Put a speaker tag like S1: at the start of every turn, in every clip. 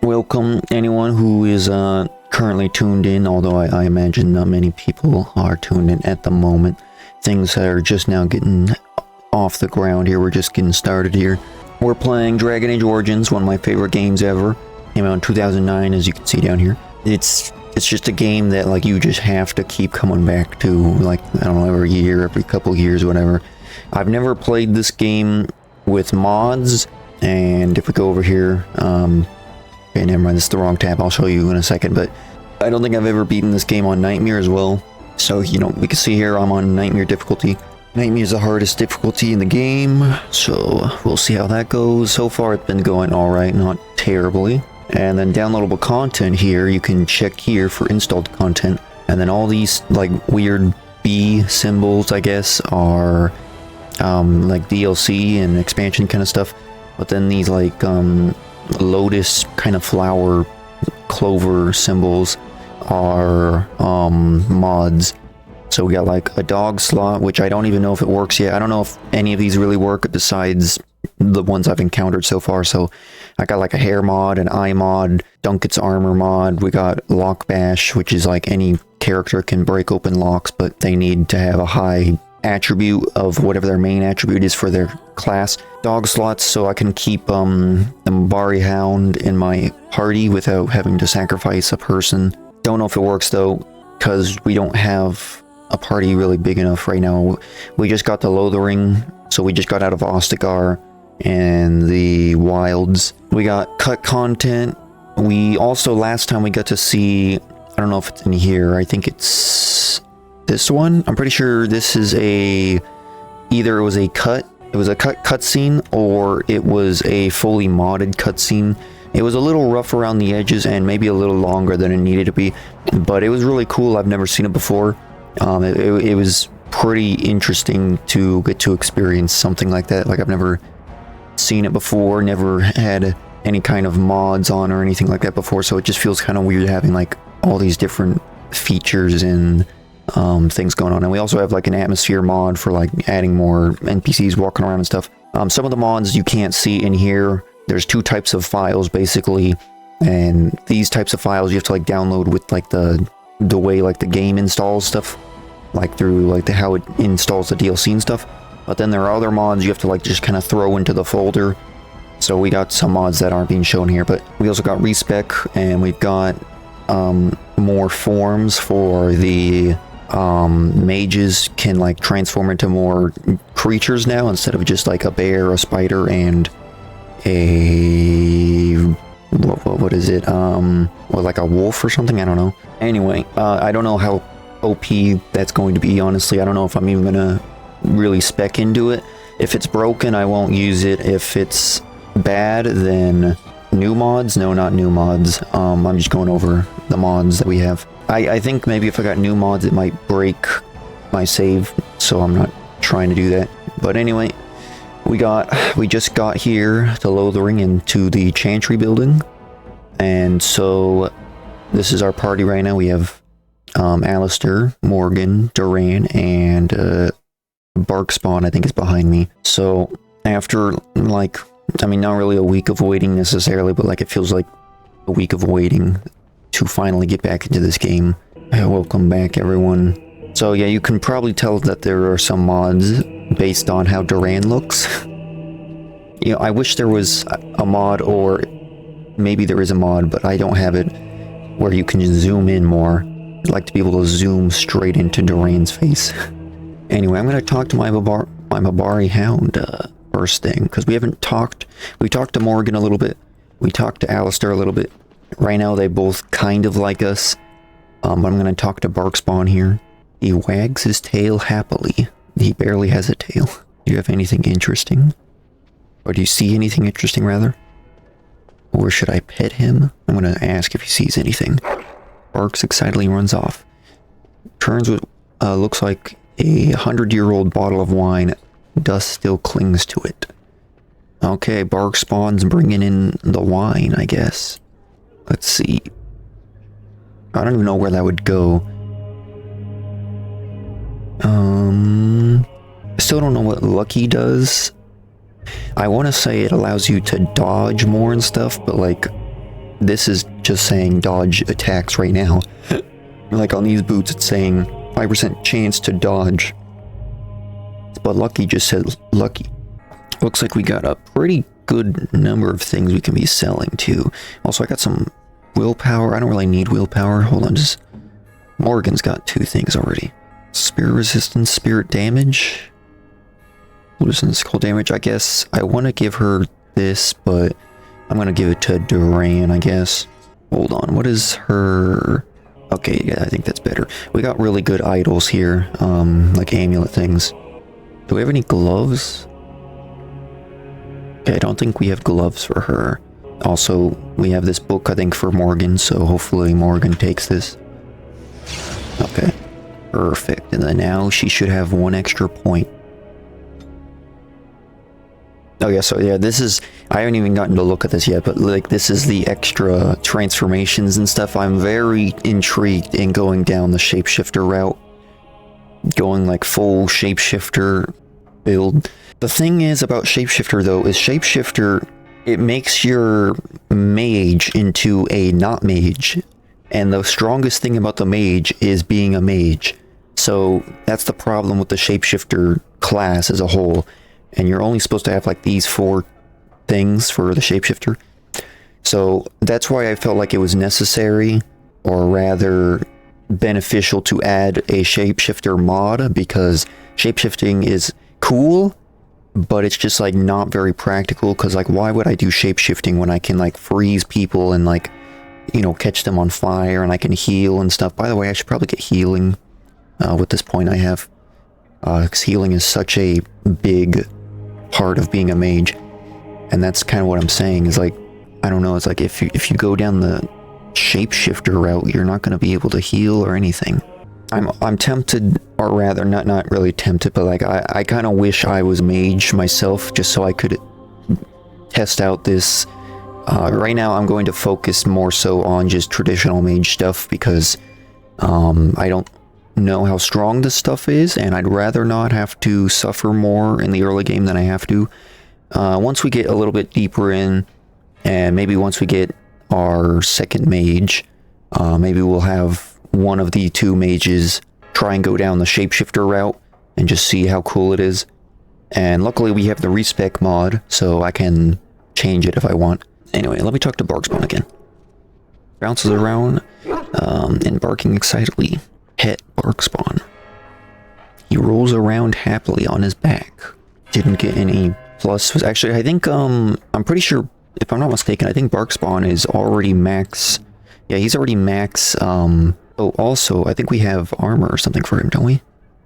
S1: welcome anyone who is currently tuned in, although I imagine not many people are tuned in at the moment. Things are just now getting off the ground here. We're just getting started here. We're playing Dragon Age Origins, one of my favorite games ever. Came out in 2009, as you can see down here. It's just a game that like you just have to keep coming back to, like, I don't know, every year, every couple years, whatever. I've never played this game with mods, and if we go over here, okay, never mind, this is the wrong tab, I'll show you in a second, but I don't think I've ever beaten this game on Nightmare as well. So, you know, we can see here I'm on Nightmare difficulty. Nightmare is the hardest difficulty in the game, so we'll see how that goes. So far it's been going alright, not terribly. And then downloadable content here, you can check here for installed content. And then all these like weird B symbols, I guess, are like DLC and expansion kind of stuff. But then these like lotus kind of flower clover symbols are mods. So we got like a dog slot, which I don't even know if it works yet. I don't know if any of these really work besides the ones I've encountered so far. So I got like a hair mod, an eye mod, Duncan's armor mod. We got lock bash, which is like any character can break open locks, but they need to have a high attribute of whatever their main attribute is for their class. Dog slots, so I can keep the Mabari Hound in my party without having to sacrifice a person. Don't know if it works though, because we don't have a party really big enough right now. We just got the Lothering, so we just got out of Ostagar and the Wilds. We got cut content. We also, last time we got to see, I don't know if it's in here, I think it's this one. I'm pretty sure this is either it was a cutscene or it was a fully modded cutscene. It was a little rough around the edges and maybe a little longer than it needed to be, but it was really cool. I've never seen it before. It was pretty interesting to get to experience something like that. Like, I've never seen it before, never had any kind of mods on or anything like that before, so it just feels kind of weird having like all these different features and things going on. And we also have like an atmosphere mod for like adding more NPCs walking around and stuff. Some of the mods you can't see in here. There's two types of files basically, and these types of files you have to like download with like the way like the game installs stuff, like through like how it installs the DLC and stuff. But then there are other mods you have to like just kind of throw into the folder. So we got some mods that aren't being shown here, but we also got respec, and we've got more forms for the mages can like transform into more creatures now instead of just like a bear, a spider, and a what is it, or like a wolf or something, I don't know. Anyway, I don't know how OP that's going to be, honestly. I don't know if I'm even gonna really spec into it. If it's broken, I won't use it. If it's bad, then new mods. No, not new mods. I'm just going over the mods that we have. I think maybe if I got new mods it might break my save, so I'm not trying to do that. But anyway, we just got here to Lothering into the Chantry building, and so this is our party right now. We have Alistair, Morgan, Duran, and Barkspawn, I think, is behind me. So after like, I mean, not really a week of waiting necessarily, but like it feels like a week of waiting to finally get back into this game. Welcome back, everyone. So yeah, you can probably tell that there are some mods based on how Duran looks. You know, I wish there was a mod, or maybe there is a mod, but I don't have it, where you can zoom in more. I'd like to be able to zoom straight into Duran's face. Anyway, I'm going to talk to my Mabari Hound first thing, because we haven't talked. We talked to Morgan a little bit. We talked to Alistair a little bit. Right now, they both kind of like us. But I'm going to talk to Barkspawn here. He wags his tail happily. He barely has a tail. Do you have anything interesting? Or do you see anything interesting, rather? Or should I pet him? I'm going to ask if he sees anything. Barks excitedly, runs off. Turns with, looks like a 100-year-old bottle of wine. Dust still clings to it. Okay, Barkspawn's bringing in the wine, I guess. Let's see. I don't even know where that would go. I still don't know what Lucky does. I want to say it allows you to dodge more and stuff, but like, this is just saying dodge attacks right now. Like on these boots, it's saying 5% chance to dodge. But Lucky just said lucky. Looks like we got a pretty good number of things we can be selling too. Also, I got some willpower. I don't really need willpower. Hold on, just... Morgan's got 2 things already. Spirit resistance, spirit damage. Loses cold damage, I guess. I want to give her this, but I'm going to give it to Duran, I guess. Hold on, what is her... Okay, yeah, I think that's better. We got really good idols here, like amulet things. Do we have any gloves? Okay, I don't think we have gloves for her. Also, we have this book, I think, for Morgan, so hopefully Morgan takes this. Okay, perfect. And then now she should have 1 extra point. Oh yeah, so yeah, this is... I haven't even gotten to look at this yet, but like this is the extra transformations and stuff. I'm very intrigued in going down the shapeshifter route. Going like full shapeshifter build. The thing is about shapeshifter though, is shapeshifter, it makes your mage into a not mage. And the strongest thing about the mage is being a mage. So that's the problem with the shapeshifter class as a whole. And you're only supposed to have like these 4 things for the shapeshifter. So that's why I felt like it was necessary, or rather beneficial, to add a shapeshifter mod, because shapeshifting is cool, but it's just like not very practical, because like why would I do shapeshifting when I can like freeze people and like, you know, catch them on fire, and I can heal and stuff. By the way, I should probably get healing with this point I have, because healing is such a big part of being a mage. And that's kind of what I'm saying, is like, I don't know, it's like if you go down the shapeshifter route, you're not going to be able to heal or anything. I'm tempted, or rather not really tempted, but like I kind of wish I was mage myself, just so I could test out this. Right now I'm going to focus more so on just traditional mage stuff, because I don't know how strong this stuff is, and I'd rather not have to suffer more in the early game than I have to. Once we get a little bit deeper in, and maybe once we get our second mage, maybe we'll have one of the 2 mages try and go down the shapeshifter route and just see how cool it is. And luckily we have the respec mod, so I can change it if I want. Anyway, let me talk to Barkspawn again. Bounces around, and barking excitedly. Pet Barkspawn. He rolls around happily on his back. Didn't get any plus. Actually, I think, I'm pretty sure, if I'm not mistaken, I think Barkspawn is already max. Yeah, he's already max. Oh, also, I think we have armor or something for him, don't we?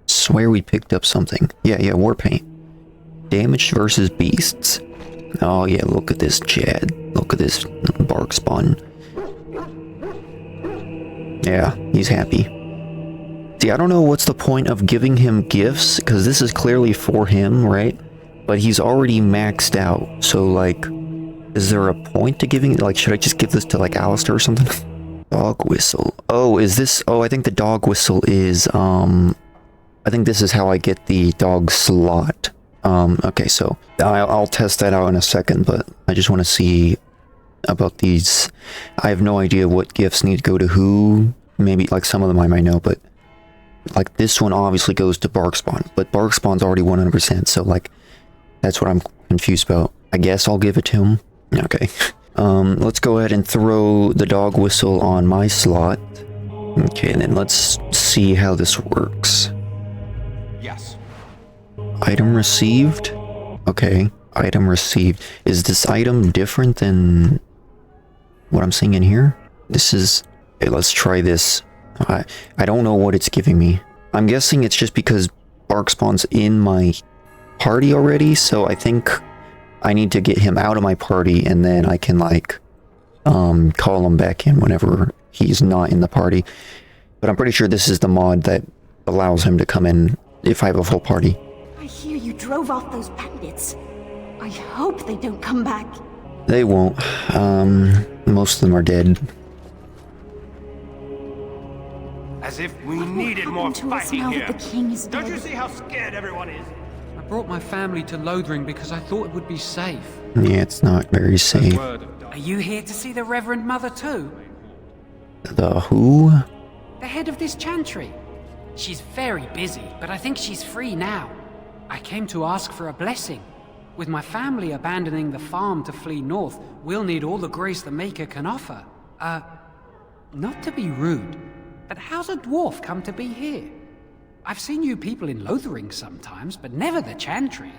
S1: Swear we picked up something. Yeah, war paint. Damage versus beasts. Oh yeah, look at this Chad. Look at this Barkspawn. Yeah, he's happy. See, I don't know what's the point of giving him gifts, because this is clearly for him, right? But he's already maxed out, so like, is there a point to giving, like, should I just give this to like Alistair or something? Dog whistle. Oh, is this, oh, I think the dog whistle is, I think this is how I get the dog slot. Okay, so I'll test that out in a second, but I just want to see about these. I have no idea what gifts need to go to who. Maybe, like, some of them I might know, but like this one obviously goes to Barkspawn, but Barkspawn's already 100%, so like, that's what I'm confused about. I guess I'll give it to him. Okay. Let's go ahead and throw the dog whistle on my slot. Okay, and then let's see how this works.
S2: Yes.
S1: Item received? Okay, item received. Is this item different than what I'm seeing in here? This is... Okay, let's try this. I don't know what it's giving me. I'm guessing it's just because Barkspawn's in my party already, so I think I need to get him out of my party, and then I can, like, call him back in whenever he's not in the party. But I'm pretty sure this is the mod that allows him to come in if I have a full party.
S3: I hear you drove off those bandits. I hope they don't come back.
S1: They won't. Most of them are dead.
S2: As if we needed more fighting here.
S3: The king is dead?
S2: Don't you see how scared everyone is?
S4: I brought my family to Lothering because I thought it would be safe.
S1: Yeah, it's not very safe.
S4: Are you here to see the Reverend Mother too?
S1: The who?
S4: The head of this chantry. She's very busy, but I think she's free now. I came to ask for a blessing. With my family abandoning the farm to flee north, we'll need all the grace the Maker can offer. Not to be rude, but how's a dwarf come to be here? I've seen you people in Lothering sometimes, but never the chantry.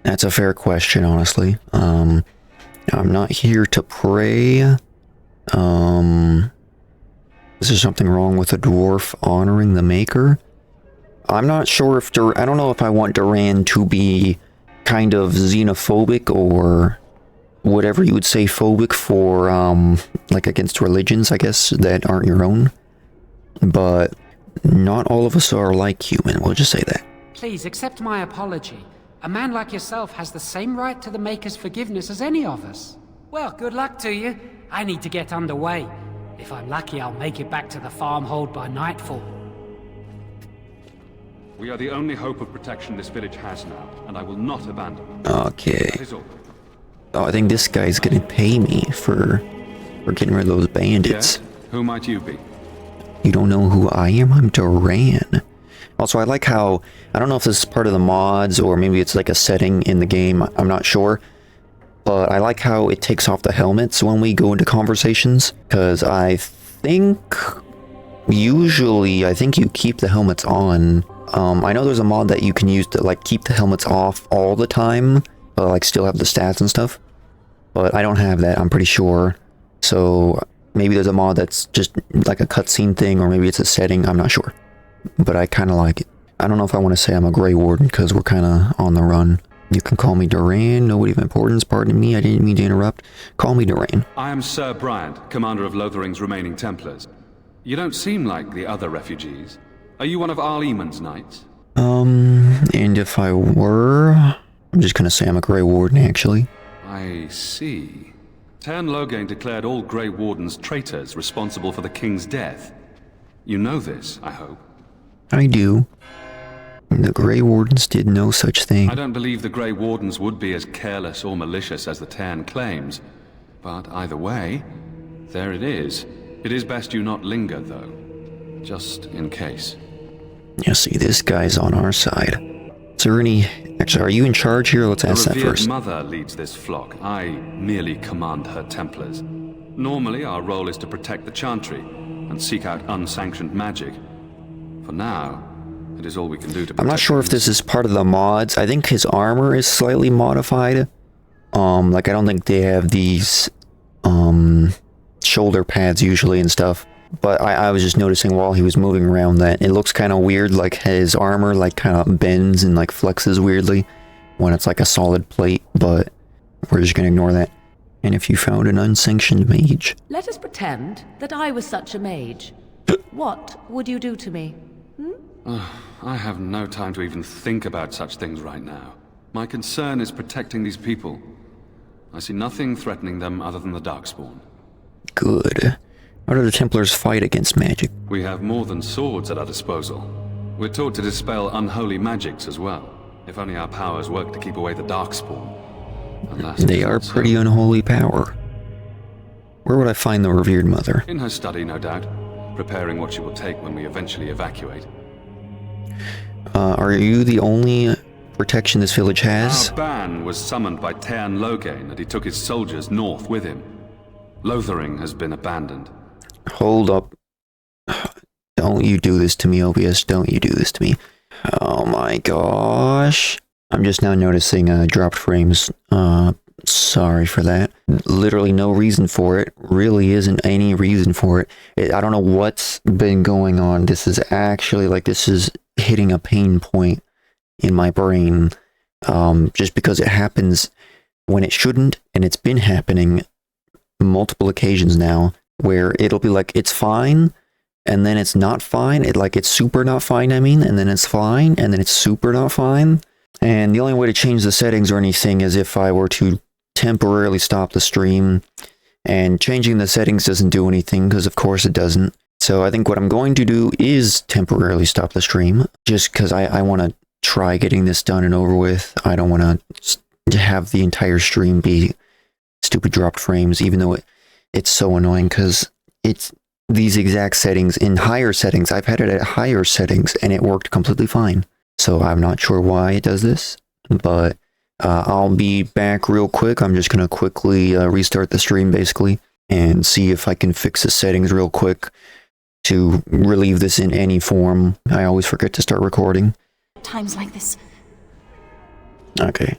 S1: That's a fair question, honestly. I'm not here to pray. Is there something wrong with a dwarf honoring the Maker? I'm not sure if I don't know if I want Duran to be kind of xenophobic or whatever you would say phobic for, like against religions, I guess, that aren't your own. But not all of us are like human, we'll just say that.
S4: Please accept my apology. A man like yourself has the same right to the Maker's forgiveness as any of us. Well, good luck to you. I need to get underway. If I'm lucky, I'll make it back to the farmhold by nightfall.
S5: We are the only hope of protection this village has now, and I will not abandon it.
S1: Okay.
S5: That is all.
S1: Oh, I think this guy's gonna pay me for getting rid of those bandits.
S5: Yes? Who might you be?
S1: You don't know who I am? I'm Duran. Also, I like how, I don't know if this is part of the mods or maybe it's like a setting in the game, I'm not sure. But I like how it takes off the helmets when we go into conversations. Because I think, usually, I think you keep the helmets on. I know there's a mod that you can use to like keep the helmets off all the time. But like still have the stats and stuff. But I don't have that, I'm pretty sure. So maybe there's a mod that's just like a cutscene thing, or maybe it's a setting, I'm not sure. But I kind of like it. I don't know if I want to say I'm a Grey Warden, because we're kind of on the run. You can call me Duran, nobody of importance, pardon me, I didn't mean to interrupt. Call me Duran.
S5: I am Sir Bryant, commander of Lothering's remaining Templars. You don't seem like the other refugees. Are you one of Arl Eamon's knights?
S1: And if I were, I'm just gonna say I'm a Grey Warden, actually.
S5: I see. Tern Loghain declared all Grey Wardens traitors responsible for the king's death. You know this, I hope.
S1: I do. The Grey Wardens did no such thing.
S5: I don't believe the Grey Wardens would be as careless or malicious as the Tern claims. But either way, there it is. It is best you not linger, though. Just in case.
S1: Yeah, see, this guy's on our side. Is there any... Actually, are you in charge here? Let's ask that
S5: The revered
S1: first.
S5: mother leads this flock. I merely command her Templars. Normally, our role is to protect the Chantry and seek out unsanctioned magic. For now, it is all we can do to protect...
S1: I'm not sure if this is part of the mods. I think his armor is slightly modified. Like, I don't think they have these, shoulder pads usually and stuff. But I was just noticing while he was moving around that it looks kind of weird, like his armor like kind of bends and like flexes weirdly when it's like a solid plate, but we're just gonna ignore that. And if you found an unsanctioned mage...
S6: Let us pretend that I was such a mage. What would you do to me?
S5: I have no time to even think about such things right now. My concern is protecting these people. I see nothing threatening them other than the Darkspawn.
S1: Good. How do the Templars fight against magic?
S5: We have more than swords at our disposal. We're taught to dispel unholy magics as well. If only our powers work to keep away the Darkspawn. Alas,
S1: They are
S5: so.
S1: pretty unholy power. Where would I find the revered mother?
S5: In her study, no doubt. Preparing what she will take when we eventually evacuate.
S1: Are you the only protection this village has?
S5: Our ban was summoned by Tern Loghain, and he took his soldiers north with him. Lothering has been abandoned.
S1: Hold up. Don't you do this to me, OBS. Don't you do this to me. Oh my gosh. I'm just now noticing dropped frames. Sorry for that. Literally no reason for it. Really isn't any reason for it. I don't know what's been going on. This is actually like, this is hitting a pain point in my brain. Just because it happens when it shouldn't, and it's been happening multiple occasions now, where it'll be like, it's fine, and then it's not fine. It's super not fine, I mean, and then it's fine, and then it's super not fine. And the only way to change the settings or anything is if I were to temporarily stop the stream, and changing the settings doesn't do anything, because of course it doesn't. So I think what I'm going to do is temporarily stop the stream, just because I want to try getting this done and over with. I don't want to have the entire stream be stupid dropped frames, even though it's so annoying because it's these exact settings in higher settings. I've had it at higher settings and it worked completely fine. So I'm not sure why it does this, but I'll be back real quick. I'm just going to quickly restart the stream basically and see if I can fix the settings real quick to relieve this in any form. I always forget to start recording.
S3: Times like this.
S1: Okay.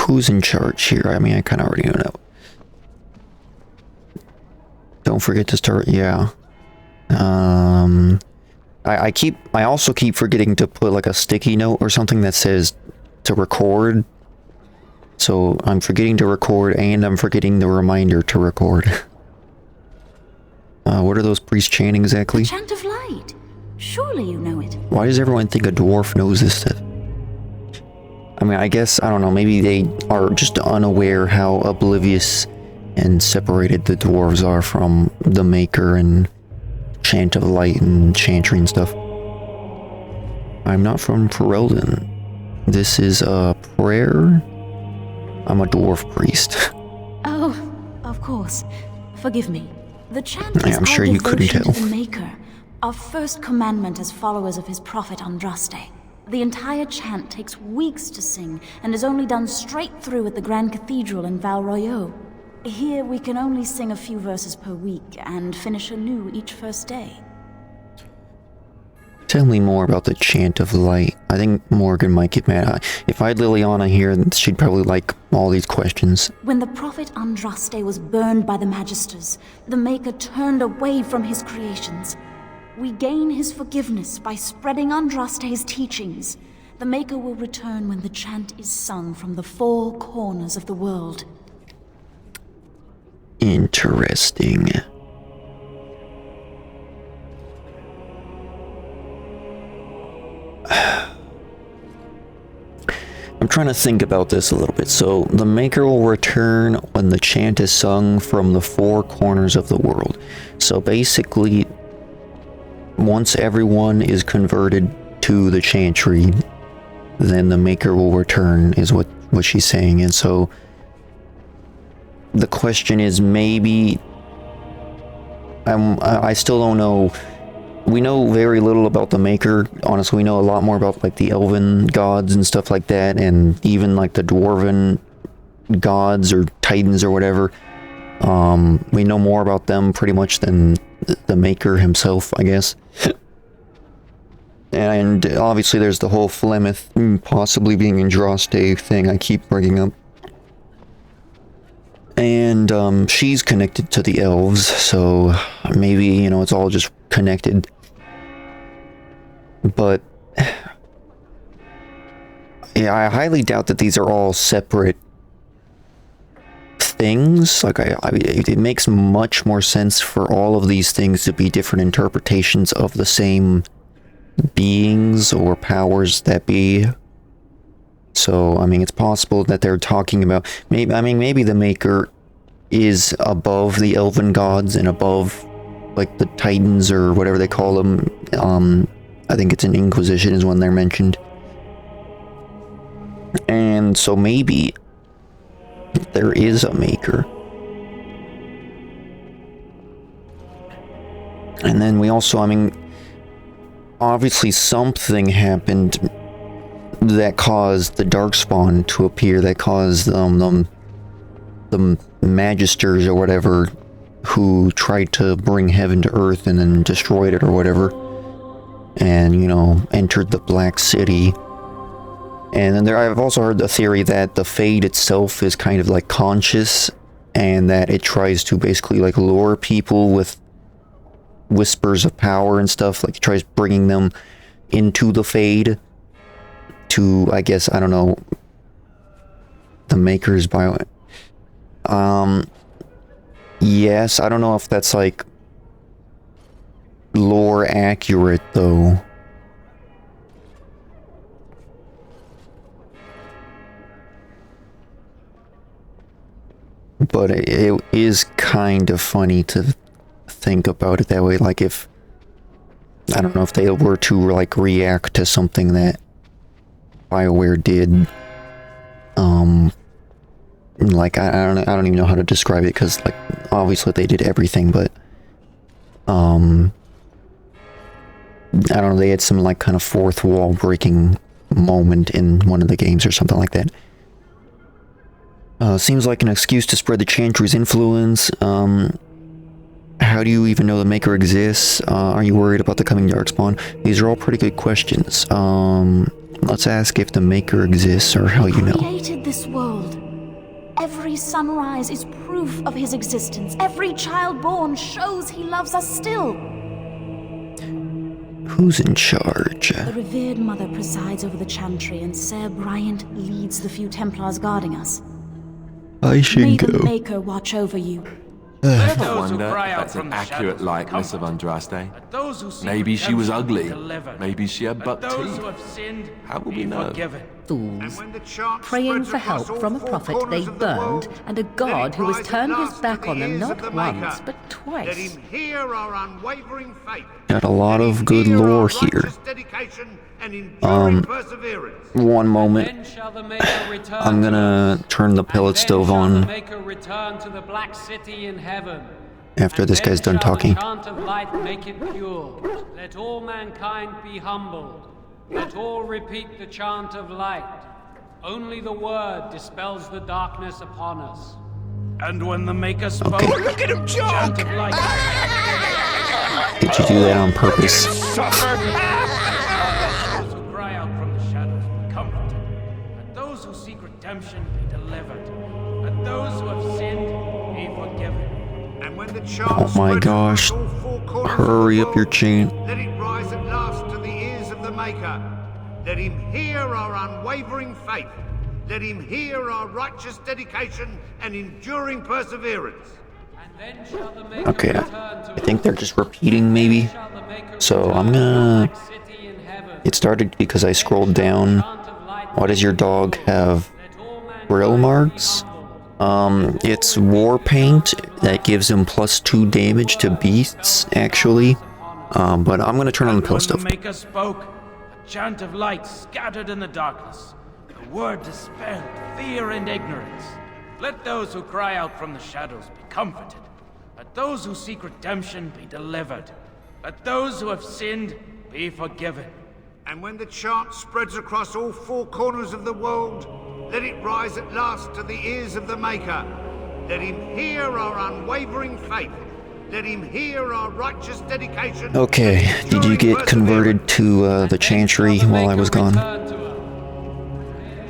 S1: Who's in charge here? I mean, I kind of already know. Don't forget to start, yeah. I also keep forgetting to put like a sticky note or something that says to record. So I'm forgetting to record and I'm forgetting the reminder to record. What are those priests chanting exactly?
S3: The chant of light. Surely you know it.
S1: Why does everyone think a dwarf knows this stuff? I mean, I guess, I don't know, maybe they are just unaware how oblivious and separated the dwarves are from the Maker and Chant of Light and Chantry and stuff. I'm not from Ferelden. This is a prayer? I'm a dwarf priest.
S3: Oh, of course. Forgive me. The chant
S1: Yeah,
S3: is
S1: I'm sure
S3: our
S1: you couldn't
S3: devotion
S1: tell.
S3: to the Maker, our first commandment as followers of his prophet Andraste. The entire chant takes weeks to sing and is only done straight through at the Grand Cathedral in Val Royeaux. Here we can only sing a few verses per week and finish anew each first day.
S1: Tell me more about the Chant of Light. I think Morgan might get mad. If I had Leliana here, she'd probably like all these questions.
S3: When the prophet Andraste was burned by the Magisters, the Maker turned away from his creations. We gain his forgiveness by spreading Andraste's teachings. The Maker will return when the chant is sung from the four corners of the world.
S1: Interesting. I'm trying to think about this a little bit. So, the Maker will return when the chant is sung from the four corners of the world. So basically, once everyone is converted to the Chantry, then the Maker will return, is what she's saying. And so, the question is maybe... I still don't know. We know very little about the Maker. Honestly, we know a lot more about like the elven gods and stuff like that, and even like the dwarven gods or titans or whatever. We know more about them pretty much than the Maker himself, I guess. And obviously there's the whole Flemeth possibly being Andraste thing I keep bringing up. And she's connected to the elves, so maybe, you know, it's all just connected. But yeah, I highly doubt that these are all separate things. Like, it makes much more sense for all of these things to be different interpretations of the same beings or powers that be. So, I mean, it's possible that they're talking about... maybe the Maker is above the elven gods and above, like, the titans or whatever they call them. I think it's an Inquisition is when they're mentioned. And so maybe there is a Maker. And then we also, I mean, obviously something happened that caused the Darkspawn to appear, that caused the Magisters or whatever who tried to bring heaven to earth and then destroyed it or whatever, and, you know, entered the Black City. And then I've also heard the theory that the Fade itself is kind of like conscious, and that it tries to basically like lure people with whispers of power and stuff, like it tries bringing them into the Fade to, I guess, I don't know, the Maker's bio. Yes, I don't know if that's like lore accurate though. But it is kind of funny to think about it that way. Like, if, I don't know, if they were to like react to something that BioWare did. Like I don't even know how to describe it, because like obviously they did everything, but I don't know, they had some like kind of fourth wall breaking moment in one of the games or something like that. Seems like an excuse to spread the Chantry's influence. How do you even know the Maker exists? Are you worried about the coming Darkspawn? These are all pretty good questions. Let's ask if the Maker exists or how you know.
S3: Created this world. Every sunrise is proof of his existence. Every child born shows he loves us still.
S1: Who's in charge?
S3: The revered mother presides over the Chantry, and Sir Bryant leads the few Templars guarding us.
S1: I should
S3: May
S1: go.
S3: the Maker watch over you.
S7: Ever
S2: Those who
S7: wonder
S2: cry
S7: if
S2: out
S7: that's
S2: from
S7: an
S2: the
S7: accurate
S2: shadows
S7: likeness of
S2: comfort.
S7: Andraste?
S2: Let those who seek
S7: Maybe she was
S2: redemption be
S7: ugly.
S2: delivered.
S7: Maybe she had
S2: Let
S7: buck
S2: those
S7: teeth.
S2: who have sinned
S7: How will
S2: be
S7: we know?
S2: forgiven.
S6: Fools.
S2: When the chant
S6: Praying
S2: spreads
S6: for
S2: across
S6: help
S2: all
S6: from a
S2: four
S6: prophet
S2: corners
S6: they
S2: of the
S6: burned,
S2: world,
S6: and a
S2: let
S6: god
S2: it
S6: who has
S2: rise
S6: turned
S2: at
S6: his
S2: last
S6: back
S2: to
S6: on
S2: the
S6: them
S2: ears
S6: not
S2: of the
S6: once,
S2: Maker.
S6: but
S2: Let
S6: twice.
S2: him hear our unwavering faith.
S1: Got a lot
S2: Let
S1: of
S2: him
S1: good
S2: hear our
S1: lore here.
S2: righteous dedication and enduring perseverance.
S1: One moment.
S4: Then shall the Maker return
S1: I'm
S4: to
S1: gonna
S4: us.
S1: turn the
S4: And
S1: pellet
S4: then
S1: stove
S4: shall the
S1: on
S4: Maker return to the Black City in heaven.
S1: after
S4: And
S1: this
S4: then
S1: guy's done
S4: shall
S1: talking.
S4: The chant of light make it pure. Let all mankind be humbled. Let all repeat the chant of light. Only the word dispels the darkness upon us.
S2: And when the Maker spoke,
S1: Okay.
S2: look at him chant of light.
S1: Did you do that on purpose?
S2: Those who cry out from the shadows be comforted. Let those who seek redemption be delivered. Let those who have sinned be forgiven. And when the chant
S1: Oh my
S2: spreads
S1: gosh.
S2: across all four corners of
S1: Hurry
S2: the
S1: up your
S2: world,
S1: chain.
S2: let it rise at last to the ears of the Maker. Let him hear our unwavering faith. Let him hear our righteous dedication and enduring perseverance.
S4: And then shall the Maker
S1: Okay,
S4: return to
S1: I think they're just repeating
S4: us.
S1: maybe.
S4: Shall the Maker
S1: So I'm
S4: return to the
S1: gonna...
S4: Black City in heaven.
S1: It started because I scrolled down.
S4: Chant of light
S1: Why does your dog have
S4: Let all mankind
S1: grill
S4: be
S1: marks?
S4: humbled.
S1: It's war paint that gives him +2 damage to beasts, actually. But I'm gonna turn on the pill
S2: When
S1: stuff.
S2: the Maker spoke, a chant of light scattered in the darkness. The word dispelled fear and ignorance. Let those who cry out from the shadows be comforted. Let those who seek redemption be delivered. Let those who have sinned be forgiven. And when the chant spreads across all four corners of the world, let it rise at last to the ears of the Maker. Let him hear our unwavering faith. Let him hear our righteous dedication.
S1: Okay,
S2: and
S1: did you
S2: enduring
S1: get converted to the Chantry while I was gone?
S4: Then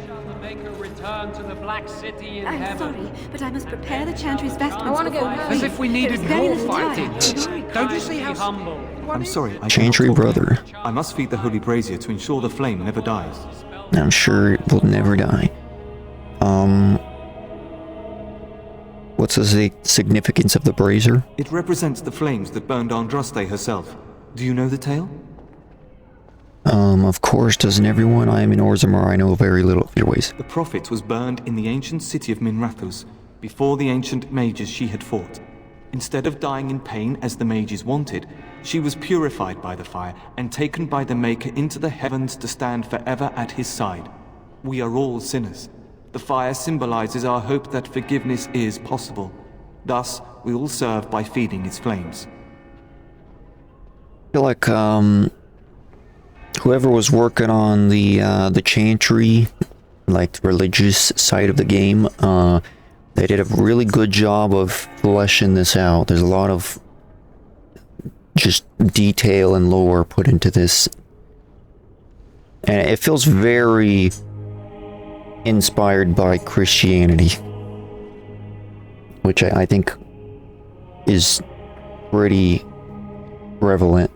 S4: shall the Maker return to the Black City in
S8: I'm
S4: heaven.
S8: sorry, but I must prepare the Chantry's vestments.
S6: I wanna go
S8: before
S6: home.
S8: leave.
S4: As if we needed
S8: There's very
S4: more
S8: little
S4: fighting.
S8: time.
S4: Don't you see how humble?
S7: I'm sorry, I
S1: Chantry
S7: cannot talk.
S1: brother.
S7: I must feed the holy brazier to ensure the flame never dies.
S1: I'm sure it will never die. What's the significance of the brazier?
S7: It represents the flames that burned Andraste herself. Do you know the tale?
S1: Of course, doesn't everyone? I am in Orzammar, I know very little of your ways.
S7: The prophet was burned in the ancient city of Minrathous, before the ancient mages she had fought. Instead of dying in pain as the mages wanted, she was purified by the fire and taken by the Maker into the heavens to stand forever at his side. We are all sinners. The fire symbolizes our hope that forgiveness is possible. Thus, we all serve by feeding its flames.
S1: I feel like, whoever was working on the Chantry, like the religious side of the game, they did a really good job of fleshing this out. There's a lot of just detail and lore put into this. And it feels very inspired by Christianity, which I think is pretty prevalent.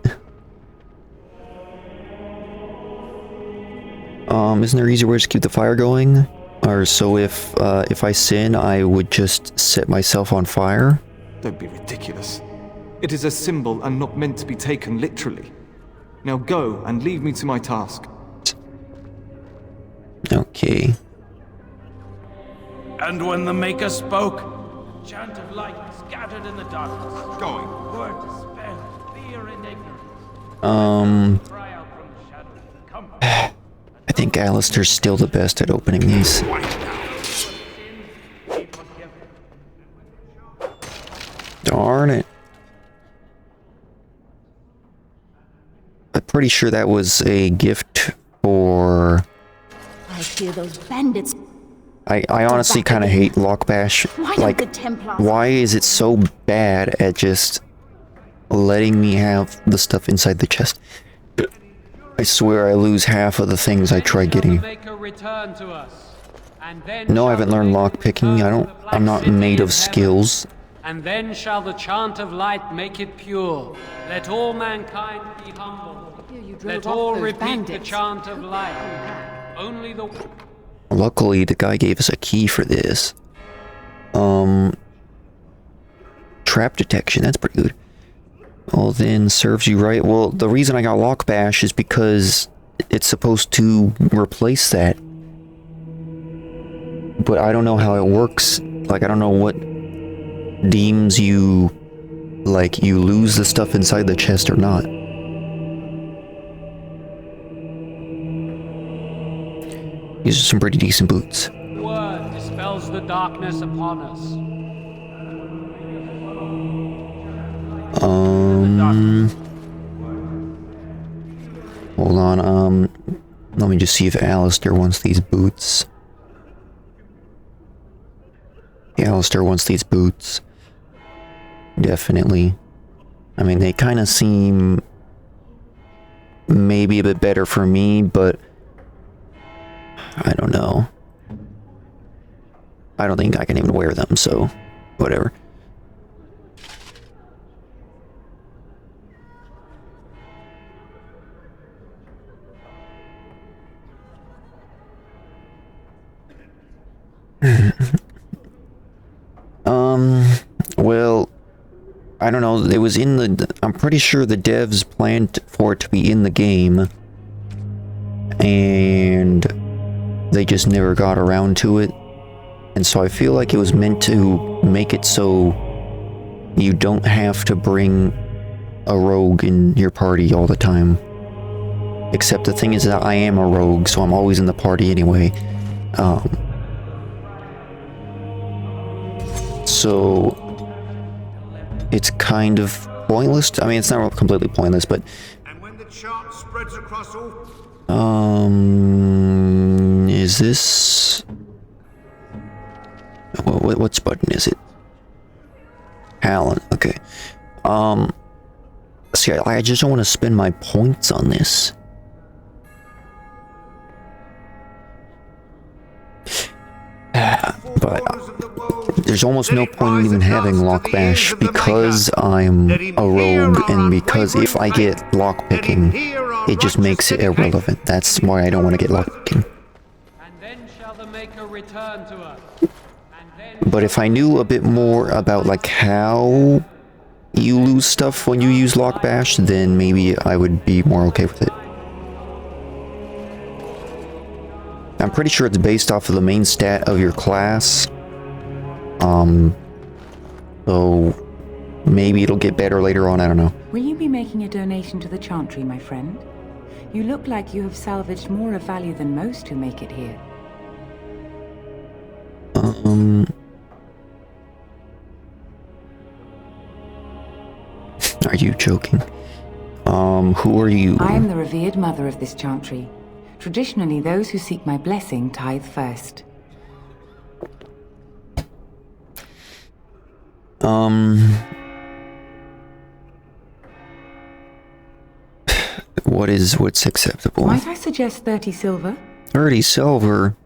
S1: Isn't there easier ways to keep the fire going? Or so if I sin, I would just set myself on fire?
S7: Don't be ridiculous. It is a symbol and not meant to be taken literally. Now go and leave me to my task.
S1: Okay.
S2: And when the Maker spoke, a chant of light scattered in the darkness. Going. Word dispelled fear and ignorance. Cry out from the shadows, comfort.
S1: I think Alistair's still the best at opening these. Darn it. I'm pretty sure that was a gift for...
S3: I fear those bandits.
S1: I honestly kind of hate Lockbash. Like, why is it so bad at just letting me have the stuff inside the chest? I swear I lose half of the things I try getting. No, I haven't learned lockpicking. I'm not made of skills.
S4: And then shall the chant of light make it pure. Let all mankind be humble. Let all repeat the chant of light. Only the...
S1: Luckily, the guy gave us a key for this. Trap detection, that's pretty good. Well, then, serves you right. Well, the reason I got Lockbash is because it's supposed to replace that. But I don't know how it works. Like, I don't know what deems you... like, you lose the stuff inside the chest or not. These are some pretty decent boots.
S4: Word dispels the darkness upon us.
S1: Hold on, let me just see if Alistair wants these boots. Yeah, Alistair wants these boots. Definitely. I mean, they kind of seem maybe a bit better for me, but I don't know. I don't think I can even wear them, so whatever. Well, I don't know, it was in the... I'm pretty sure the devs planned for it to be in the game, and they just never got around to it. And so I feel like it was meant to make it so you don't have to bring a rogue in your party all the time. Except the thing is that I am a rogue, so I'm always in the party anyway. So it's kind of pointless. I mean, it's not completely pointless, but
S9: and when the chart spreads across all...
S1: is this... Which button is it? Alan, okay. See, I just don't want to spend my points on this. But there's almost no point in even having Lockbash because I'm a rogue, and because if I get lockpicking, it just makes it irrelevant. That's why I don't want to get lockpicking. But if I knew a bit more about like how you lose stuff when you use Lockbash, then maybe I would be more okay with it. I'm pretty sure it's based off of the main stat of your class. So maybe it'll get better later on, I don't know.
S10: Will you be making a donation to the Chantry, my friend? You look like you have salvaged more of value than most who make it here.
S1: Are you joking? Who are you?
S10: I am the revered mother of this Chantry. Traditionally, those who seek my blessing tithe first.
S1: What's acceptable?
S10: Might I suggest 30 silver?
S1: 30 silver?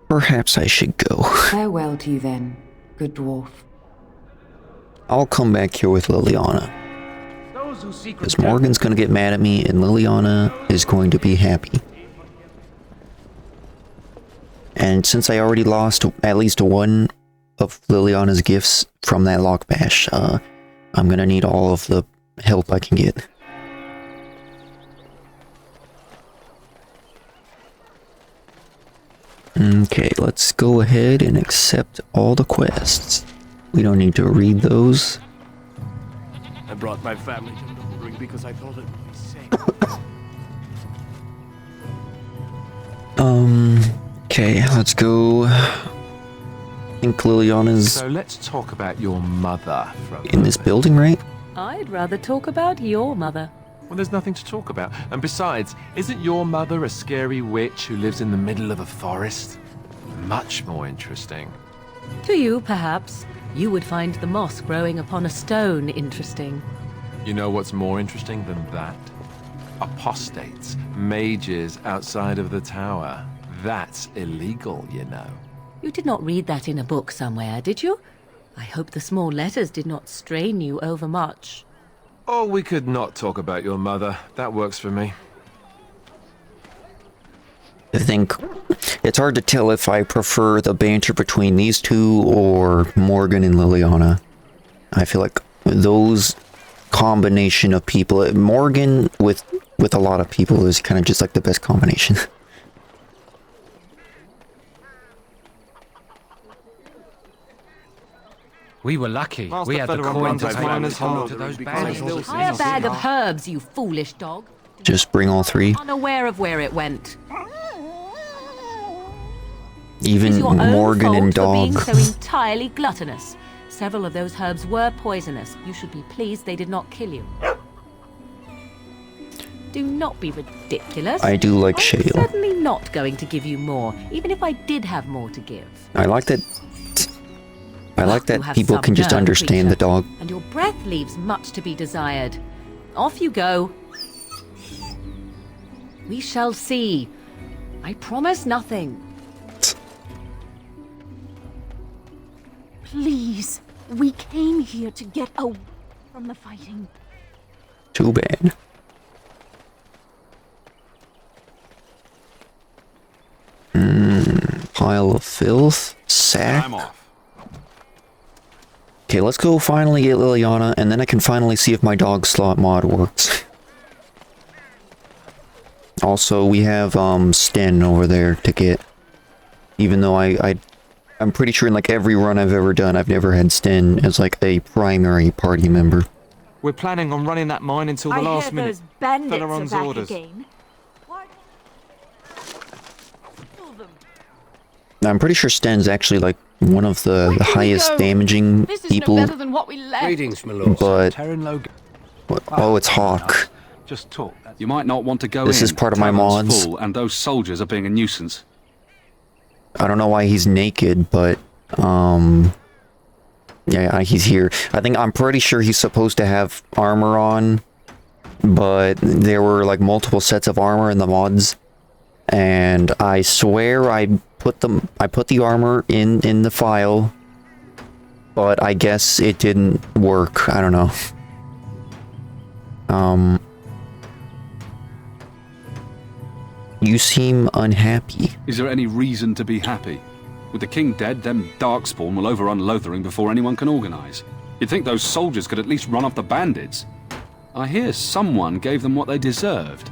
S1: Perhaps I should go.
S10: Farewell to you then, good dwarf.
S1: I'll come back here with Leliana. Because Morgan's gonna get mad at me and Leliana is going to be happy. And since I already lost at least one of Liliana's gifts from that Lockbash, I'm gonna need all of the help I can get. Okay, let's go ahead and accept all the quests. We don't need to read those.
S11: I brought my family to Lothering because I thought it would be safe.
S1: Okay, let's go. I think Leliana's
S11: So let's talk about your mother for a
S1: in this
S11: moment.
S1: building, right?
S6: I'd rather talk about your mother.
S11: Well, there's nothing to talk about. And besides, isn't your mother a scary witch who lives in the middle of a forest? Much more interesting.
S6: To you, perhaps. You would find the moss growing upon a stone interesting.
S11: You know what's more interesting than that? Apostates, mages outside of the tower. That's illegal, you know.
S6: You did not read that in a book somewhere, did you? I hope the small letters did not strain you overmuch.
S11: Oh, we could not talk about your mother. That works for me.
S1: I think it's hard to tell if I prefer the banter between these two or Morgan and Leliana. I feel like those combination of people, Morgan with a lot of people is kind of just like the best combination.
S4: We were lucky.
S7: Master
S4: We had the
S7: Federer
S4: coin
S7: runs
S4: to
S7: his
S4: pay
S7: miners hard.
S4: to those
S7: Still
S4: bandits.
S6: Buy a bag of herbs, you foolish dog.
S1: Just bring all three.
S6: Unaware of where it went.
S1: Even
S6: It is your own
S1: Morgan and
S6: fault for being
S1: Dog.
S6: so entirely gluttonous. Several of those herbs were poisonous. You should be pleased they did not kill you. Do not be ridiculous.
S1: I do like
S6: I'm
S1: Shale.
S6: certainly not going to give you more, even if I did have more to give.
S1: I like that. I like
S6: You
S1: that
S6: have
S1: people
S6: some
S1: can just
S6: nerve,
S1: understand the
S6: creature,
S1: dog.
S6: And your breath leaves much to be desired. Off you go. We shall see. I promise nothing.
S3: Please, we came here to get away from the fighting.
S1: Too bad. Pile of filth. Sack.
S5: I'm off.
S1: Okay, let's go finally get Leliana, and then I can finally see if my dog slot mod works. Also, we have Sten over there to get. Even though I'm pretty sure in like every run I've ever done, I've never had Sten as like a primary party member.
S7: We're planning on running that mine until the last minute.
S8: those bandits
S7: Feleron's
S8: are back
S7: orders.
S8: again.
S1: I'm pretty sure Sten's actually like one of the highest damaging people,
S8: than what we left.
S12: Greetings, my lord.
S1: but
S12: Terran Logan.
S1: oh, it's Hawk.
S11: Just talk.
S5: You might not want to go in.
S1: This is part of my
S5: Tavern's
S1: mods.
S5: full, and those soldiers are being a nuisance.
S1: I don't know why he's naked, but yeah, he's here. I'm pretty sure he's supposed to have armor on, but there were like multiple sets of armor in the mods, and I swear I put the armor in the file, but I guess it didn't work. I don't know. You seem unhappy.
S5: Is there any reason to be happy? With the king dead, them Darkspawn will overrun Lothering before anyone can organize. You'd think those soldiers could at least run off the bandits. I hear someone gave them what they deserved.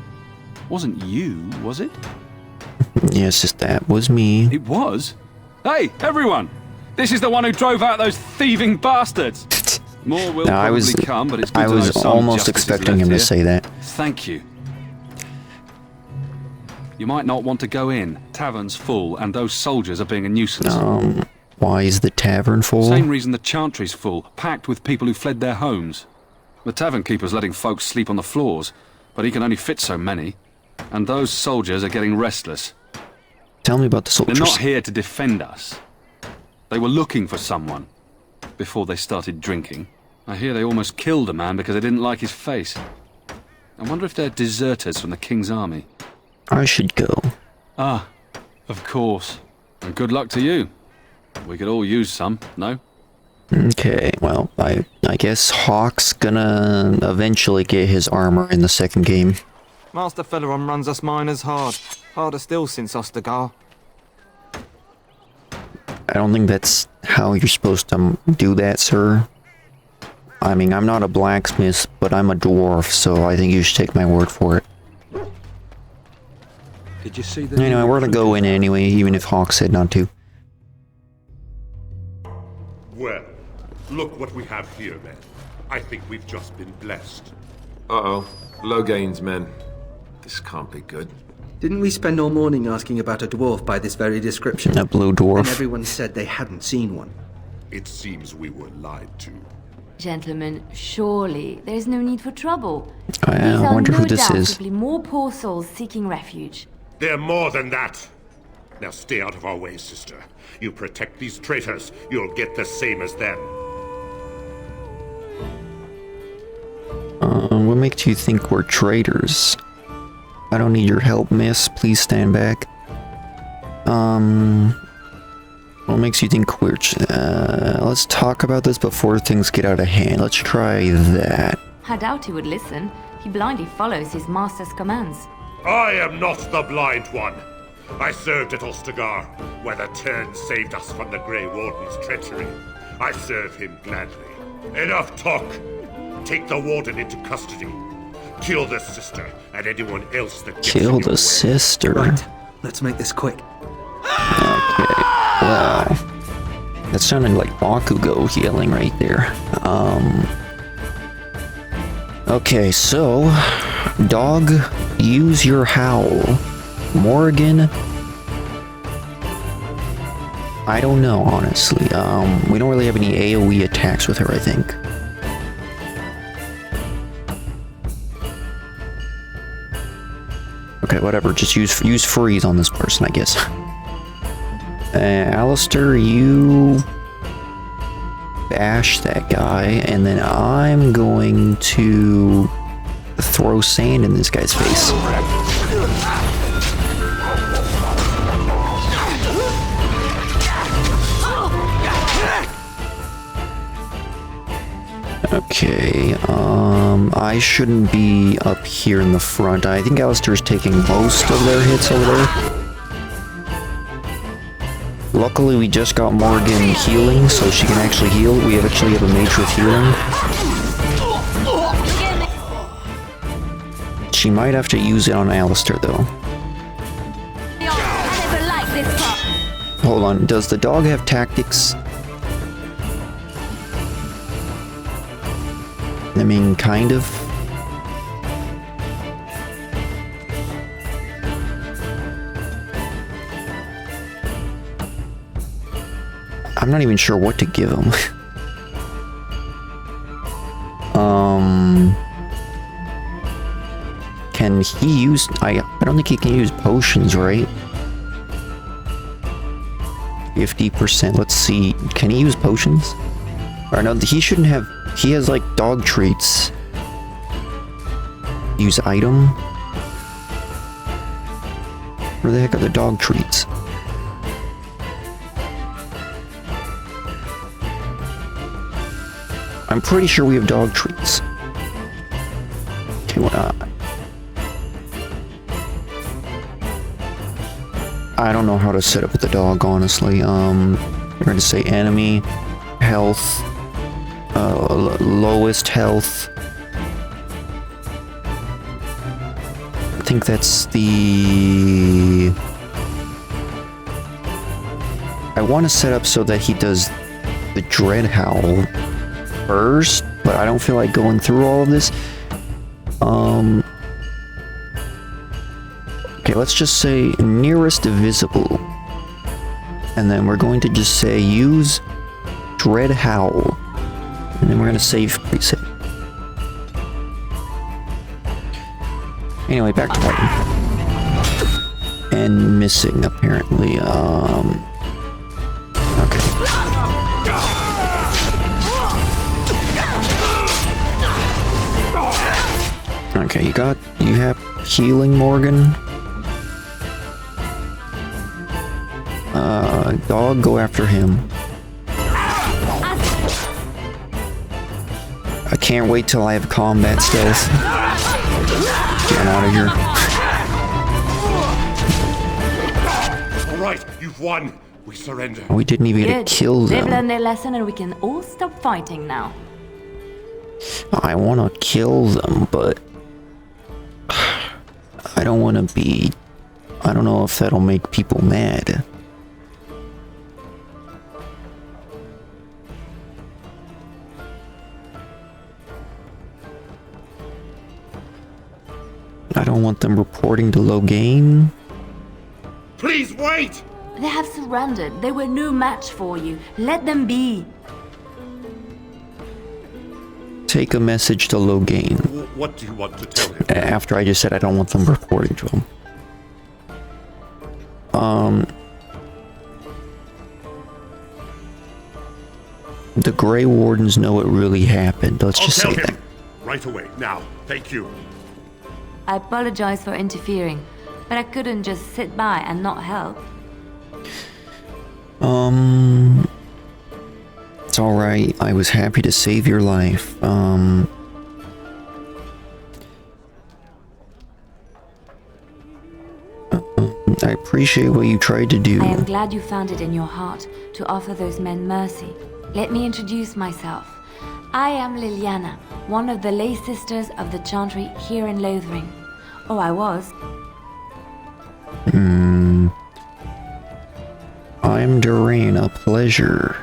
S5: Wasn't you, was it?
S1: Yes, that was me.
S5: It was? Hey, everyone! This is the one who drove out those thieving bastards! More will
S1: No,
S5: probably come, but it's good
S1: I
S5: to know
S1: was
S5: some
S1: almost
S5: justice is
S1: expecting
S5: left
S1: him to
S5: here.
S1: say that.
S5: Thank you. You might not want to go in. Tavern's full, and those soldiers are being a nuisance.
S1: Why is the tavern full?
S5: Same reason the Chantry's full, packed with people who fled their homes. The tavern keeper's letting folks sleep on the floors, but he can only fit so many. And those soldiers are getting restless.
S1: Tell me about the soldiers.
S5: They're not here to defend us. They were looking for someone before they started drinking. I hear they almost killed a man because they didn't like his face. I wonder if they're deserters from the king's army.
S1: I should go.
S5: Ah, of course. And good luck to you. We could all use some, no?
S1: Okay, well, I guess Hawk's gonna eventually get his armor in the second game.
S7: Master Feleron runs us miners hard. Harder still since Ostagar.
S1: I don't think that's how you're supposed to do that, sir. I mean, I'm not a blacksmith, but I'm a dwarf, so I think you should take my word for it.
S12: Did you see the...
S1: Anyway, we're gonna go in anyway, even if Hawk said not to.
S9: Well, look what we have here, then. I think we've just been blessed.
S11: Uh-oh. Low gains, men. This can't be good.
S12: Didn't we spend all morning asking about a dwarf by this very description?
S1: A blue dwarf.
S12: And everyone said they hadn't seen one.
S9: It seems we were lied to.
S13: Gentlemen, surely there's no need for trouble.
S1: I wonder who this is.
S13: Simply more poor souls seeking refuge.
S9: They're more than that. Now stay out of our way, sister. You protect these traitors, you'll get the same as them.
S1: What makes you think we're traitors? I don't need your help, miss. Please stand back. What makes you think we're... let's talk about this before things get out of hand. Let's try that.
S13: I doubt he would listen. He blindly follows his master's commands.
S9: I am not the blind one. I served at Ostagar, where the Turn saved us from the Grey Warden's treachery. I serve him gladly. Enough talk. Take the Warden into custody. Kill the sister and anyone else that gets
S1: Kill
S9: in your
S1: the
S9: way.
S1: sister.
S12: Right, let's make this quick.
S1: Okay, well, that sounded like Bakugo healing right there. Okay, so, dog, use your howl. Morgan, I don't know, honestly. We don't really have any AoE attacks with her, I think. Okay, whatever, just use freeze on this person, I guess. Alistair, you bash that guy, and then I'm going to throw sand in this guy's face. Okay, I shouldn't be up here in the front. I think Alistair's taking most of their hits over there. Luckily, we just got Morgan healing, so she can actually heal. We actually have a mage with healing. She might have to use it on Alistair, though. Hold on, does the dog have tactics? I mean, kind of. I'm not even sure what to give him. Can he use... I don't think he can use potions, right? 50%. Let's see. Can he use potions? Or no, he shouldn't have... He has, like, dog treats. Use item? Where the heck are the dog treats? I'm pretty sure we have dog treats. Okay, well, I don't know how to set up with the dog, honestly. We're going to say enemy, health, lowest health. I think that's the... I want to set up so that he does the Dread Howl first, but I don't feel like going through all of this. Okay, let's just say nearest visible. And then we're going to just say use Dread Howl. And then we're going to save preset. Anyway, back to fighting. And missing, apparently. Okay. Okay, you have healing, Morgan. Dog, go after him. I can't wait till I have combat stealth. Get out of here.
S9: All right, you've won. We surrender.
S1: We didn't even get to kill
S13: They've
S1: them.
S13: learned their lesson and we can all stop fighting now.
S1: I want to kill them, but I don't want to be... I don't know if that'll make people mad. them reporting to Logain?
S9: Please wait!
S13: They have surrendered. They were no match for you. Let them be.
S1: Take a message to Logain.
S9: What do you want to tell him?
S1: After I just said I don't want them reporting to him. The Grey Wardens know what really happened. Let's just say that.
S9: Right away, now. Thank you.
S13: I apologize for interfering, but I couldn't just sit by and not help.
S1: It's alright. I was happy to save your life. I appreciate what you tried to do.
S13: I am glad you found it in your heart to offer those men mercy. Let me introduce myself. I am Leliana, one of the lay sisters of the Chantry here in Lothering. Oh, I was.
S1: I'm Doin, a pleasure.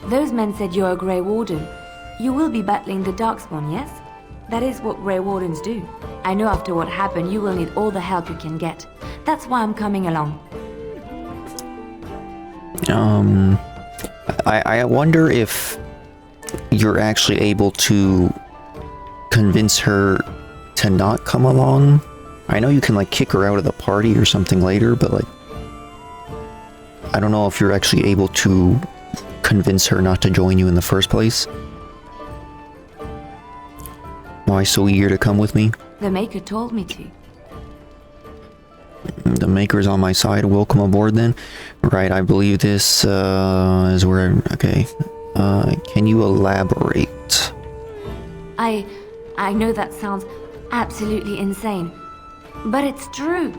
S13: Those men said you're a Grey Warden. You will be battling the Darkspawn, yes? That is what Grey Wardens do. I know after what happened, you will need all the help you can get. That's why I'm coming along.
S1: I wonder if you're actually able to convince her to not come along. I know you can, like, kick her out of the party or something later, but, like, I don't know if you're actually able to convince her not to join you in the first place. Why so eager to come with me?
S13: The Maker told me to.
S1: The Maker's on my side. Welcome aboard, then. Right, I believe this is where... Okay. Can you elaborate?
S13: I know that sounds absolutely insane, but it's true.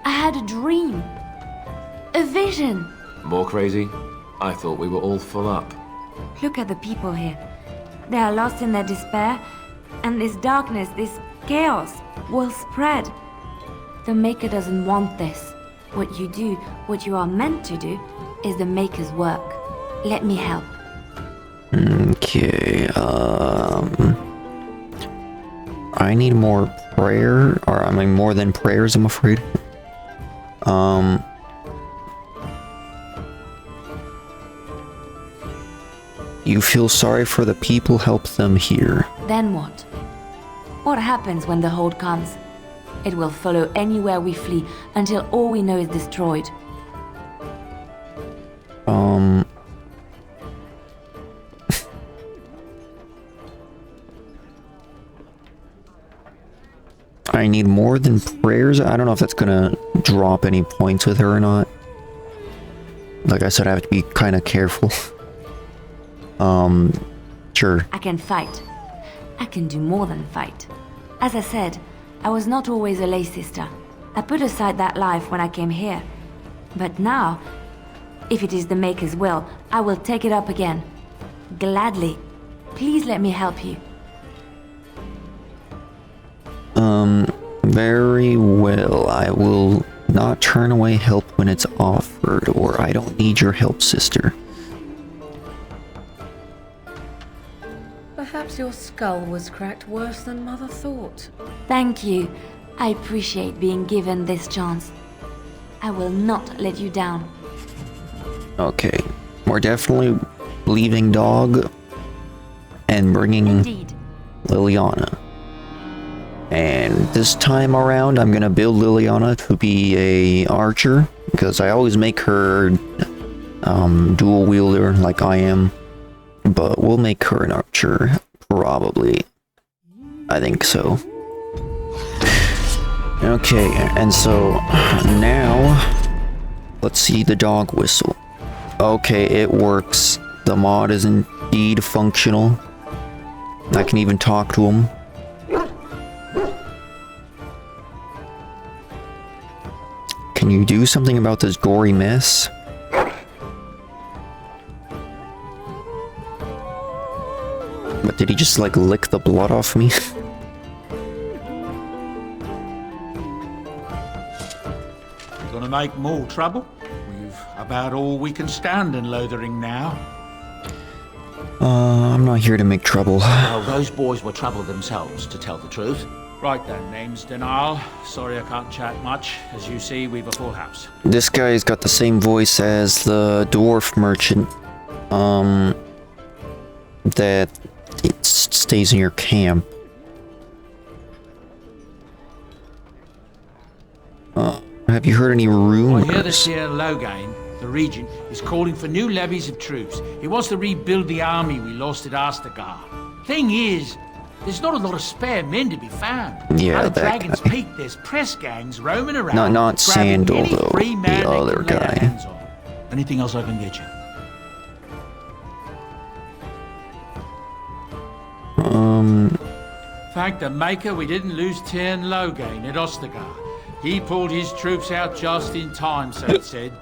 S13: I had a dream. A vision.
S11: More crazy? I thought we were all full up.
S13: Look at the people here. They are lost in their despair, and this darkness, this chaos, will spread. The Maker doesn't want this. What you do, what you are meant to do, is the Maker's work. Let me help.
S1: Okay, I need more prayer, or I mean more than prayers, I'm afraid. You feel sorry for the people, help them here.
S13: Then what? What happens when the Hold comes? It will follow anywhere we flee until all we know is destroyed.
S1: I need more than prayers. I don't know if that's gonna drop any points with her or not. Like I said, I have to be kind of careful. Sure.
S13: I can fight. I can do more than fight. As I said, I was not always a lay sister. I put aside that life when I came here. But now, if it is the Maker's will, I will take it up again. Gladly. Please let me help you.
S1: Very well. I will not turn away help when it's offered, or I don't need your help, sister.
S6: Perhaps your skull was cracked worse than Mother thought.
S13: Thank you. I appreciate being given this chance. I will not let you down.
S1: Okay. We're definitely leaving Dog and bringing
S13: Indeed.
S1: Leliana. And this time around, I'm gonna build Leliana to be a archer, because I always make her dual wielder like I am. But we'll make her an archer, probably. I think so. Okay, and so now let's see the dog whistle. Okay, it works. The mod is indeed functional. I can even talk to him. Can you do something about this gory mess? But did he just like lick the blood off me?
S14: Gonna make more trouble? We've about all we can stand in Lothering now.
S1: I'm not here to make trouble.
S14: Well, those boys were trouble themselves, to tell the truth.
S2: Right then, name's Denal. Sorry I can't chat much. As you see, we've a full house.
S1: This guy's got the same voice as the dwarf merchant, that it stays in your camp. Have you heard any rumors?
S2: I hear this here Logain, the regent, is calling for new levies of troops. He wants to rebuild the army we lost at Astagar. Thing is, there's not a lot of spare men to be found.
S1: Yeah,
S2: Out of
S1: that
S2: Dragon's
S1: guy.
S2: Peak, there's press gangs roaming around.
S1: Not
S2: grabbing
S1: Sandal,
S2: any
S1: though.
S2: free man
S1: The
S2: they
S1: other
S2: can lay their
S1: guy.
S2: hands on. Anything else I can get you? Thank the Maker we didn't lose Tyrn Logain at Ostagar. He pulled his troops out just in time, so it said.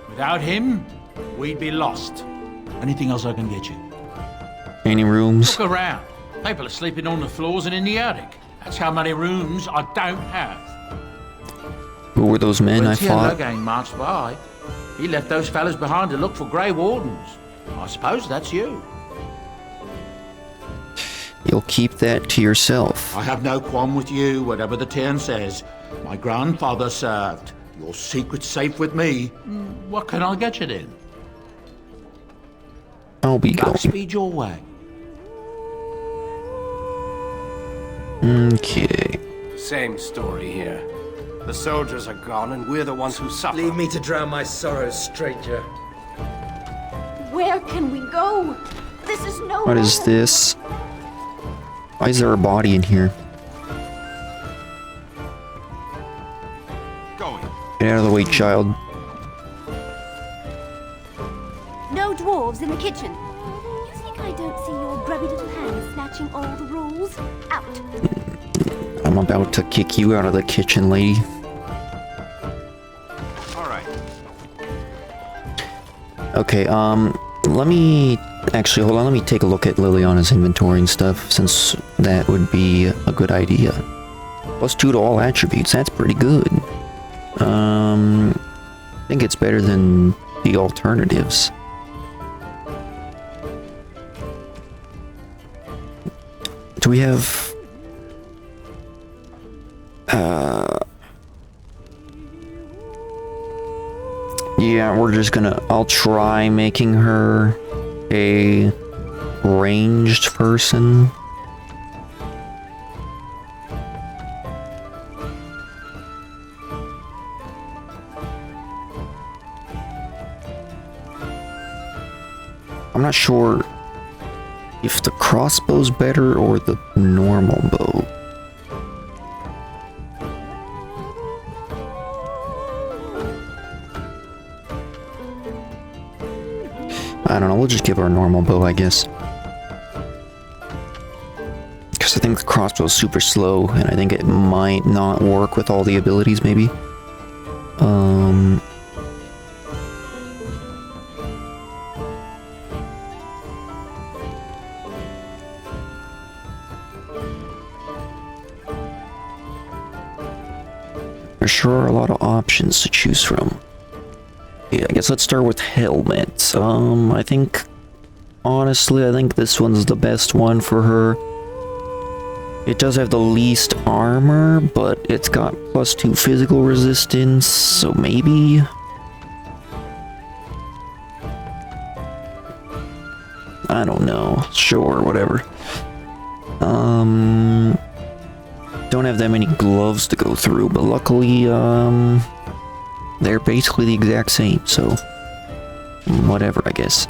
S2: Without him, we'd be lost. Anything else I can get you?
S1: Any rooms?
S2: Look around. People are sleeping on the floors and in the attic. That's how many rooms I don't have.
S1: Who were those men I
S2: When Tyrn
S1: fought?
S2: Logain marched by, he left those fellas behind to look for Grey Wardens. I suppose that's you.
S1: You'll keep that to yourself.
S14: I have no qualm with you, whatever the Tyrn says. My grandfather served. Your secret's safe with me.
S2: What can I get you then?
S1: I'll be going.
S14: Godspeed your way.
S1: Okay.
S15: Same story here. The soldiers are gone and we're the ones who suffer.
S12: Leave me to drown my sorrows, stranger.
S3: Where can we go? This is no.
S1: What is this? Why is there a body in here?
S15: Going.
S1: Get out of the way, child.
S8: No dwarves in the kitchen. You think I don't see your grubby little hands snatching all the rolls? Out.
S1: I'm about to kick you out of the kitchen, lady.
S15: All right.
S1: Okay, let me... Actually, hold on, let me take a look at Leliana's inventory and stuff, since that would be a good idea. +2 to all attributes, that's pretty good. I think it's better than the alternatives. Do we have... Yeah, we're just gonna... I'll try making her a ranged person. I'm not sure if the crossbow's better or the normal bow. I don't know, we'll just give her a normal bow, I guess. Because I think the crossbow is super slow, and I think it might not work with all the abilities, maybe. There sure are a lot of options to choose from. Yeah, I guess let's start with helmets. I think, honestly, I think this one's the best one for her. It does have the least armor, but it's got +2 physical resistance, so maybe... I don't know. Sure, whatever. Don't have that many gloves to go through, but luckily, they're basically the exact same, so whatever, I guess.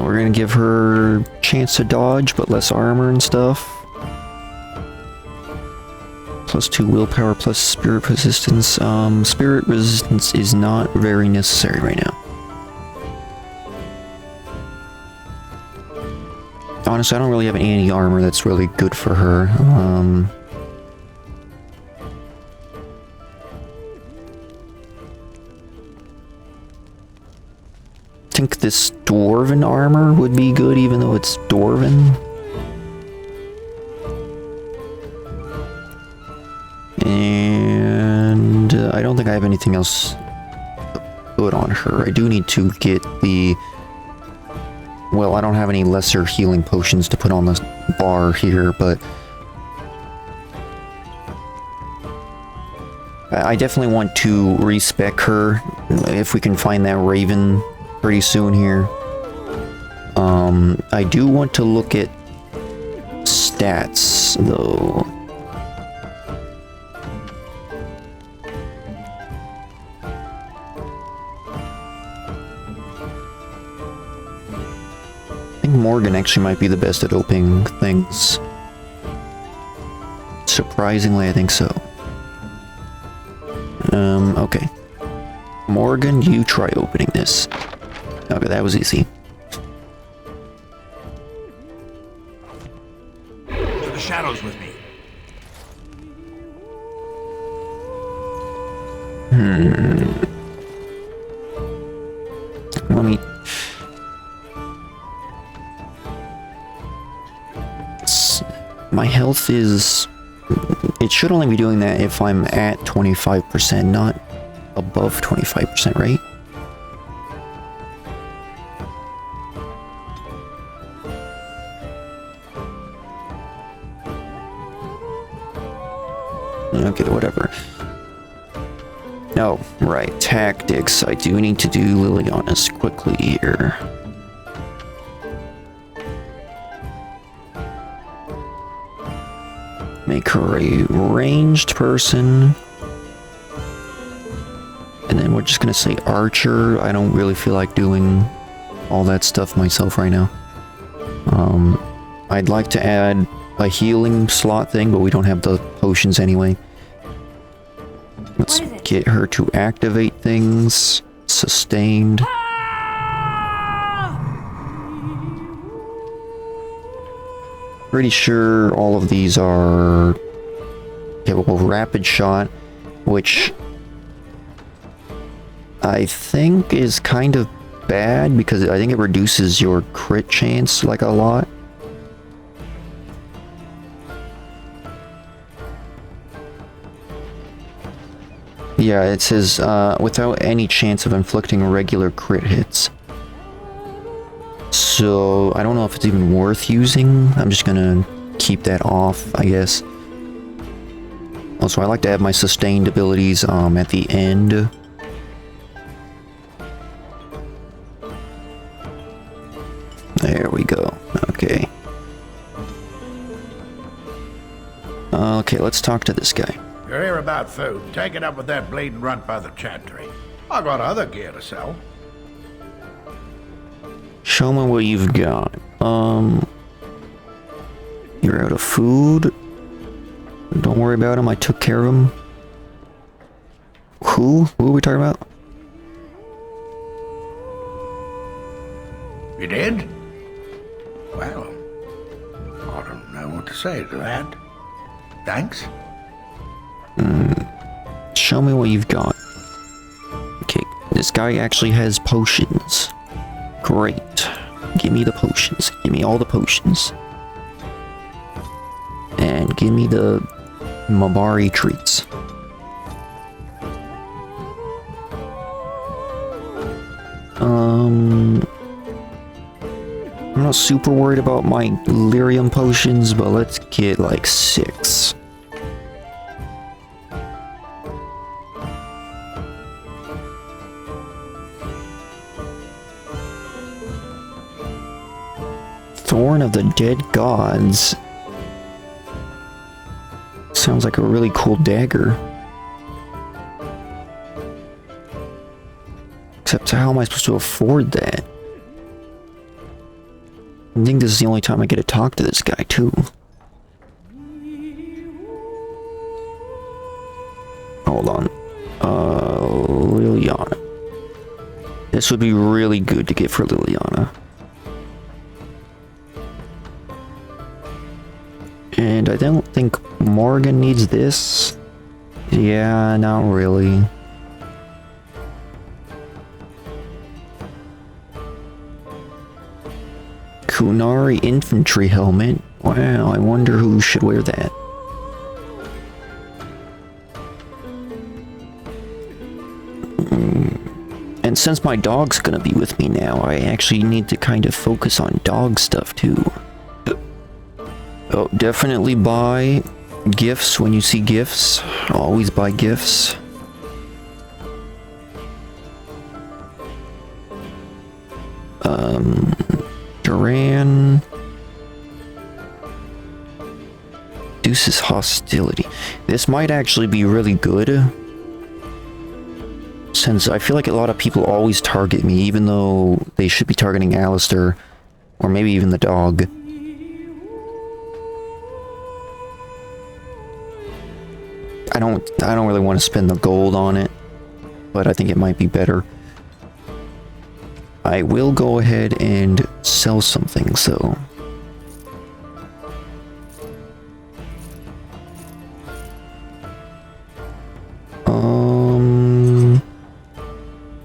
S1: We're gonna give her chance to dodge, but less armor and stuff. +2 willpower plus spirit resistance. Spirit resistance is not very necessary right now. Honestly, I don't really have any armor that's really good for her. I think this dwarven armor would be good, even though it's dwarven. think I have anything else to put on her. I do need to get the... Well, I don't have any lesser healing potions to put on the bar here, but... I definitely want to respec her, if we can find that raven pretty soon here. I do want to look at stats, though. I think Morgan actually might be the best at opening things. Surprisingly, I think so. Okay. Morgan, you try opening this. Okay, that was easy.
S14: To the shadows with me.
S1: Let me... My health is... It should only be doing that if I'm at 25%, not above 25%, right? Okay, whatever. No, right, tactics. I do need to do Leliana's quickly here. Make her a ranged person. And then we're just gonna say archer. I don't really feel like doing all that stuff myself right now. I'd like to add a healing slot thing, but we don't have the potions anyway. Let's get her to activate things. Sustained. Pretty sure all of these are... Okay, well, rapid shot, which I think is kind of bad because I think it reduces your crit chance like a lot. Yeah, it says without any chance of inflicting regular crit hits. So I don't know if it's even worth using. I'm just gonna keep that off, I guess. Also, I like to have my sustained abilities at the end. There we go. Okay. Okay, let's talk to this guy.
S16: You're here about food. Take it up with that bleeding runt by the chantry. I got other gear to sell.
S1: Show me what you've got. You're out of food. Don't worry about him. I took care of him. Who? Who are we talking about?
S16: You did? Well, I don't know what to say to that. Thanks.
S1: Show me what you've got. Okay, this guy actually has potions. Great. Give me the potions. Give me all the potions. And give me the Mabari treats. I'm not super worried about my lyrium potions, but let's get like 6. Thorn of the Dead Gods. Sounds like a really cool dagger. Except how am I supposed to afford that? I think this is the only time I get to talk to this guy, too. Hold on. Leliana. This would be really good to get for Leliana. And I don't think Morgan needs this. Yeah, not really. Kunari infantry helmet. Wow, I wonder who should wear that. And since my dog's gonna be with me now, I actually need to kind of focus on dog stuff too. Oh, definitely buy gifts when you see gifts. Always buy gifts. Duran. Reduces hostility. This might actually be really good. Since I feel like a lot of people always target me, even though they should be targeting Alistair. Or maybe even the dog. I don't really want to spend the gold on it. But I think it might be better. I will go ahead and sell something, so...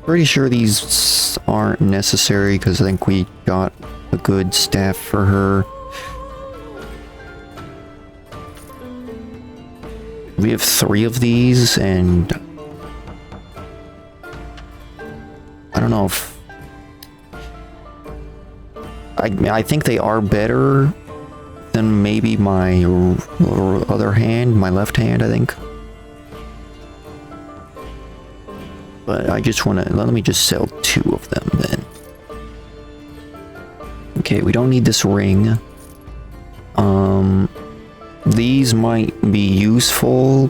S1: Pretty sure these aren't necessary, because I think we got a good staff for her. We have 3 of these, and... I don't know if... I think they are better than maybe my other hand, my left hand, I think. But I just want to, let me just sell 2 of them then. Okay, we don't need this ring. These might be useful,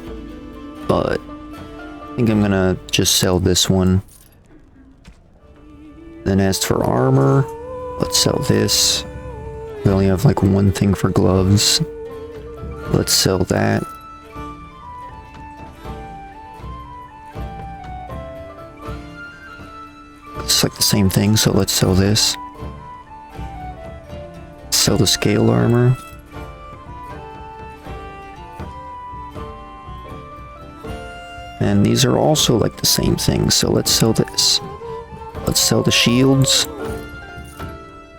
S1: but I think I'm gonna just sell this one. Then as for armor, let's sell this. We only have like 1 thing for gloves. Let's sell that. It's like the same thing, so let's sell this. Sell the scale armor. And these are also like the same thing, so let's sell this. Let's sell the shields.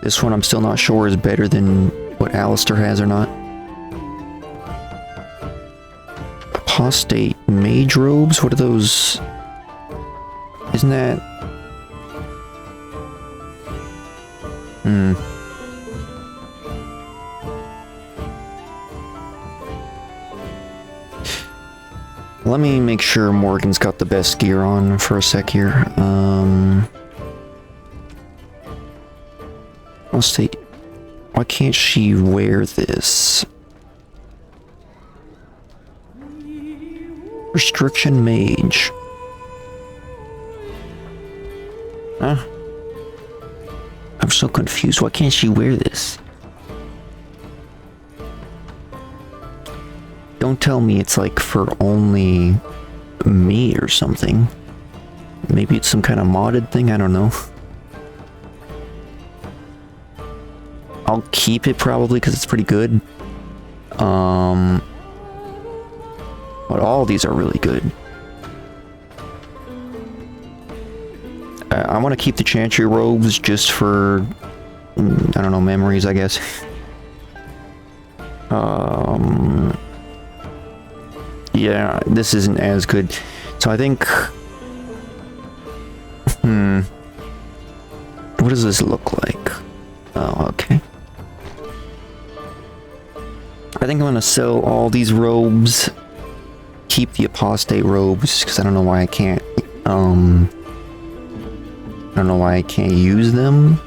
S1: This one I'm still not sure is better than what Alistair has or not. Apostate mage robes? What are those? Isn't that... Let me make sure Morgan's got the best gear on for a sec here. Let's see. Why can't she wear this? Restriction mage. Huh? I'm so confused. Why can't she wear this? Don't tell me it's like for only me or something. Maybe it's some kind of modded thing, I don't know. I'll keep it probably because it's pretty good. But all these are really good. I want to keep the Chantry robes just for, I don't know, memories, I guess. Yeah, this isn't as good. So I think... What does this look like? Oh, okay. I think I'm gonna sell all these robes. Keep the apostate robes, because I don't know why I can't... I don't know why I can't use them.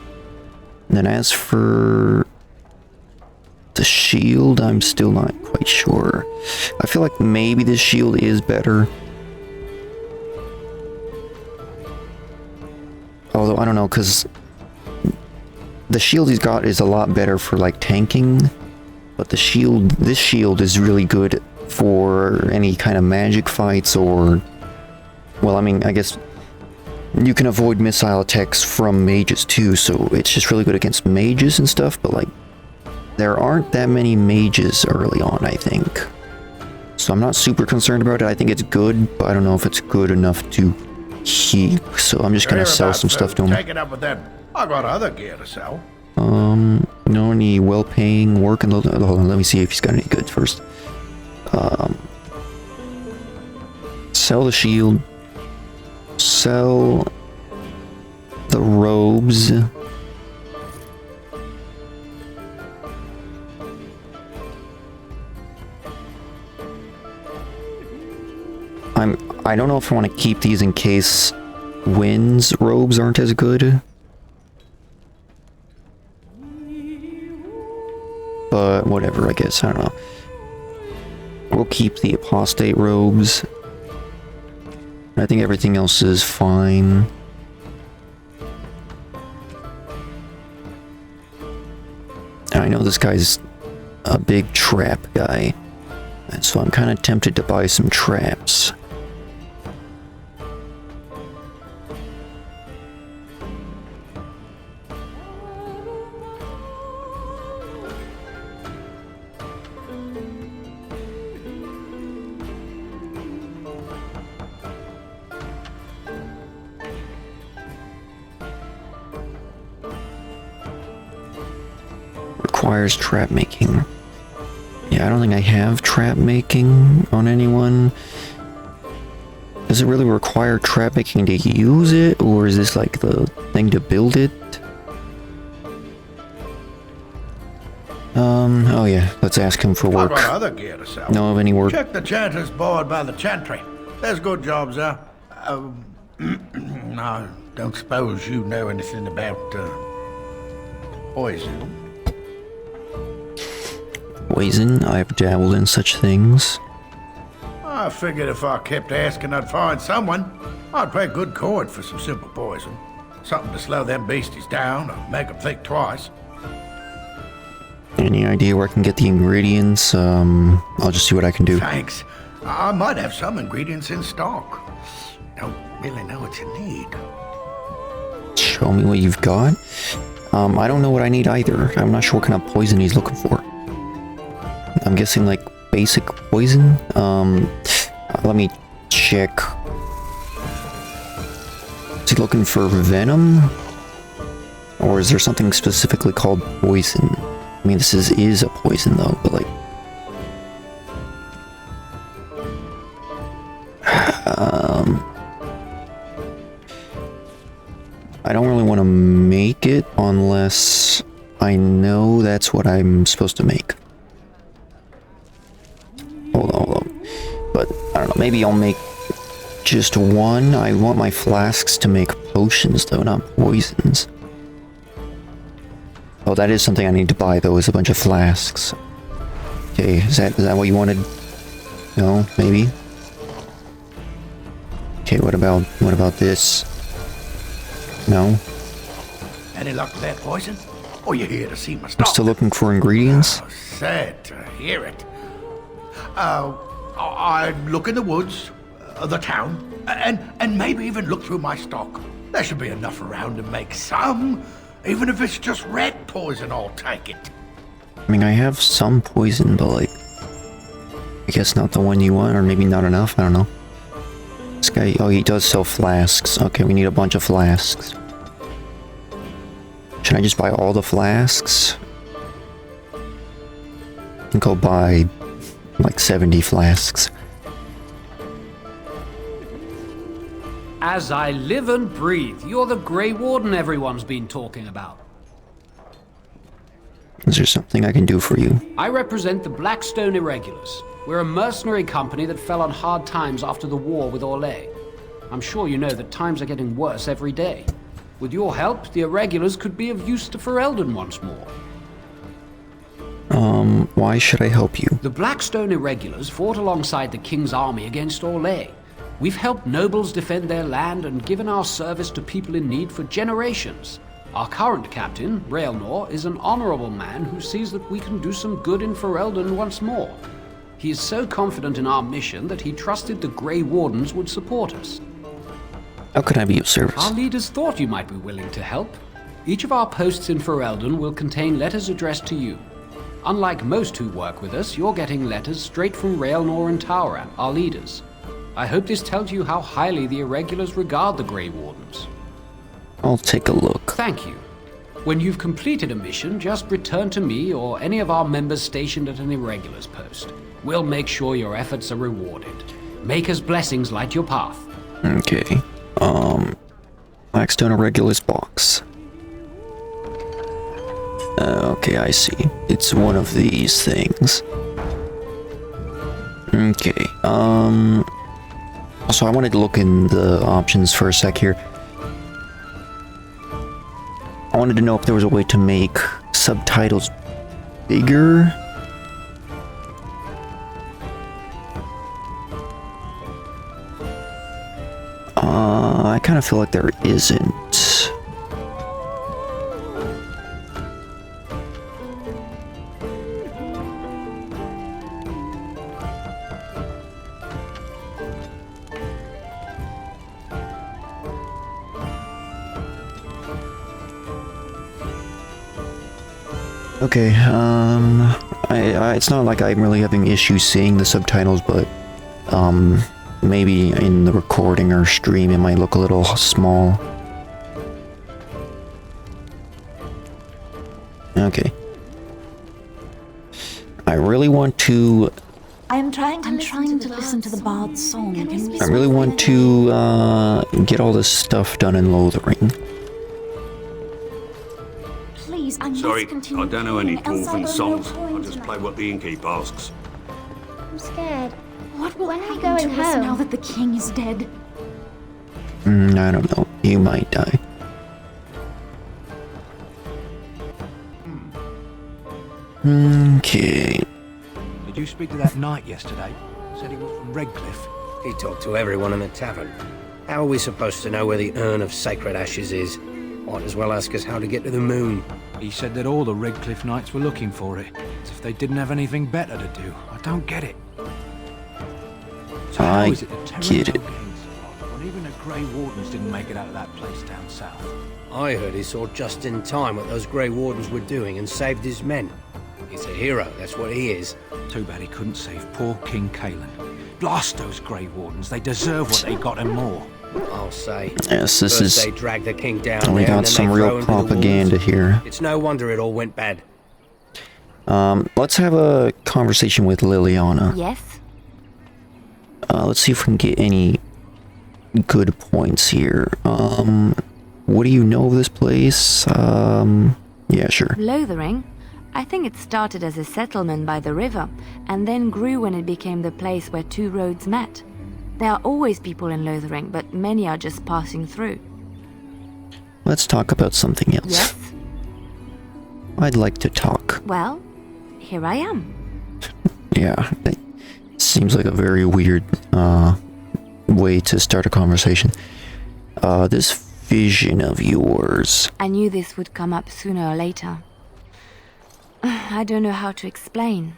S1: And then as for... the shield, I'm still not quite sure. I feel like maybe this shield is better. Although, I don't know, because the shield he's got is a lot better for, like, tanking. But the shield, this shield is really good for any kind of magic fights or... Well, I mean, I guess you can avoid missile attacks from mages too, so it's just really good against mages and stuff, but, like, there aren't that many mages early on, I think. So I'm not super concerned about it. I think it's good, but I don't know if it's good enough to keep. So I'm just gonna sell some stuff to him.
S16: Take it up with them. I got other gear to sell.
S1: No, any well-paying work and hold on, let me see if he's got any good first. Sell the shield. Sell the robes. I don't know if I want to keep these in case Wynn's robes aren't as good. But whatever, I guess, I don't know. We'll keep the apostate robes. I think everything else is fine. I know this guy's a big trap guy, and so I'm kind of tempted to buy some traps. Requires trap making. Yeah, I don't think I have trap making on anyone. Does it really require trap making to use it, or is this like the thing to build it? Oh yeah, let's ask him for work.
S16: I've got other gear to sell.
S1: Know of any work?
S16: Check the chanter's board by the chantry. There's good jobs there. I don't suppose you know anything about poison.
S1: Poison? I've dabbled in such things.
S16: I figured if I kept asking, I'd find someone. I'd pay good coin for some simple poison. Something to slow them beasties down or make them think twice.
S1: Any idea where I can get the ingredients? I'll just see what I can do.
S16: Thanks. I might have some ingredients in stock. Don't really know what you need.
S1: Show me what you've got. I don't know what I need either. I'm not sure what kind of poison he's looking for. I'm guessing like basic poison. Let me check. Is he looking for venom? Or is there something specifically called poison? I mean, this is a poison though, but like... I don't really want to make it unless I know that's what I'm supposed to make. Hold on. But, I don't know, maybe I'll make just one. I want my flasks to make potions though, not poisons. Oh, that is something I need to buy though, is a bunch of flasks. Okay, is that what you wanted? No, maybe? Okay, what about this? No?
S16: Any luck with that poison? Or you here to see my
S1: I'm
S16: stock?
S1: still looking for ingredients.
S16: Oh, sad to hear it. I'd look in the woods, the town, and maybe even look through my stock. There should be enough around to make some. Even if it's just rat poison, I'll take it.
S1: I mean, I have some poison, but like... I guess not the one you want, or maybe not enough, I don't know. This guy, oh, he does sell flasks. Okay, we need a bunch of flasks. Should I just buy all the flasks? I think I'll buy like 70 flasks.
S4: As I live and breathe, you're the Grey Warden everyone's been talking about.
S1: Is there something I can do for you?
S4: I represent the Blackstone Irregulars. We're a mercenary company that fell on hard times after the war with Orlais. I'm sure you know that times are getting worse every day. With your help, the Irregulars could be of use to Ferelden once more.
S1: Why should I help you?
S4: The Blackstone Irregulars fought alongside the King's army against Orlais. We've helped nobles defend their land and given our service to people in need for generations. Our current captain, Raelnor, is an honorable man who sees that we can do some good in Ferelden once more. He is so confident in our mission that he trusted the Grey Wardens would support us.
S1: How can I be of service?
S4: Our leaders thought you might be willing to help. Each of our posts in Ferelden will contain letters addressed to you. Unlike most who work with us, you're getting letters straight from Raelnor and Tauram, our leaders. I hope this tells you how highly the Irregulars regard the Grey Wardens.
S1: I'll take a look.
S4: Thank you. When you've completed a mission, just return to me or any of our members stationed at an Irregulars post. We'll make sure your efforts are rewarded. Maker's blessings light your path.
S1: Okay. Blackstone Regulus box. Okay, I see. It's one of these things. Okay, so I wanted to look in the options for a sec here. I wanted to know if there was a way to make subtitles bigger. I kind of feel like there isn't. Okay, it's not like I'm really having issues seeing the subtitles, but, maybe in the recording or stream it might look a little small. Okay. I really want to...
S3: I'm trying to listen to the Bard's song.
S1: I really want to, get all this stuff done in Lothering.
S3: Please, I
S17: Sorry, I don't know any dwarven songs. I just play what the innkeep asks.
S8: I'm scared.
S3: What will
S8: When are we
S3: happen
S8: going
S3: to us
S8: home?
S3: now that the king is dead?
S1: I don't know. You might die. Okay.
S18: Did you speak to that knight yesterday? Said he was from Redcliffe.
S15: He talked to everyone in the tavern. How are we supposed to know where the urn of sacred ashes is? Might as well ask us how to get to the moon.
S18: He said that all the Redcliffe knights were looking for it, as if they didn't have anything better to do. I don't get it. So how is it the
S1: get it.
S18: King's fault when even the Grey Wardens didn't make it out of that place down south?
S15: I heard he saw just in time what those Grey Wardens were doing and saved his men. He's a hero, that's what he is.
S18: Too bad he couldn't save poor King Kaelin. Blast those Grey Wardens, they deserve what they got and more.
S15: I'll say.
S1: Yes, this
S15: First
S1: is...
S15: they dragged the king down
S1: We
S15: there,
S1: got
S15: and then
S1: some
S15: they throw
S1: real
S15: him to the
S1: propaganda
S15: wolves.
S1: here.
S15: It's no wonder it all went bad.
S1: Let's have a conversation with Leliana.
S13: Yes?
S1: Let's see if we can get any good points here. What do you know of this place? Yeah, sure.
S13: Lothering? I think it started as a settlement by the river, and then grew when it became the place where two roads met. There are always people in Lothering, but many are just passing through.
S1: Let's talk about something else.
S13: Yes?
S1: I'd like to talk.
S13: Well, here I am.
S1: Yeah, that seems like a very weird way to start a conversation. This vision of yours.
S13: I knew this would come up sooner or later. I don't know how to explain,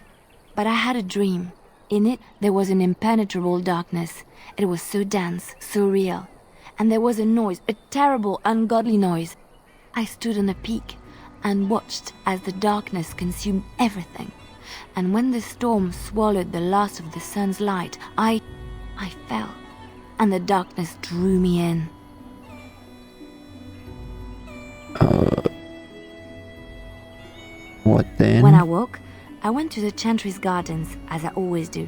S13: but I had a dream. In it, there was an impenetrable darkness. It was so dense, so real. And there was a noise, a terrible, ungodly noise. I stood on a peak and watched as the darkness consumed everything. And when the storm swallowed the last of the sun's light, I fell, and the darkness drew me in.
S1: What then?
S13: When I woke, I went to the Chantry's gardens, as I always do.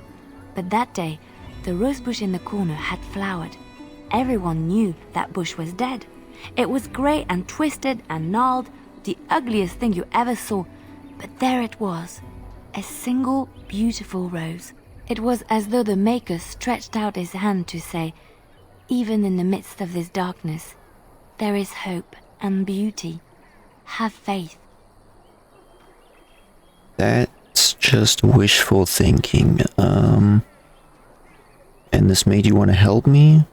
S13: But that day, the rosebush in the corner had flowered. Everyone knew that bush was dead. It was grey and twisted and gnarled, the ugliest thing you ever saw. But there it was, a single beautiful rose. It was as though the Maker stretched out his hand to say, even in the midst of this darkness, there is hope and beauty. Have faith.
S1: That's just wishful thinking. And this made you want to help me?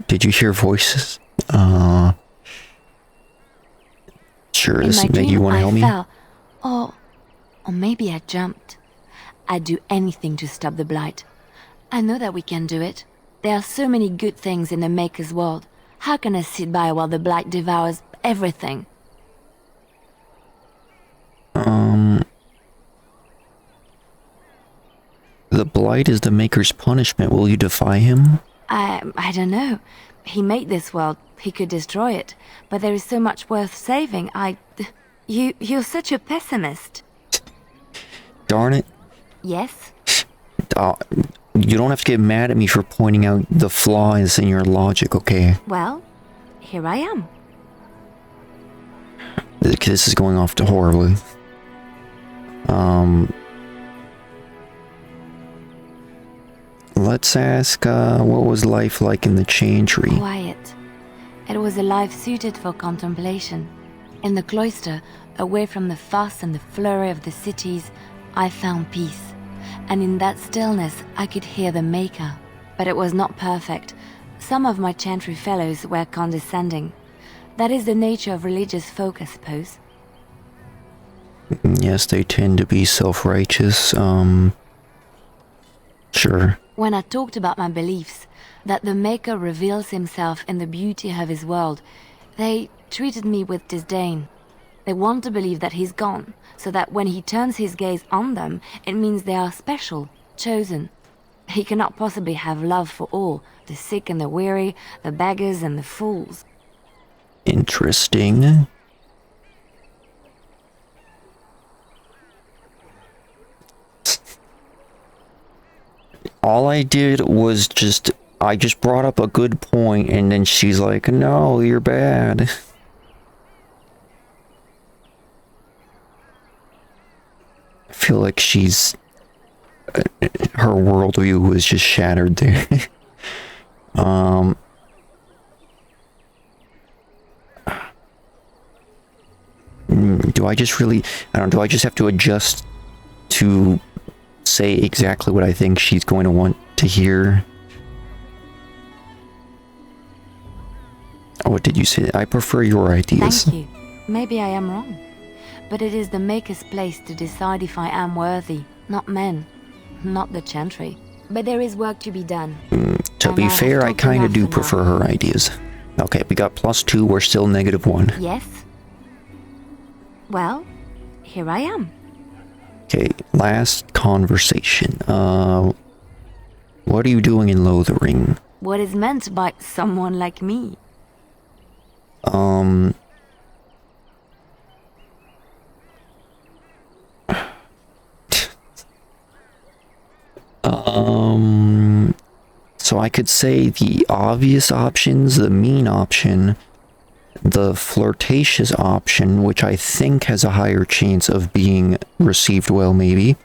S1: Did you hear voices? Sure,
S13: In
S1: this
S13: my
S1: made you
S13: dream,
S1: want to help
S13: I
S1: me?
S13: fell. Or maybe I jumped. I'd do anything to stop the blight. I know that we can do it. There are so many good things in the Maker's world. How can I sit by while the blight devours everything?
S1: The blight is the Maker's punishment. Will you defy him?
S13: I don't know. He made this world. He could destroy it. But there is so much worth saving. You're such a pessimist.
S1: Darn it.
S13: Yes?
S1: You don't have to get mad at me for pointing out the flaws in your logic, okay?
S13: Well, here I am.
S1: This is going off to horribly. Let's ask, what was life like in the Chantry?
S13: Quiet. It was a life suited for contemplation. In the cloister, away from the fuss and the flurry of the cities, I found peace. And in that stillness, I could hear the Maker. But it was not perfect. Some of my Chantry fellows were condescending. That is the nature of religious folk, I suppose.
S1: Yes, they tend to be self-righteous, sure.
S13: When I talked about my beliefs, that the Maker reveals himself in the beauty of his world, they treated me with disdain. They want to believe that he's gone, so that when he turns his gaze on them, it means they are special, chosen. He cannot possibly have love for all, the sick and the weary, the beggars and the fools.
S1: Interesting. All I did was I just brought up a good point, and then she's like, no, you're bad. I feel like her worldview was just shattered there. Do I just have to adjust to say exactly what I think she's going to want to hear? What did you say? I prefer your ideas.
S13: Thank you. Maybe I am wrong. But it is the Maker's place to decide if I am worthy, not men, not the Chantry. But there is work to be done.
S1: To be fair, I kind of do prefer her ideas. Okay, we got +2, we're still -1.
S13: Yes? Well, here I am.
S1: Okay, last conversation. What are you doing in Lothering?
S13: What is meant by someone like me?
S1: So I could say the obvious options, the mean option, the flirtatious option, which I think has a higher chance of being received well, maybe.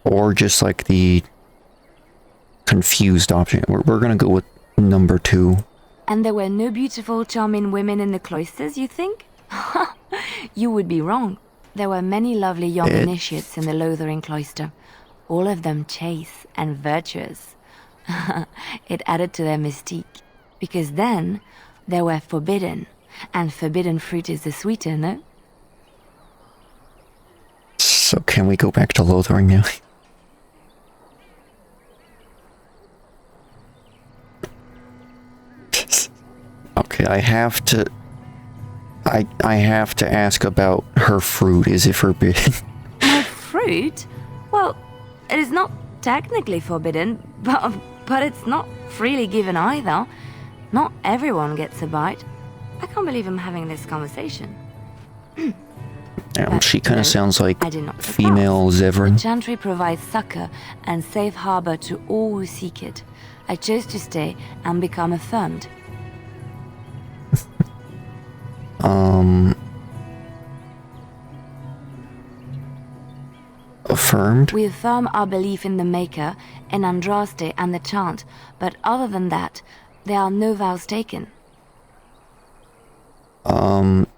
S1: Or just like the confused option. We're gonna go with number 2.
S13: And there were no beautiful, charming women in the cloisters, you think? You would be wrong. There were many lovely young initiates in the Lothering cloister, all of them chaste and virtuous. It added to their mystique, because then they were forbidden, and forbidden fruit is the sweeter, no?
S1: So can we go back to Lothering now? Okay, I have to ask about her fruit. Is it forbidden?
S13: My fruit? Well, it is not technically forbidden, but it's not freely given either. Not everyone gets a bite. I can't believe I'm having this conversation.
S1: She kind of sounds like female Zevran.
S13: The Chantry provides succor and safe harbor to all who seek it. I chose to stay and become affirmed.
S1: Affirmed?
S13: We affirm our belief in the Maker, in Andraste and the chant, but other than that, there are no vows taken.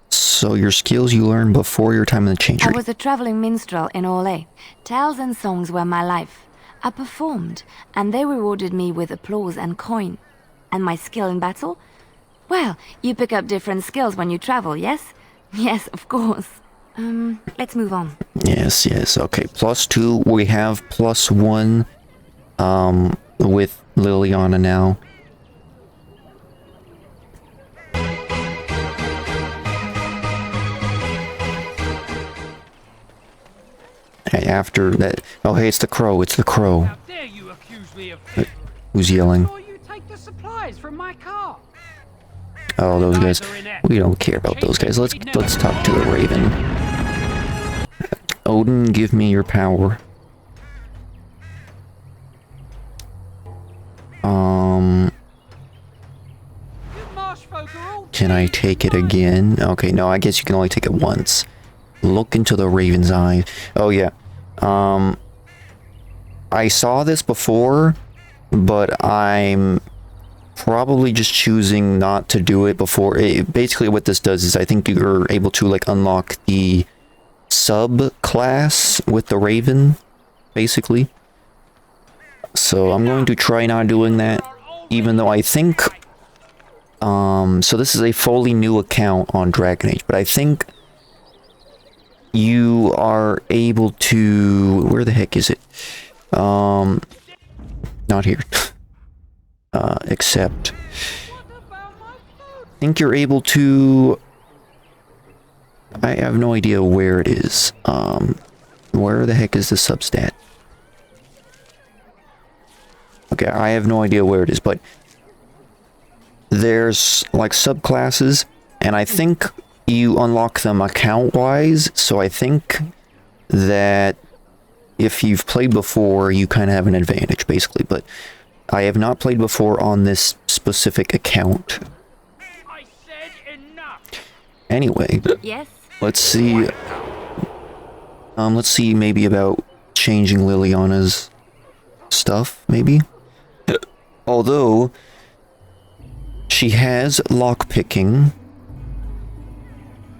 S1: So your skills you learned before your time in the Chantry.
S13: I was a traveling minstrel in Orlais. Tales and songs were my life. I performed, and they rewarded me with applause and coin. And my skill in battle? Well, you pick up different skills when you travel, yes? Yes, of course. Let's move on.
S1: Yes, okay. +2, we have +1, with Leliana now. Okay, after that... Oh, hey, it's the crow,
S4: How dare you accuse me of
S1: Who's yelling?
S4: you take the supplies from my car?
S1: Oh, those guys. We don't care about those guys. Let's talk to the Raven. Odin, give me your power. Can I take it again? Okay, no, I guess you can only take it once. Look into the Raven's eye. Oh, yeah. I saw this before, but I'm probably just choosing not to do it before. Basically, what this does is I think you're able to, like, unlock the sub-class with the Raven, basically. So I'm going to try not doing that, even though I think... so this is a fully new account on Dragon Age, but I think you are able to... Where the heck is it? Not here. Except... I think you're able to... I have no idea where it is. Where the heck is the substat? Okay, I have no idea where it is, but there's like subclasses, and I think you unlock them account-wise, so I think that if you've played before, you kind of have an advantage, basically, but I have not played before on this specific account. Anyway,
S13: yes?
S1: Let's see maybe about changing Leliana's stuff, maybe? Although, she has lockpicking,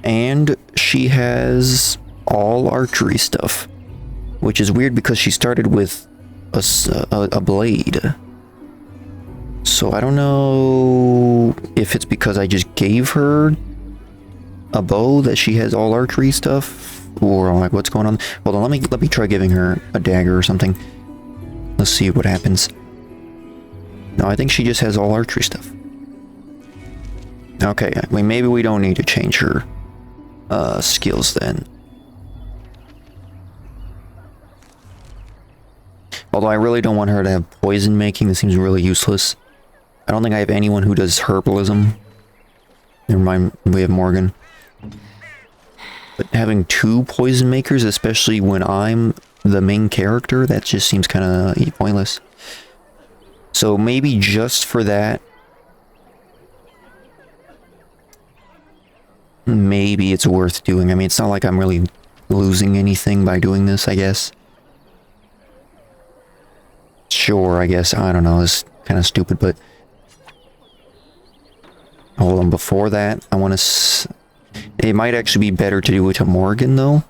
S1: and she has all archery stuff, which is weird because she started with a blade. So I don't know if it's because I just gave her a bow that she has all archery stuff, or like what's going on. Hold on, let me try giving her a dagger or something. Let's see what happens. No, I think she just has all archery stuff. Okay, I mean, maybe we don't need to change her skills then. Although I really don't want her to have poison making. This seems really useless. I don't think I have anyone who does herbalism. Never mind, we have Morgan. But having two poison makers, especially when I'm the main character, that just seems kind of pointless. So maybe just for that, maybe it's worth doing. I mean, it's not like I'm really losing anything by doing this, I guess. Sure, I guess. I don't know. It's kind of stupid, but... Hold on, before that, I want to... It might actually be better to do it to Morgan, though.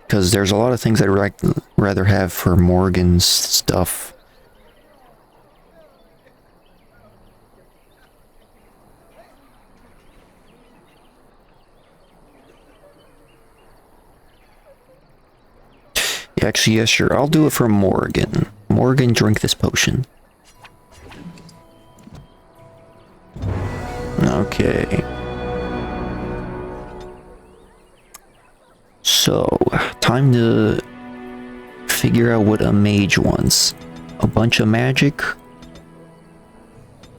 S1: Because there's a lot of things I'd rather have for Morgan's stuff. Actually, yeah, sure. I'll do it for Morgan. Morgan, drink this potion. Okay. So, time to figure out what a mage wants. A bunch of magic. A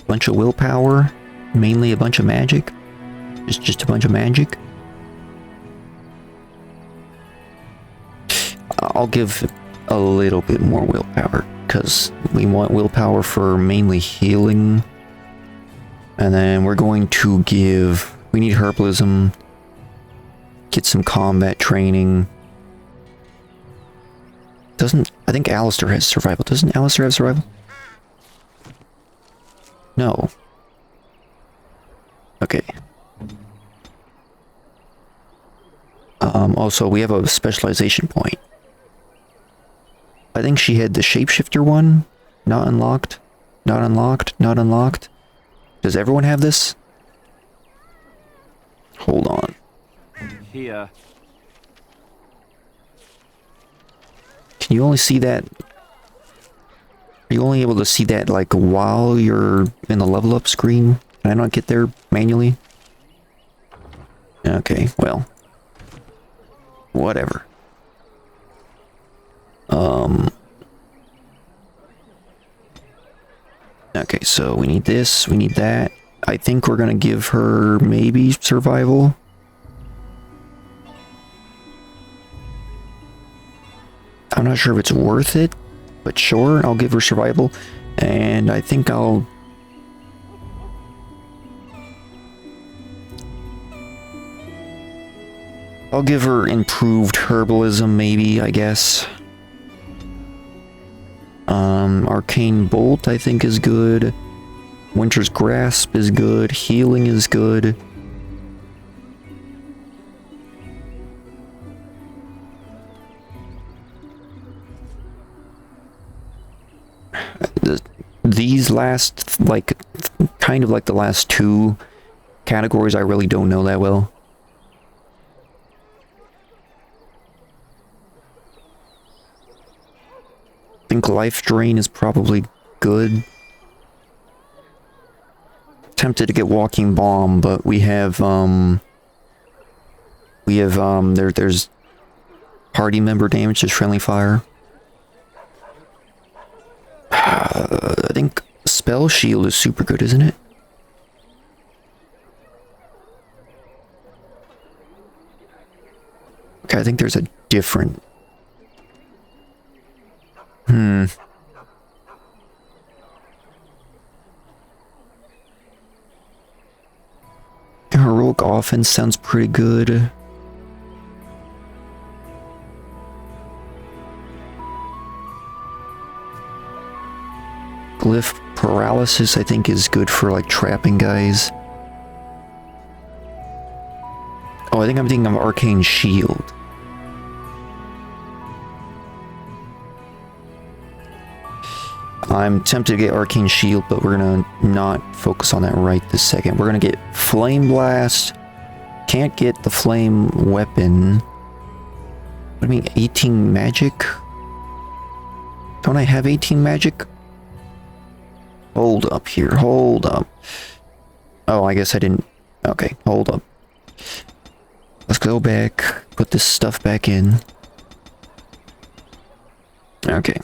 S1: bunch of willpower. Mainly a bunch of magic. Just a bunch of magic. I'll give a little bit more willpower, because we want willpower for mainly healing. And then we're going to give... We need herbalism. Get some combat training. I think Alistair has survival. Doesn't Alistair have survival? No. Okay. Also, we have a specialization point. I think she had the shapeshifter one. Not unlocked. Not unlocked. Not unlocked. Does everyone have this? Hold on.
S19: Here.
S1: Can you only see that? Are you only able to see that, like, while you're in the level up screen? Can I not get there manually? Okay, well. Whatever. Okay, so we need this, we need that. I think we're gonna give her maybe survival. I'm not sure if it's worth it, but sure, I'll give her survival. And I think I'll give her improved herbalism, maybe, I guess. Arcane Bolt, I think, is good. Winter's Grasp is good. Healing is good. These last, like, kind of like the last two categories, I really don't know that well. I think Life Drain is probably good. Tempted to get Walking Bomb, but there's party member damage to friendly fire. I think Spell Shield is super good, isn't it? Okay, I think there's a different... Heroic Offense sounds pretty good. Glyph Paralysis, I think, is good for, like, trapping guys. Oh, I think I'm thinking of Arcane Shield. I'm tempted to get Arcane Shield, but we're gonna not focus on that right this second. We're gonna get Flame Blast. Can't get the Flame Weapon. What do you mean, 18 magic? Don't I have 18 magic? Hold up here, hold up. Oh, I guess I didn't... Okay, hold up. Let's go back, put this stuff back in. Okay.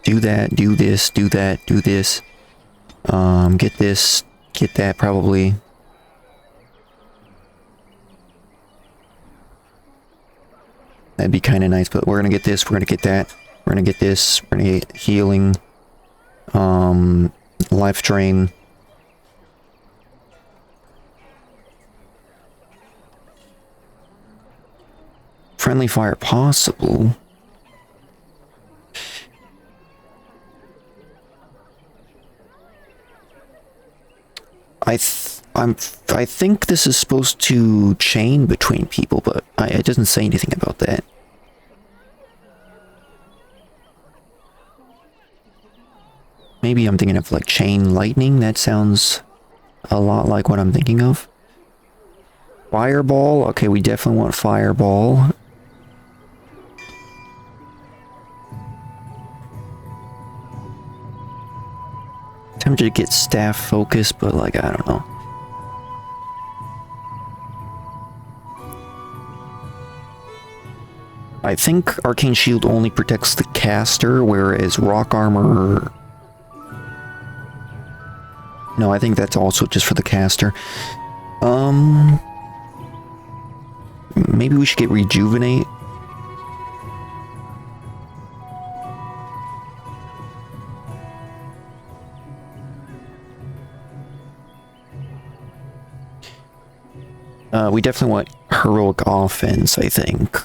S1: Do that, do this, do that, do this. Get this, get that probably. That'd be kind of nice, but we're gonna get this, we're gonna get that. We're gonna get this, we're gonna get healing. Life Drain. Friendly Fire possible. I think this is supposed to chain between people, but it doesn't say anything about that. Maybe I'm thinking of, like, Chain Lightning. That sounds a lot like what I'm thinking of. Fireball. Okay, we definitely want Fireball. Tempted to get Staff Focus, but, like, I don't know. I think Arcane Shield only protects the caster, whereas Rock Armor... No, I think that's also just for the caster. Maybe we should get Rejuvenate. We definitely want Heroic Offense, I think.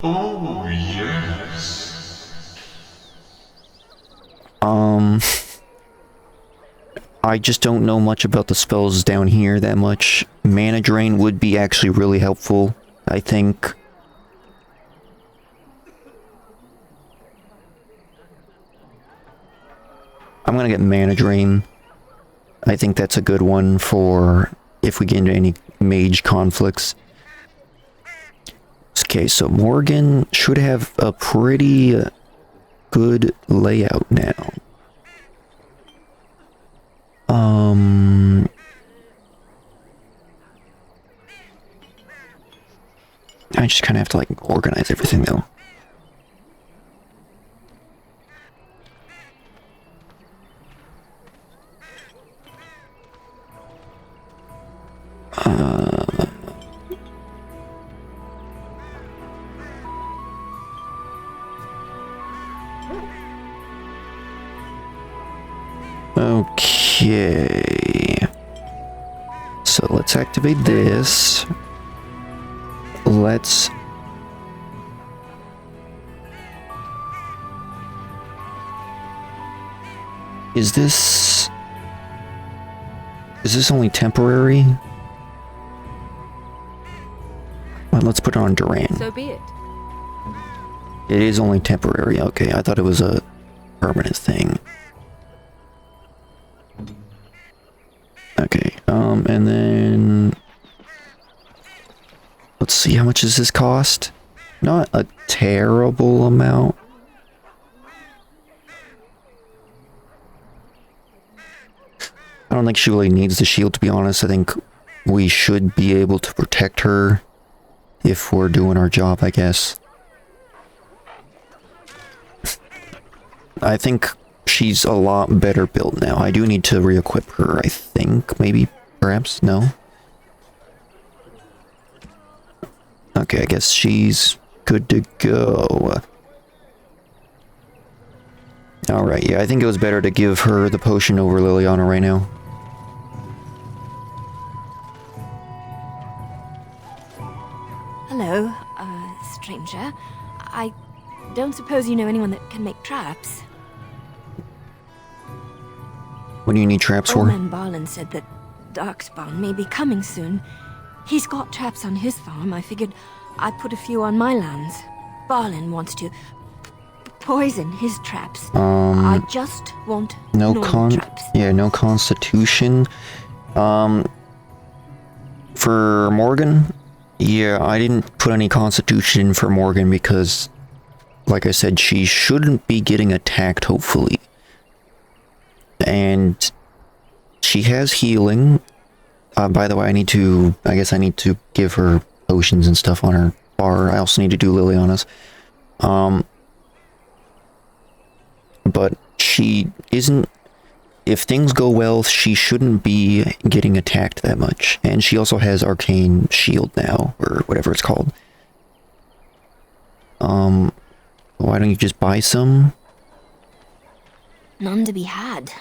S9: Oh, yes.
S1: I just don't know much about the spells down here that much. Mana Drain would be actually really helpful, I think. I'm gonna get Mana Drain. I think that's a good one for if we get into any mage conflicts. Okay, so Morgan should have a pretty good layout now. I just kind of have to, like, organize everything, though. Okay. So let's activate this. Let's... Is this only temporary? Well, let's put it on Duran.
S6: So be it.
S1: It is only temporary. Okay, I thought it was a permanent thing. Okay, and then... Let's see, how much does this cost? Not a terrible amount. I don't think she really needs the shield, to be honest. I think we should be able to protect her if we're doing our job, I guess. I think she's a lot better built now. I do need to re-equip her, I think. Maybe, perhaps, no? Okay, I guess she's good to go. Alright, yeah, I think it was better to give her the potion over Leliana right now.
S8: Hello, stranger. I don't suppose you know anyone that can make traps?
S1: What do you need traps for?
S8: Old man Barlin said that Darkspawn may be coming soon. He's got traps on his farm. I figured I'd put a few on my lands. Barlin wants to poison his traps. I just want
S1: no
S8: traps.
S1: Yeah, no constitution. For Morgan, yeah, I didn't put any constitution for Morgan because, like I said, she shouldn't be getting attacked, hopefully. And she has healing. By the way, I guess I need to give her potions and stuff on her bar. I also need to do Liliana's. But she isn't... If things go well, she shouldn't be getting attacked that much. And she also has Arcane Shield now, or whatever it's called. Why don't you just buy some?
S8: None to be had.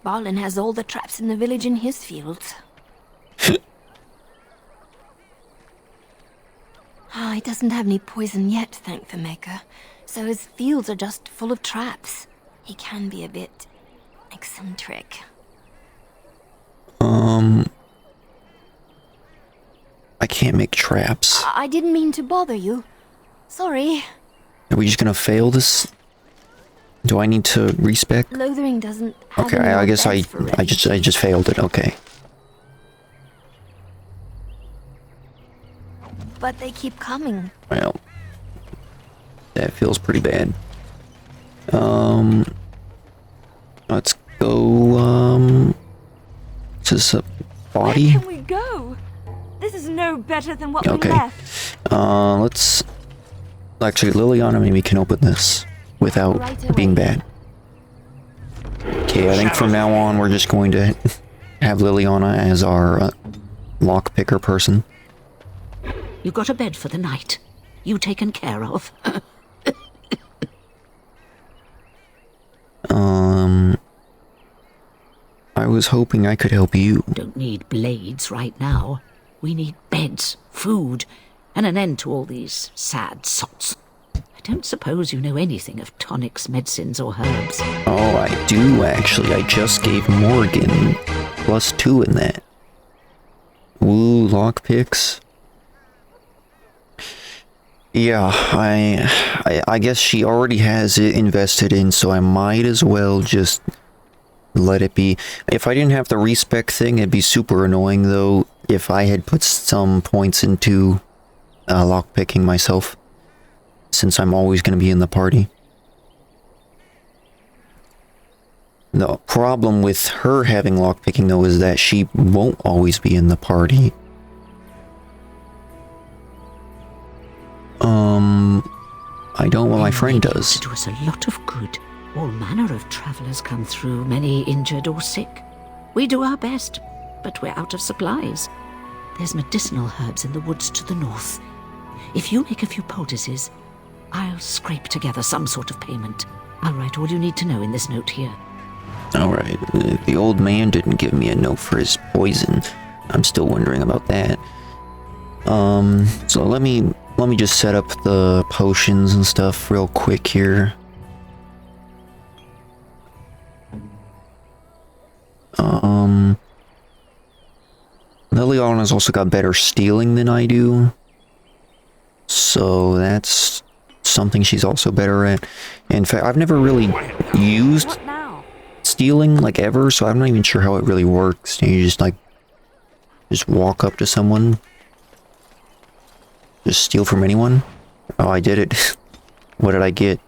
S8: Barlin has all the traps in the village in his fields. He doesn't have any poison yet, thank the Maker. So his fields are just full of traps. He can be a bit eccentric.
S1: I can't make traps.
S8: I didn't mean to bother you. Sorry.
S1: Are we just gonna fail this? Do I need to respec?
S8: Lothering doesn't have
S1: Okay,
S8: any
S1: I guess I
S8: beds for refugees.
S1: just failed it, okay.
S8: But they keep coming.
S1: Well, that feels pretty bad. Let's go, is this a body?
S8: Where can we go? This is no better than what we left.
S1: Let's... Actually, Liliana maybe can open this without being bad. Okay, I think from now on we're just going to have Liliana as our lockpicker person.
S19: You got a bed for the night. You taken care of.
S1: I was hoping I could help you.
S19: Don't need blades right now. We need beds, food, and an end to all these sad sots. I don't suppose you know anything of tonics, medicines, or herbs.
S1: Oh, I do actually. I just gave Morgan +2 in that. Ooh, lockpicks. Yeah, I guess she already has it invested in, so I might as well just let it be. If I didn't have the respec thing, it'd be super annoying, though, if I had put some points into lockpicking myself, since I'm always going to be in the party. The problem with her having lockpicking, though, is that she won't always be in the party. I don't, well, my friend does.
S19: It do us a lot of good. All manner of travelers come through, many injured or sick. We do our best, but we're out of supplies. There's medicinal herbs in the woods to the north. If you make a few poultices, I'll scrape together some sort of payment. I'll write all you need to know in this note here.
S1: Alright, the old man didn't give me a note for his poison. I'm still wondering about that. So let me just set up the potions and stuff real quick here. Leliana's also got better stealing than I do. So that's something she's also better at. In fact, I've never really used stealing, like, ever, so I'm not even sure how it really works. You just, like, just walk up to someone. Just steal from anyone. Oh, I did it. What did I get?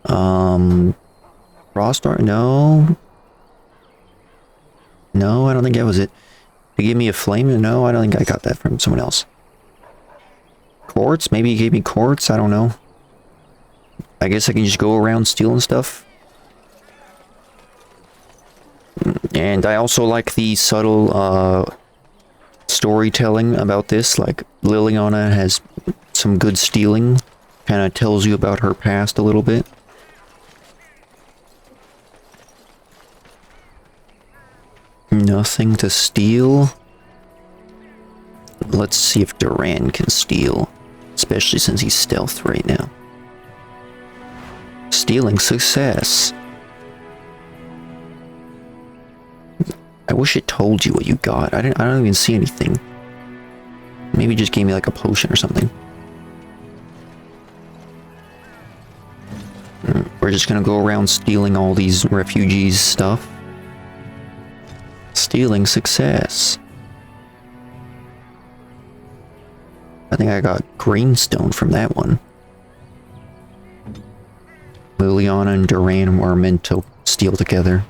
S1: Frost Art? No. No, I don't think that was it. Did he give me a flame? No, I don't think I got that from someone else. Quartz? Maybe he gave me quartz? I don't know. I guess I can just go around stealing stuff. And I also like the subtle storytelling about this. Like, Leliana has some good stealing. Kind of tells you about her past a little bit. Nothing to steal. Let's see if Duran can steal. Especially since he's stealth right now. Stealing success. I wish it told you what you got. I don't even see anything. Maybe it just gave me like a potion or something. We're just gonna go around stealing all these refugees' stuff. Stealing success. I think I got greenstone from that one. Leliana and Duran were meant to steal together.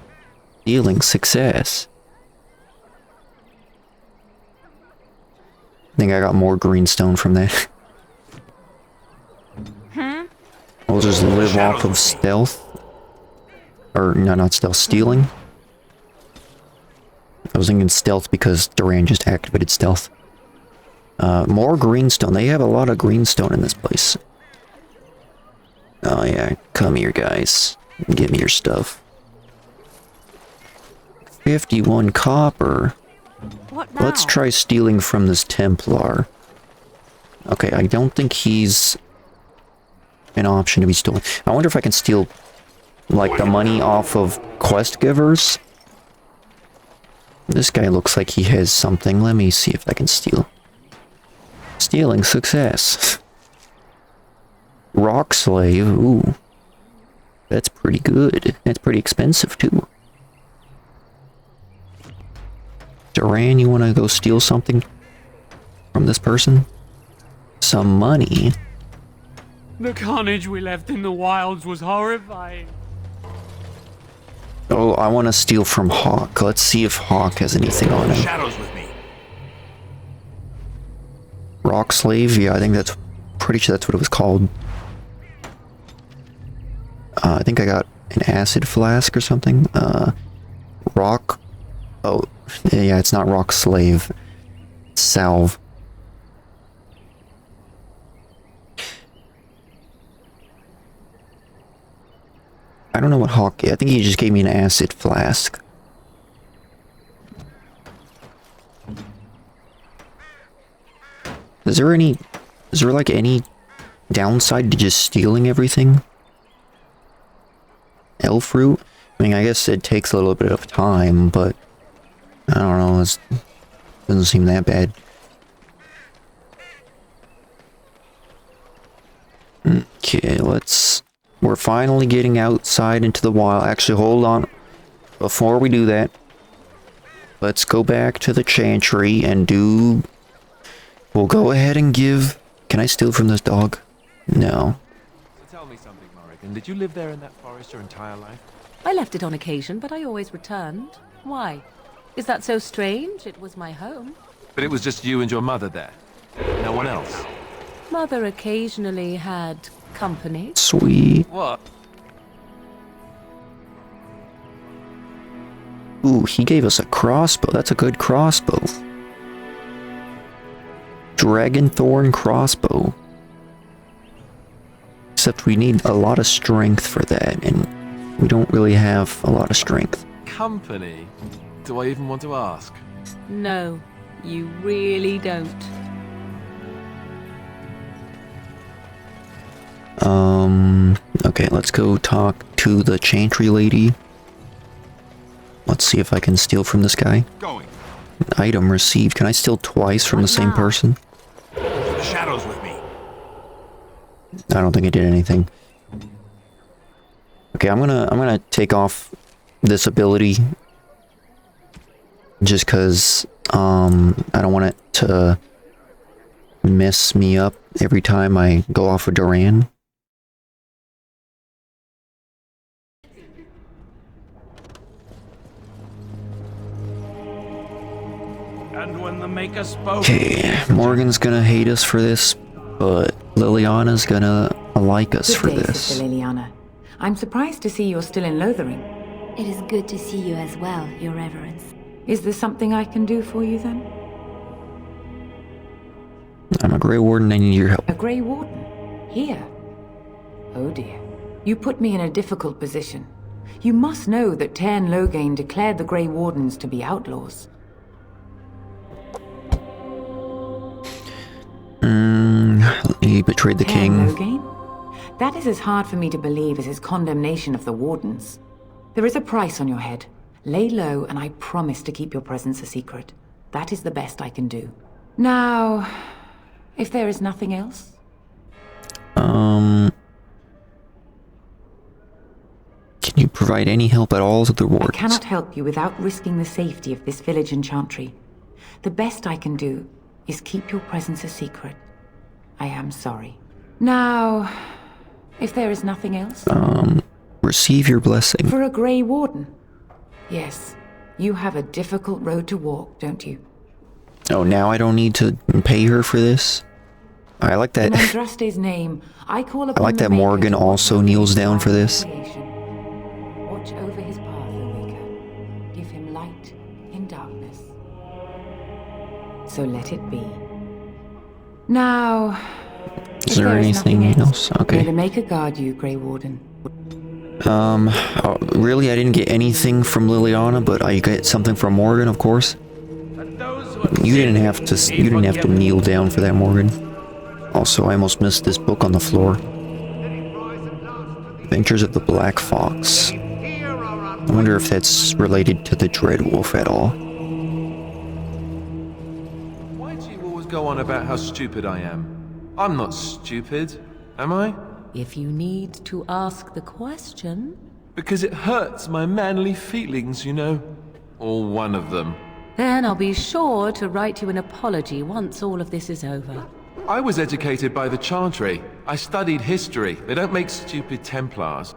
S1: Stealing success. I think I got more greenstone from that. We'll just live off of stealth. Or, no, not stealth, stealing. I was thinking stealth because Duran just activated stealth. More greenstone. They have a lot of greenstone in this place. Oh yeah, come here guys. Give me your stuff. 51 copper. Let's try stealing from this Templar. Okay, I don't think he's an option to be stolen. I wonder if I can steal, like, the money off of quest givers. This guy looks like he has something. Let me see if I can steal. Stealing success. Rock slave. Ooh. That's pretty good. That's pretty expensive too. Duran, you want to go steal something from this person? Some money.
S4: The carnage we left in the wilds was horrifying.
S1: Oh, I want to steal from Hawk. Let's see if Hawk has anything on him.
S16: Shadows with me.
S1: Rock slave? Yeah, I think that's... pretty sure that's what it was called. I think I got an acid flask or something. Rock... Oh, yeah, it's not rock slave. It's salve. I don't know what Hawk... I think he just gave me an acid flask. Is there like any downside to just stealing everything? Elf fruit? I mean, I guess it takes a little bit of time, but I don't know, it doesn't seem that bad. Okay, we're finally getting outside into the wild. Actually, hold on. Before we do that, let's go back to the Chantry and do... We'll go ahead and give... Can I steal from this dog? No.
S11: So tell me something, Morrigan. Did you live there in that forest your entire life?
S6: I left it on occasion, but I always returned. Why? Is that so strange? It was my home.
S11: But it was just you and your mother there? No one else?
S6: Mother occasionally had company.
S1: Sweet.
S11: What?
S1: Ooh, he gave us a crossbow. That's a good crossbow. Dragonthorn crossbow. Except we need a lot of strength for that, and we don't really have a lot of strength.
S11: Company? Do I even want to ask?
S6: No, you really don't.
S1: Okay, let's go talk to the Chantry lady. Let's see if I can steal from this guy.
S9: Going.
S1: Item received. Can I steal twice from the same person?
S9: The shadows with me.
S1: I don't think it did anything. Okay, I'm gonna take off this ability just cause I don't want it to mess me up every time I go off of Duran.
S2: And when the Maker spoke...
S1: Okay, Morgan's gonna hate us for this, but Leliana's gonna like us for this.
S10: Sister Leliana. I'm surprised to see you're still in Lothering.
S13: It is good to see you as well, Your Reverence.
S10: Is there something I can do for you then?
S1: I'm a Grey Warden, I need your help.
S10: A Grey Warden? Here? Oh dear. You put me in a difficult position. You must know that Tairn Loghain declared the Grey Wardens to be outlaws.
S1: He betrayed the king.
S10: Loghain? That is as hard for me to believe as his condemnation of the Wardens. There is a price on your head. Lay low, and I promise to keep your presence a secret. That is the best I can do. Now, if there is nothing else?
S1: Can you provide any help at all to the wardens?
S10: I cannot help you without risking the safety of this village and Chantry. The best I can do is keep your presence a secret. I am sorry. Now, if there is nothing else?
S1: Receive your blessing.
S10: For a Grey Warden? Yes. You have a difficult road to walk, don't you?
S1: Oh, now I don't need to pay her for this? I like that.
S10: In Andraste's name, I call upon
S1: I like
S10: the
S1: that
S10: Maker
S1: Morgan
S10: to
S1: also
S10: watch
S1: kneels
S10: over
S1: down
S10: his
S1: for this.
S10: creation. Watch over his path, O Maker. Give him light in darkness. So let it be. Now...
S1: Is there anything else?
S10: May
S1: Okay.
S10: the Maker guard you, Grey Warden.
S1: Really, I didn't get anything from Leliana, but I get something from Morgan, of course. You didn't have to kneel down for that, Morgan. Also, I almost missed this book on the floor. Adventures of the Black Fox. I wonder if that's related to the Dread Wolf at all.
S11: Why do you always go on about how stupid I am? I'm not stupid, am I?
S6: If you need to ask the question...
S11: Because it hurts my manly feelings, you know. Or one of them.
S6: Then I'll be sure to write you an apology once all of this is over.
S11: I was educated by the Chantry. I studied history. They don't make stupid Templars.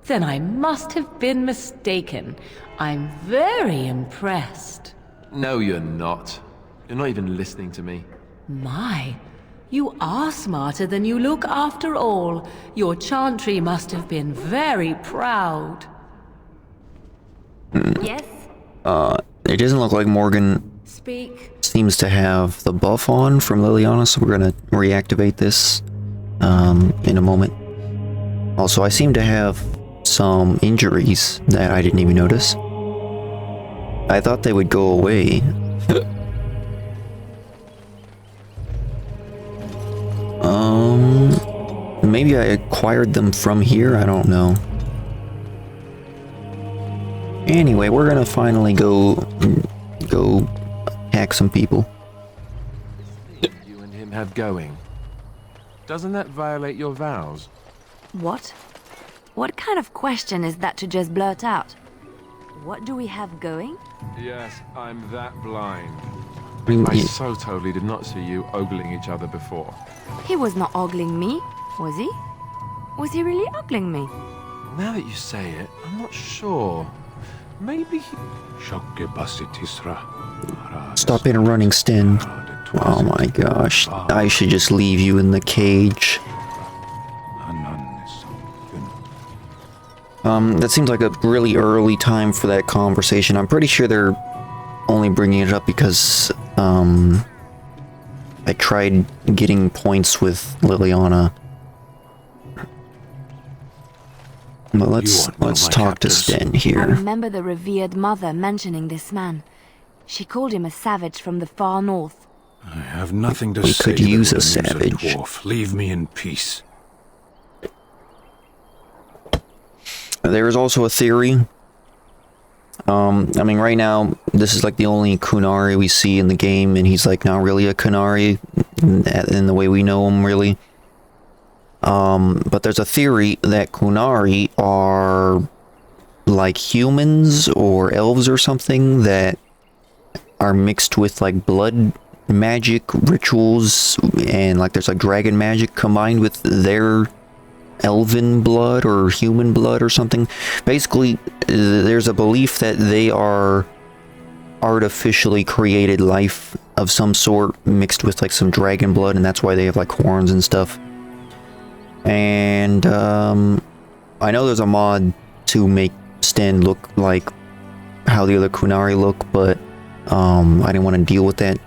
S6: Then I must have been mistaken. I'm very impressed.
S11: No, you're not. You're not even listening to me.
S6: My, you are smarter than you look after all. Your Chantry must have been very proud.
S13: Yes?
S1: It doesn't look like Morgan
S6: Speak.
S1: seems to have the buff on from Leliana, so we're gonna reactivate this in a moment. Also, I seem to have some injuries that I didn't even notice. I thought they would go away. Maybe I acquired them from here, I don't know. Anyway, we're gonna finally go hack some people.
S11: You and him have going. Doesn't that violate your vows?
S13: What? What kind of question is that to just blurt out? What do we have going?
S11: Yes, I'm that blind.
S1: mean,
S11: I so totally did not see you ogling each other before.
S13: He was not ogling me, was he? Was he really ogling me?
S11: Now that you say it, I'm not sure. Maybe he...
S1: Stop running, Stin. Oh my gosh. I should just leave you in the cage. That seems like a really early time for that conversation. I'm pretty sure they're only bringing it up because, I tried getting points with Leliana Well, let's talk to Sten here.
S13: I remember the revered mother mentioning this man. She called him a savage from the far north.
S18: I have nothing to
S1: we
S18: say
S1: could
S18: that
S1: use
S18: would
S1: a
S18: amuse
S1: savage.
S18: Dwarf. Leave me in peace.
S1: There is also a theory. I mean, right now, this is like the only Kunari we see in the game, and he's like not really a Kunari in the way we know him, really. But there's a theory that Kunari are like humans or elves or something that are mixed with like blood magic rituals, and like there's like dragon magic combined with their elven blood or human blood or something. Basically, there's a belief that they are artificially created life of some sort mixed with like some dragon blood, and that's why they have like horns and stuff. And I know there's a mod to make Sten look like how the other Kunari look, but I didn't want to deal with that.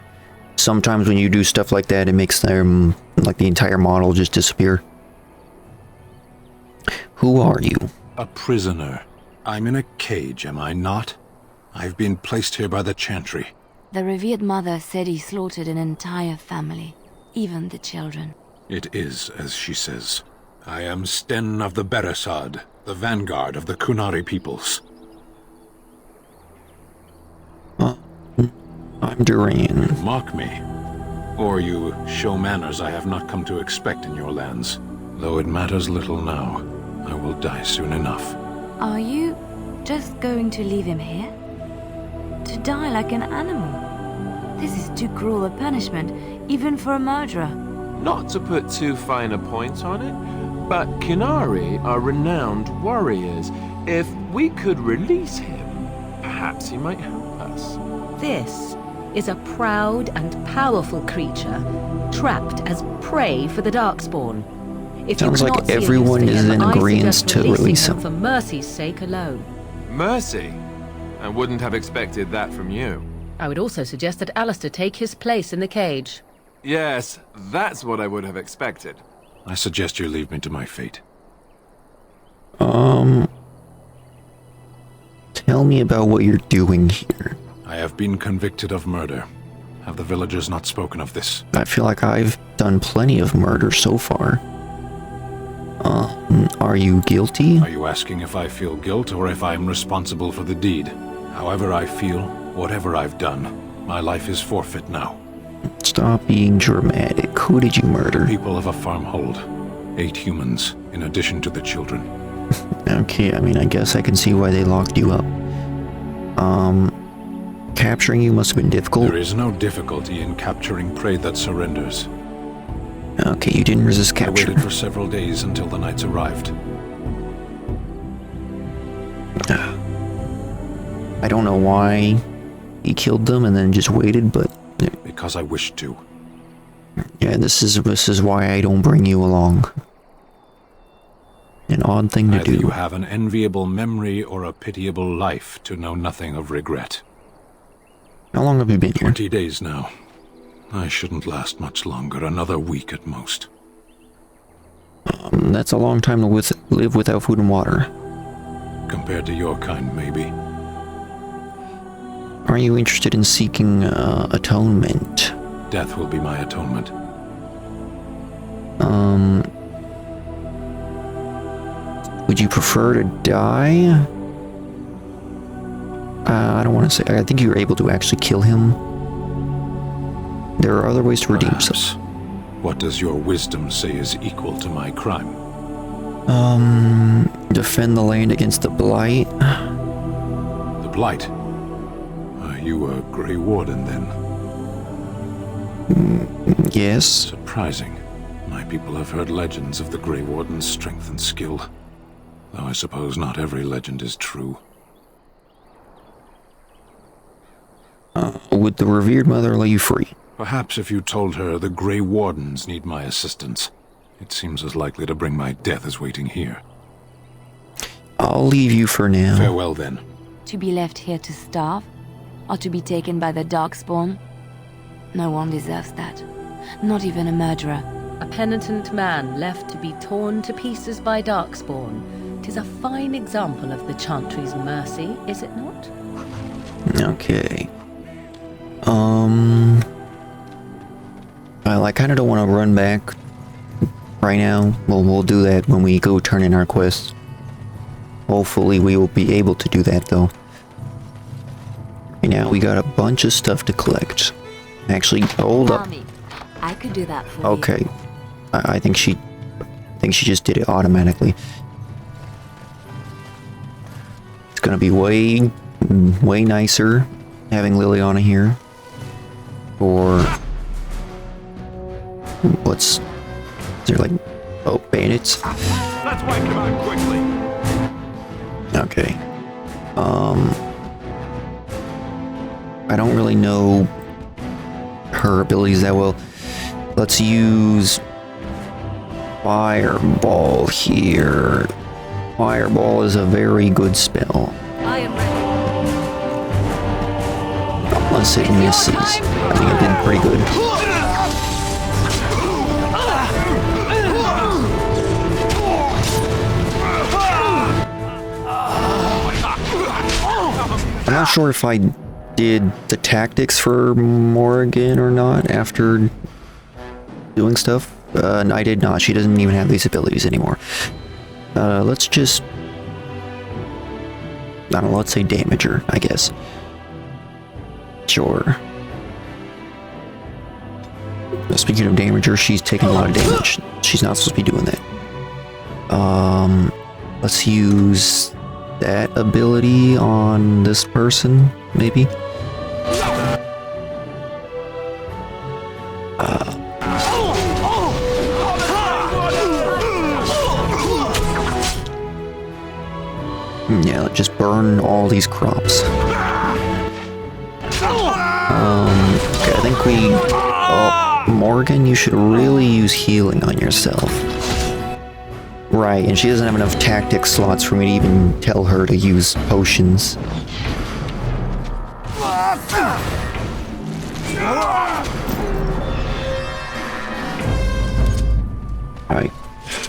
S1: Sometimes when you do stuff like that, it makes them like the entire model just disappear. Who are you?
S18: A prisoner. I'm in a cage, am I not? I've been placed here by the Chantry.
S13: The revered mother said he slaughtered an entire family, even the children.
S18: It is as she says. I am Sten of the Beresad, the vanguard of the Kunari peoples.
S1: I'm Durian.
S18: You mock me. Or you show manners I have not come to expect in your lands. Though it matters little now, I will die soon enough.
S13: Are you just going to leave him here? To die like an animal? This is too cruel a punishment, even for a murderer.
S11: Not to put too fine a point on it, but Kunari are renowned warriors. If we could release him, perhaps he might help us.
S6: This is a proud and powerful creature, trapped as prey for the Darkspawn. If
S1: Sounds
S6: you
S1: like
S6: cannot see a use
S1: everyone
S6: for
S1: is
S6: him,
S1: in
S6: I
S1: agreement
S6: suggest
S1: to
S6: releasing
S1: release him.
S6: for mercy's sake alone.
S11: Mercy? I wouldn't have expected that from you.
S6: I would also suggest that Alistair take his place in the cage.
S11: Yes, that's what I would have expected.
S18: I suggest you leave me to my fate.
S1: Tell me about what you're doing here.
S18: I have been convicted of murder. Have the villagers not spoken of this?
S1: I feel like I've done plenty of murder so far. Are you guilty?
S18: Are you asking if I feel guilt or if I am responsible for the deed? However I feel, whatever I've done, my life is forfeit now.
S1: Stop being dramatic. Who did you murder?
S18: People of a farmhold. 8 humans, in addition to the children.
S1: Okay, I mean, I guess I can see why they locked you up. Capturing you must have been difficult.
S18: There is no difficulty in capturing prey that surrenders.
S1: Okay, you didn't resist capture.
S18: I waited for several days until the knights arrived.
S1: I don't know why he killed them and then just waited, but...
S18: Because I wished to.
S1: Yeah, this is why I don't bring you along. An odd thing to
S18: Either
S1: do.
S18: you have an enviable memory or a pitiable life to know nothing of regret.
S1: How long have you been here?
S18: 20 days now. I shouldn't last much longer, another week at most.
S1: That's a long time to live without food and water.
S18: Compared to your kind, maybe.
S1: Are you interested in seeking atonement?
S18: Death will be my atonement.
S1: Would you prefer to die? I don't want to say. I think you're able to actually kill him. There are other ways to redeem yourself.
S18: What does your wisdom say is equal to my crime?
S1: Defend the land against the Blight.
S18: The Blight? Are you a Grey Warden, then?
S1: Yes.
S18: Surprising. My people have heard legends of the Grey Warden's strength and skill. Though I suppose not every legend is true.
S1: Would the revered mother let you free?
S18: Perhaps if you told her the Grey Wardens need my assistance. It seems as likely to bring my death as waiting here.
S1: I'll leave you for now.
S18: Farewell, then.
S13: To be left here to starve? Or to be taken by the Darkspawn? No one deserves that. Not even a murderer.
S6: A penitent man left to be torn to pieces by Darkspawn, 'Tis a fine example of the Chantry's mercy, is it not?
S1: Okay. Well, I kind of don't want to run back right now. Well, we'll do that when we go turn in our quests. Hopefully we will be able to do that, though. Right now, we got a bunch of stuff to collect. Actually, hold up.
S13: I could do that for
S1: Okay. I think she just did it automatically. It's gonna be way nicer having Leliana here. Or what's... Is there like... Oh, bandits?
S11: Let's wipe them out quickly.
S1: Okay. I don't really know her abilities that well. Let's use Fireball here. Fireball is a very good spell.
S6: I am ready.
S1: Unless it misses. I think it did pretty good. I'm not sure if I did the tactics for Morrigan or not after doing stuff. No, I did not. She doesn't even have these abilities anymore. Let's just... I don't know, let's say damage her, I guess. Sure. Speaking of damager, she's taking a lot of damage. She's not supposed to be doing that. Let's use that ability on this person, maybe? Yeah, just burn all these crops. Okay, I think we... Oh, Morgan, you should really use healing on yourself. Right, and she doesn't have enough tactic slots for me to even tell her to use potions. Alright,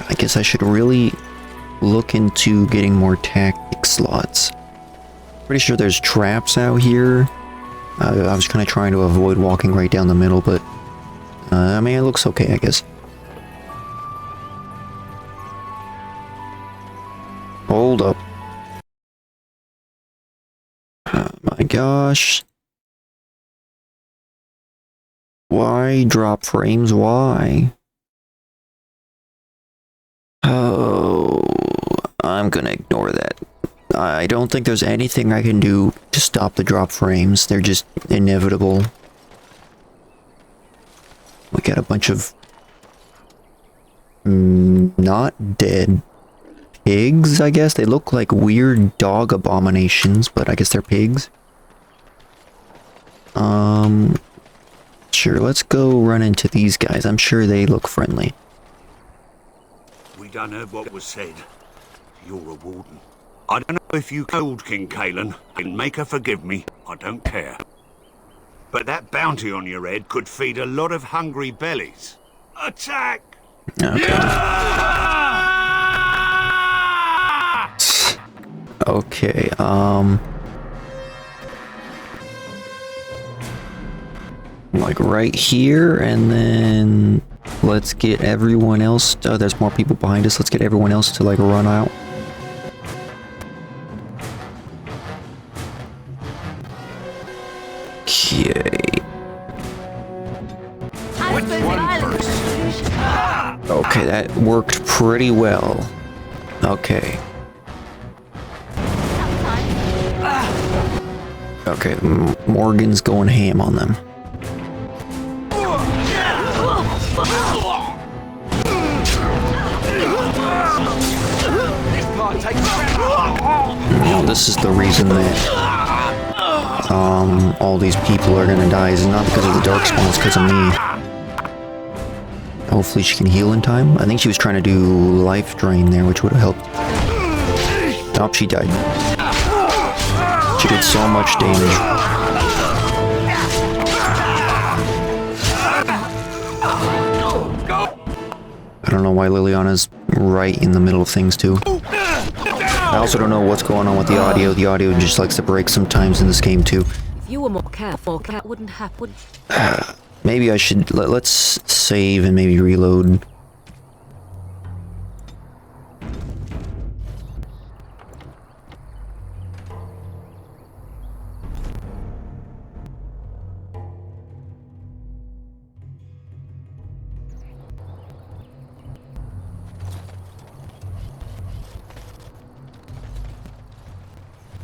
S1: I guess I should really look into getting more tactic slots. Pretty sure there's traps out here. I was kind of trying to avoid walking right down the middle, but I mean, it looks okay, I guess. Hold up. Oh my gosh. Why drop frames? Why? Oh, I'm gonna ignore that. I don't think there's anything I can do to stop the drop frames. They're just inevitable. We got a bunch of not dead pigs, I guess. They look like weird dog abominations, but I guess they're pigs. Sure, let's go run into these guys. I'm sure they look friendly.
S17: We done heard what was said. You're a warden. I don't know if you killed King Kalen, and make her forgive me, I don't care. But that bounty on your head could feed a lot of hungry bellies. Attack!
S1: Okay. Okay, like right here, and then let's get everyone else. Oh, there's more people behind us. Let's get everyone else to like run out. Okay. Okay, that worked pretty well. Okay. Okay, Morgan's going ham on them. You know, this is the reason that all these people are gonna die is not because of the darkspawn, it's because of me. Hopefully she can heal in time. I think she was trying to do life drain there, which would have helped. Oh, she died. She did so much damage. I don't know why Leliana's right in the middle of things too. I also don't know what's going on with the audio. The audio just likes to break sometimes in this game too.
S6: If you were more careful, that wouldn't happen.
S1: Maybe I should... let's save and maybe reload.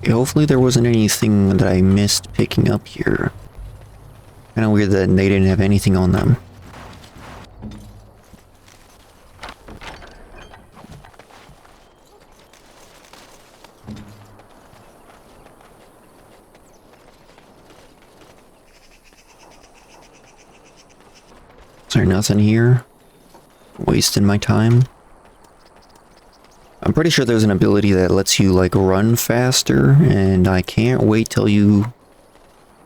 S1: Hopefully there wasn't anything that I missed picking up here. Kinda weird that they didn't have anything on them. Is there nothing here? Wasting my time? I'm pretty sure there's an ability that lets you, like, run faster, and I can't wait till you,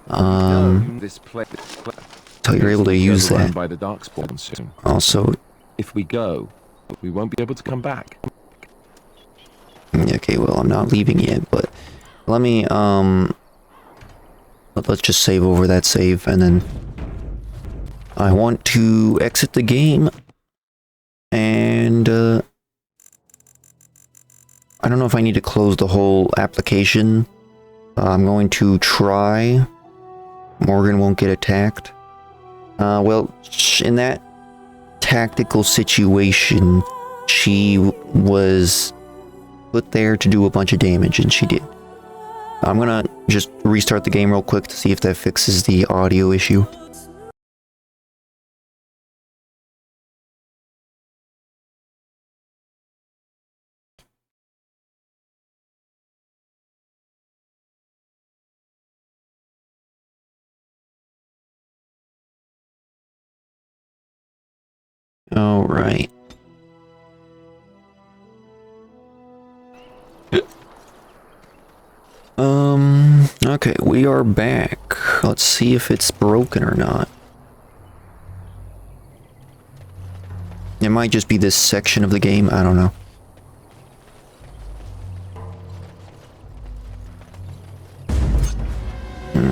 S1: till you're able to use that.
S11: By the Darkspawn soon.
S1: Also,
S11: if we go, we won't be able to come back.
S1: Okay, well, I'm not leaving yet, but let me, let's just save over that save, and then I want to exit the game, and, I don't know if I need to close the whole application. I'm going to try. Morgan won't get attacked. Well, in that tactical situation, she was put there to do a bunch of damage, and she did. I'm gonna just restart the game real quick to see if that fixes the audio issue. All right. Okay, we are back. Let's see if it's broken or not. It might just be this section of the game, I don't know.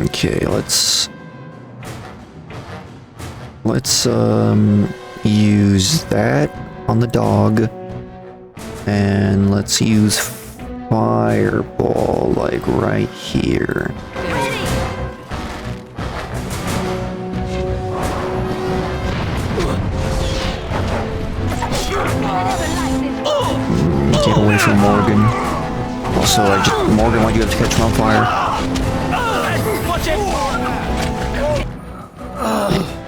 S1: Okay, let's use that on the dog, and let's use fireball, like right here. Get away from Morgan. Also, Morgan, why'd you have to catch him on fire?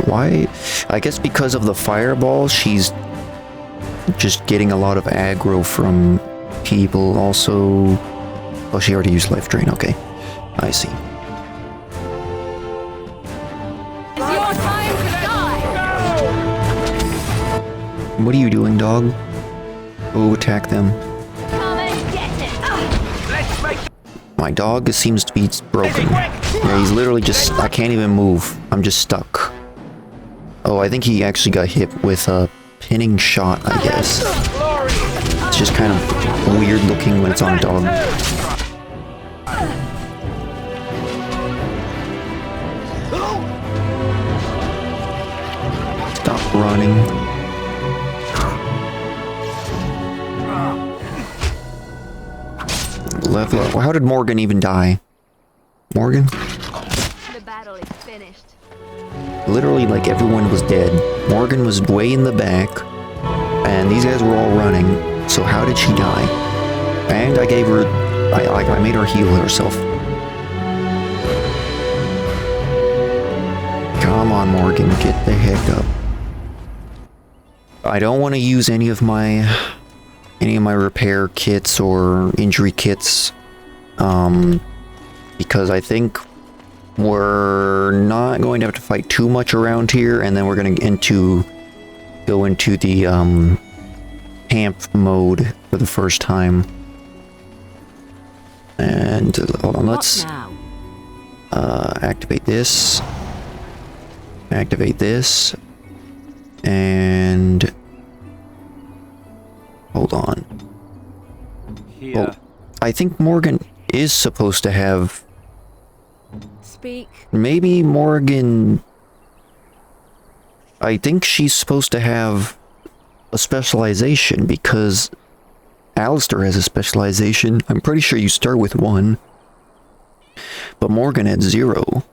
S1: Why? I guess because of the fireball, she's just getting a lot of aggro from people. Also, oh, she already used life drain. Okay, I see. What are you doing, dog? Oh, attack them. My dog seems to be broken. Yeah, he's literally just... I can't even move. I'm just stuck. Oh, I think he actually got hit with a pinning shot, I guess. It's just kind of weird looking when it's on a dog. Stop running. Level up. How did Morgan even die? Morgan?
S13: The battle is finished.
S1: Literally, like, everyone was dead. Morgan was way in the back, and these guys were all running. So how did she die? And I gave her... I made her heal herself. Come on, Morgan, get the heck up. I don't want to use any of my repair kits or injury kits, because I think we're not going to have to fight too much around here, and then we're going to go into the camp mode for the first time. And hold on, let's activate this, and Hold on.
S11: Here.
S1: Well, I think Morgan is supposed to have...
S8: Speak.
S1: Maybe Morgan... I think she's supposed to have a specialization, because Alistair has a specialization. I'm pretty sure you start with 1. But Morgan had 0.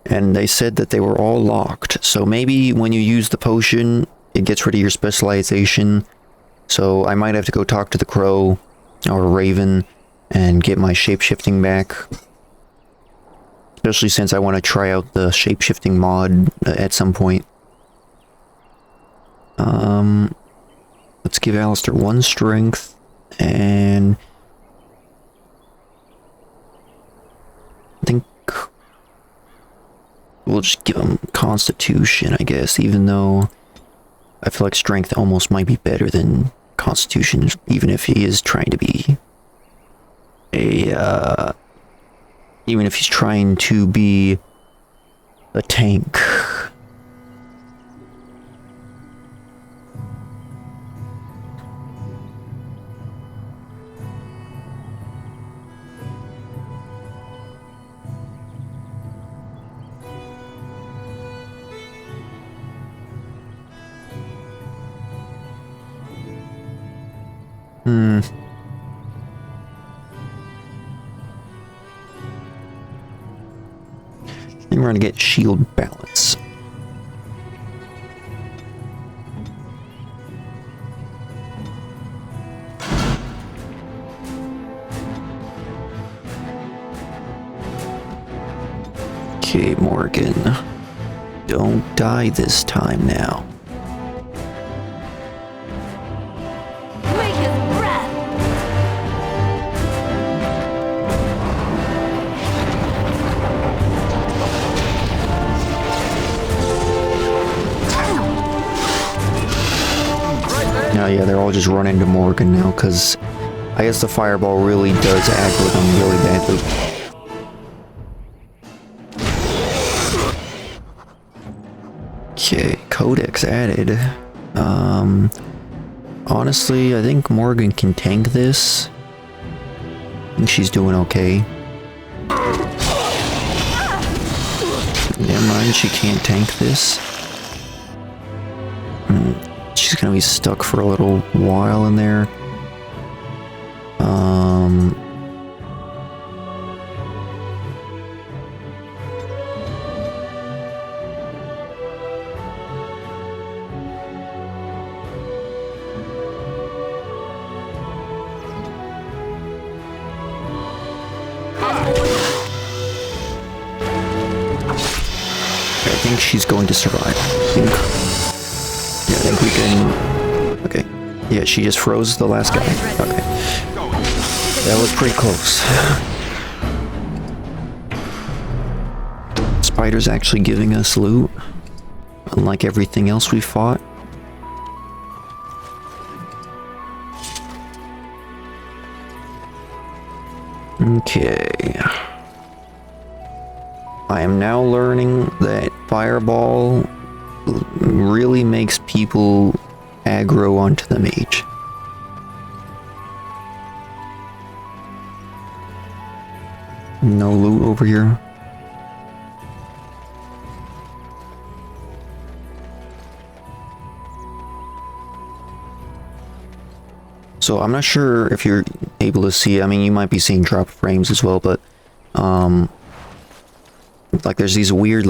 S1: And they said that they were all locked. So maybe when you use the potion, it gets rid of your specialization. So I might have to go talk to the Crow or Raven and get my shapeshifting back. Especially since I want to try out the shapeshifting mod at some point. Let's give Alistair 1 strength, and I think we'll just give him Constitution, I guess, even though I feel like strength almost might be better than Constitution, even if he is trying to be a, even if he's trying to be a tank. I think we're gonna get shield balance. Okay, Morgan. Don't die this time now. Yeah, they're all just running to Morgan now, because I guess the fireball really does aggro them really badly. Okay, Codex added. Honestly, I think Morgan can tank this. I think she's doing okay. Never mind, she can't tank this. She's gonna be stuck for a little while in there. I think she's going to survive. I think we can... Okay. Yeah, she just froze the last guy. Okay. That was pretty close. Spider's actually giving us loot, unlike everything else we fought. Okay. I am now learning that Fireball really makes people aggro onto the mage. No loot over here. So I'm not sure if you're able to see, I mean, you might be seeing drop frames as well, but like there's these weird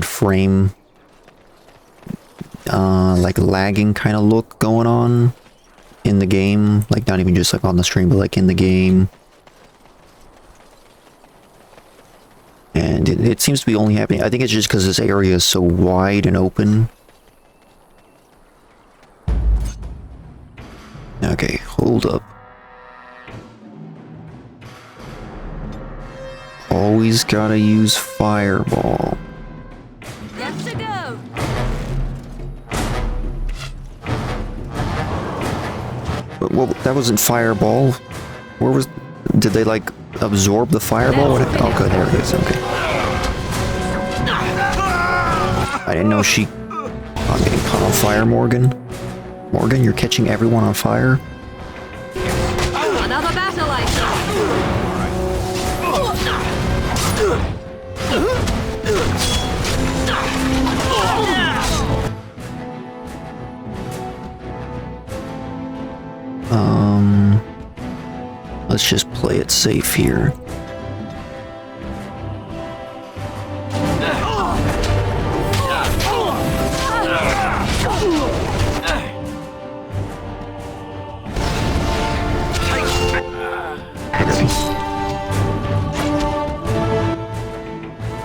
S1: frame like lagging kind of look going on in the game, like not even just like on the stream, but like in the game. And it seems to be only happening, I think it's just because this area is so wide and open. Okay, hold up. Always gotta use Fireball.
S8: Let's go.
S1: But, well, that wasn't Fireball. Where was... Did they, like, absorb the Fireball? What, oh, good, there it is, okay. I didn't know she... I'm getting caught on fire, Morgan. Morgan, you're catching everyone on fire?
S6: Another battle, I
S1: Let's just play it safe here.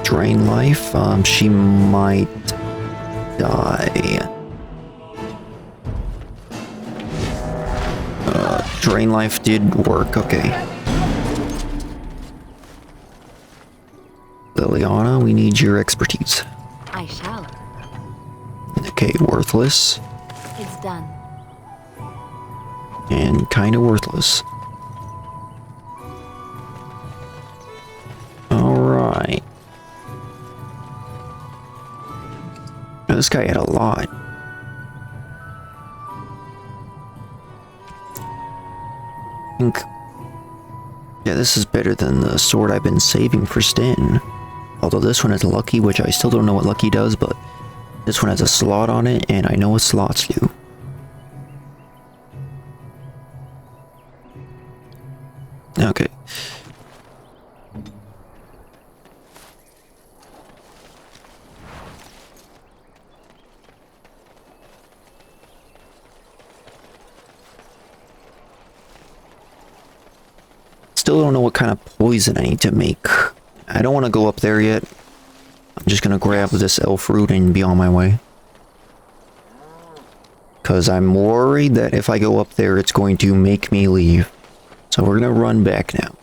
S1: Drain life, she might die. Drain life did work, okay. Leliana, we need your expertise.
S3: I shall.
S1: Okay, worthless.
S3: It's done.
S1: And kinda worthless. Alright. This guy had a lot. Yeah, this is better than the sword I've been saving for Sten. Although this one has lucky, which I still don't know what lucky does, but this one has a slot on it, and I know what slots do. Okay. Still don't know what kind of poison I need to make. I don't want to go up there yet. I'm just gonna grab this elf root and be on my way. Because I'm worried that if I go up there, it's going to make me leave. So we're gonna run back now.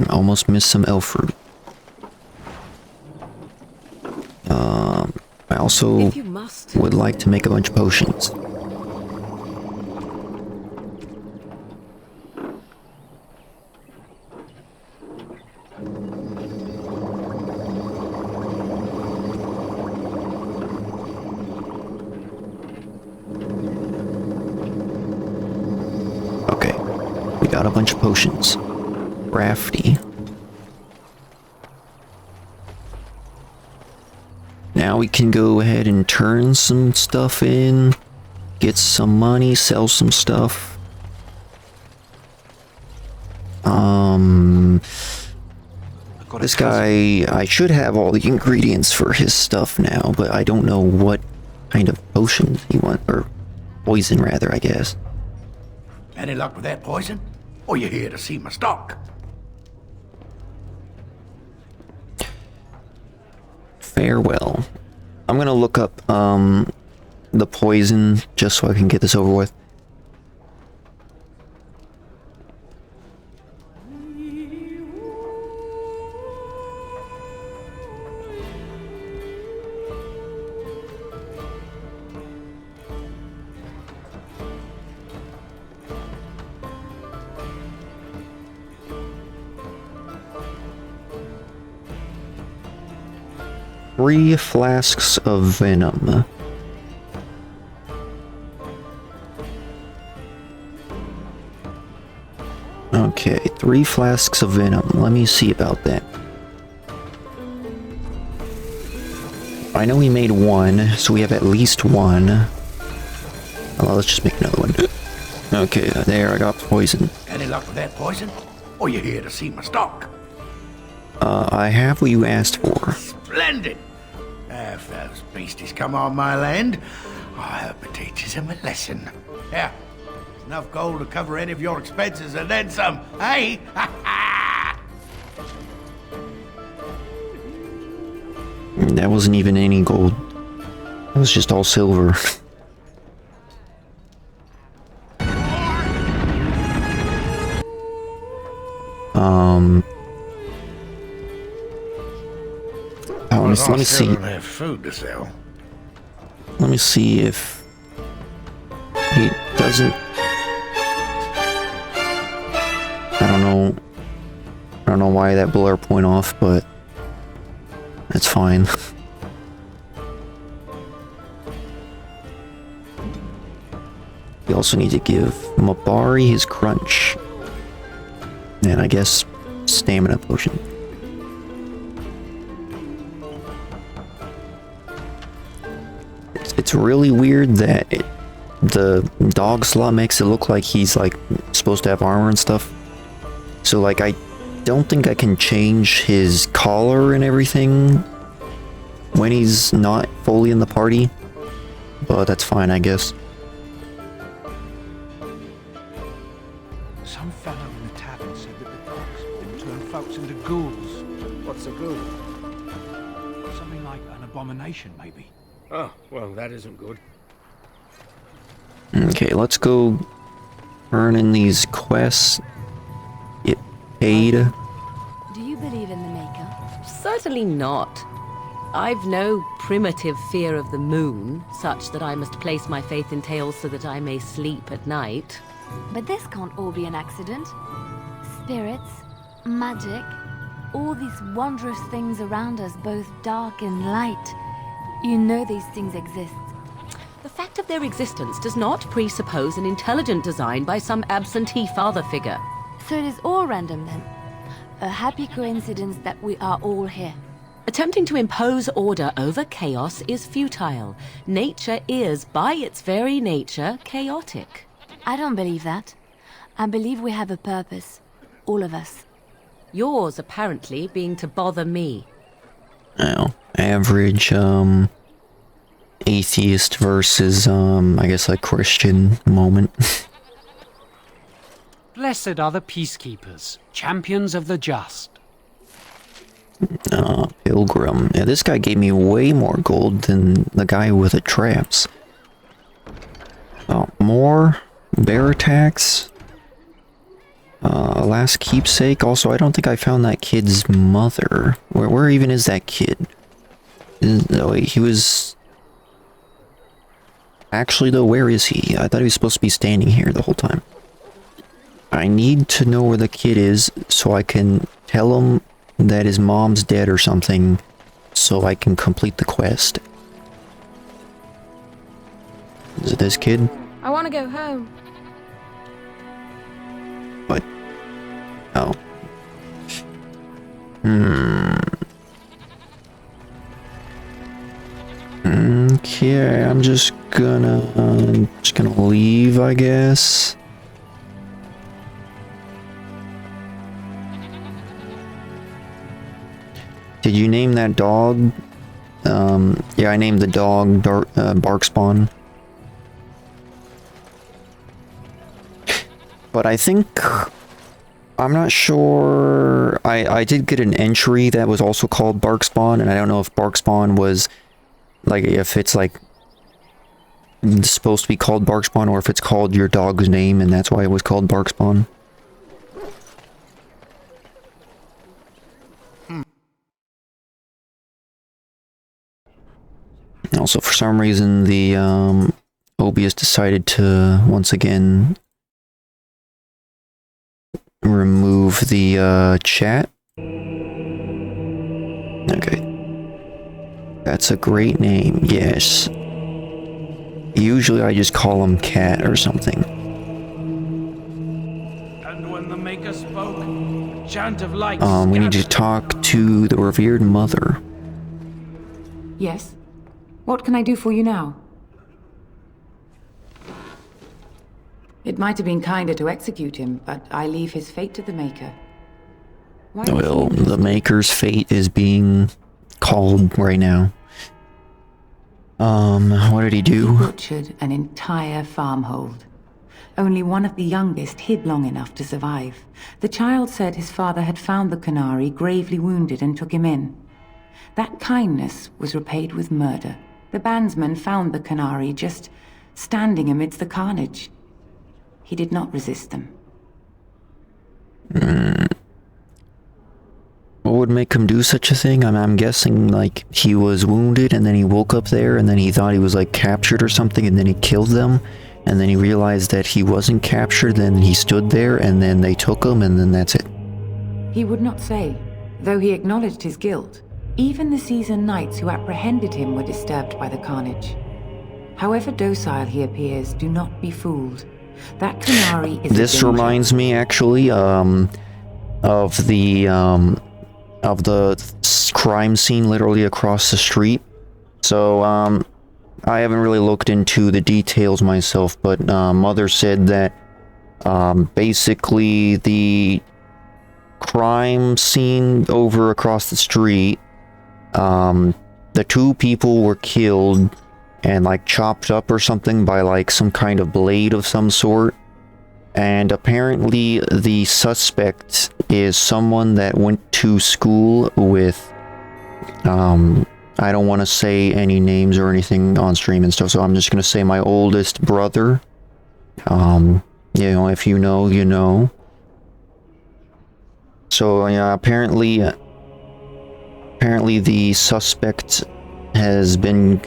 S1: Almost missed some elf root. I also would like to make a bunch of potions. Okay, we got a bunch of potions. Crafty. Now we can go ahead and turn some stuff in, get some money, sell some stuff. This guy, I should have all the ingredients for his stuff now, but I don't know what kind of potion he wants, or poison rather, I guess.
S16: Any luck with that poison? Or you here to see my stock?
S1: Farewell. I'm gonna look up the poison just so I can get this over with. Three flasks of venom. Okay, 3 flasks of venom. Let me see about that. I know we made 1, so we have at least 1. Well, let's just make another one. Okay, there, I got poison.
S16: Any luck with that poison? Or you here to see my stock?
S1: I have what you asked for.
S16: Splendid! If those beasties come on my land, I hope it teaches them a lesson. Yeah, enough gold to cover any of your expenses and then some, hey?
S1: That wasn't even any gold. It was just all silver. Let me see.
S16: Have food to sell.
S1: Let me see if he doesn't. I don't know why that blew our point off, but it's fine. We also need to give Mabari his crunch. And I guess stamina potion. It's really weird that the dog slot makes it look like he's like supposed to have armor and stuff. So like I don't think I can change his collar and everything when he's not fully in the party. But that's fine, I guess.
S18: Some fellow in the tavern said that the dogs can turn folks into ghouls.
S15: What's a ghoul?
S18: Something like an abomination, maybe.
S15: Oh, well, that isn't good.
S1: Okay, let's go earn in these quests. Get paid.
S13: Do you believe in the Maker?
S6: Certainly not. I've no primitive fear of the moon, such that I must place my faith in tales so that I may sleep at night.
S13: But this can't all be an accident. Spirits, magic, all these wondrous things around us, both dark and light. You know these things exist.
S6: The fact of their existence does not presuppose an intelligent design by some absentee father figure.
S13: So it is all random then? A happy coincidence that we are all here.
S6: Attempting to impose order over chaos is futile. Nature is, by its very nature, chaotic.
S13: I don't believe that. I believe we have a purpose. All of us.
S6: Yours, apparently, being to bother me.
S1: Well, average, atheist versus, I guess a Christian moment.
S4: Blessed are the peacekeepers, champions of the just.
S1: Pilgrim. Yeah, this guy gave me way more gold than the guy with the traps. More bear attacks. Last keepsake. Also, I don't think I found that kid's mother. Where even is that kid? Wait, he was... Actually, though, where is he? I thought he was supposed to be standing here the whole time. I need to know where the kid is so I can tell him that his mom's dead or something so I can complete the quest. Is it this kid?
S20: I want to go home.
S1: What? Oh. Okay, I'm just gonna leave, I guess. Did you name that dog? Yeah, I named the dog Barkspawn. But I think... I'm not sure... I did get an entry that was also called Barkspawn, and I don't know if Barkspawn was... Like, if it's like... supposed to be called Barkspawn, or if it's called your dog's name, and that's why it was called Barkspawn. Also, for some reason, the OBS decided to once again remove the chat. Okay. That's a great name, yes. Usually I just call him Cat or something.
S2: And when the Maker spoke, a chant of light
S1: We need to talk to the revered mother.
S10: Yes? What can I do for you now? It might have been kinder to execute him, but I leave his fate to the Maker.
S1: Well, the Maker's fate is being called right now. What did he do?
S10: He butchered an entire farmhold. Only one of the youngest hid long enough to survive. The child said his father had found the Canary gravely wounded and took him in. That kindness was repaid with murder. The bandsman found the Canary just standing amidst the carnage. He did not resist them.
S1: What would make him do such a thing? I'm guessing, like, he was wounded and then he woke up there and then he thought he was, like, captured or something and then he killed them. And then he realized that he wasn't captured, then he stood there and then they took him and then that's it.
S10: He would not say, though he acknowledged his guilt. Even the seasoned knights who apprehended him were disturbed by the carnage. However docile he appears, do not be fooled. That Kunari is a
S1: This
S10: danger.
S1: reminds me, actually, of the crime scene literally across the street. So, I haven't really looked into the details myself, but Mother said that basically the crime scene over across the street, the two people were killed and like chopped up or something by like some kind of blade of some sort. And apparently the suspect is someone that went to school with, I don't want to say any names or anything on stream and stuff, so I'm just going to say my oldest brother. You know, if you know, you know. So, yeah, apparently the suspect has been,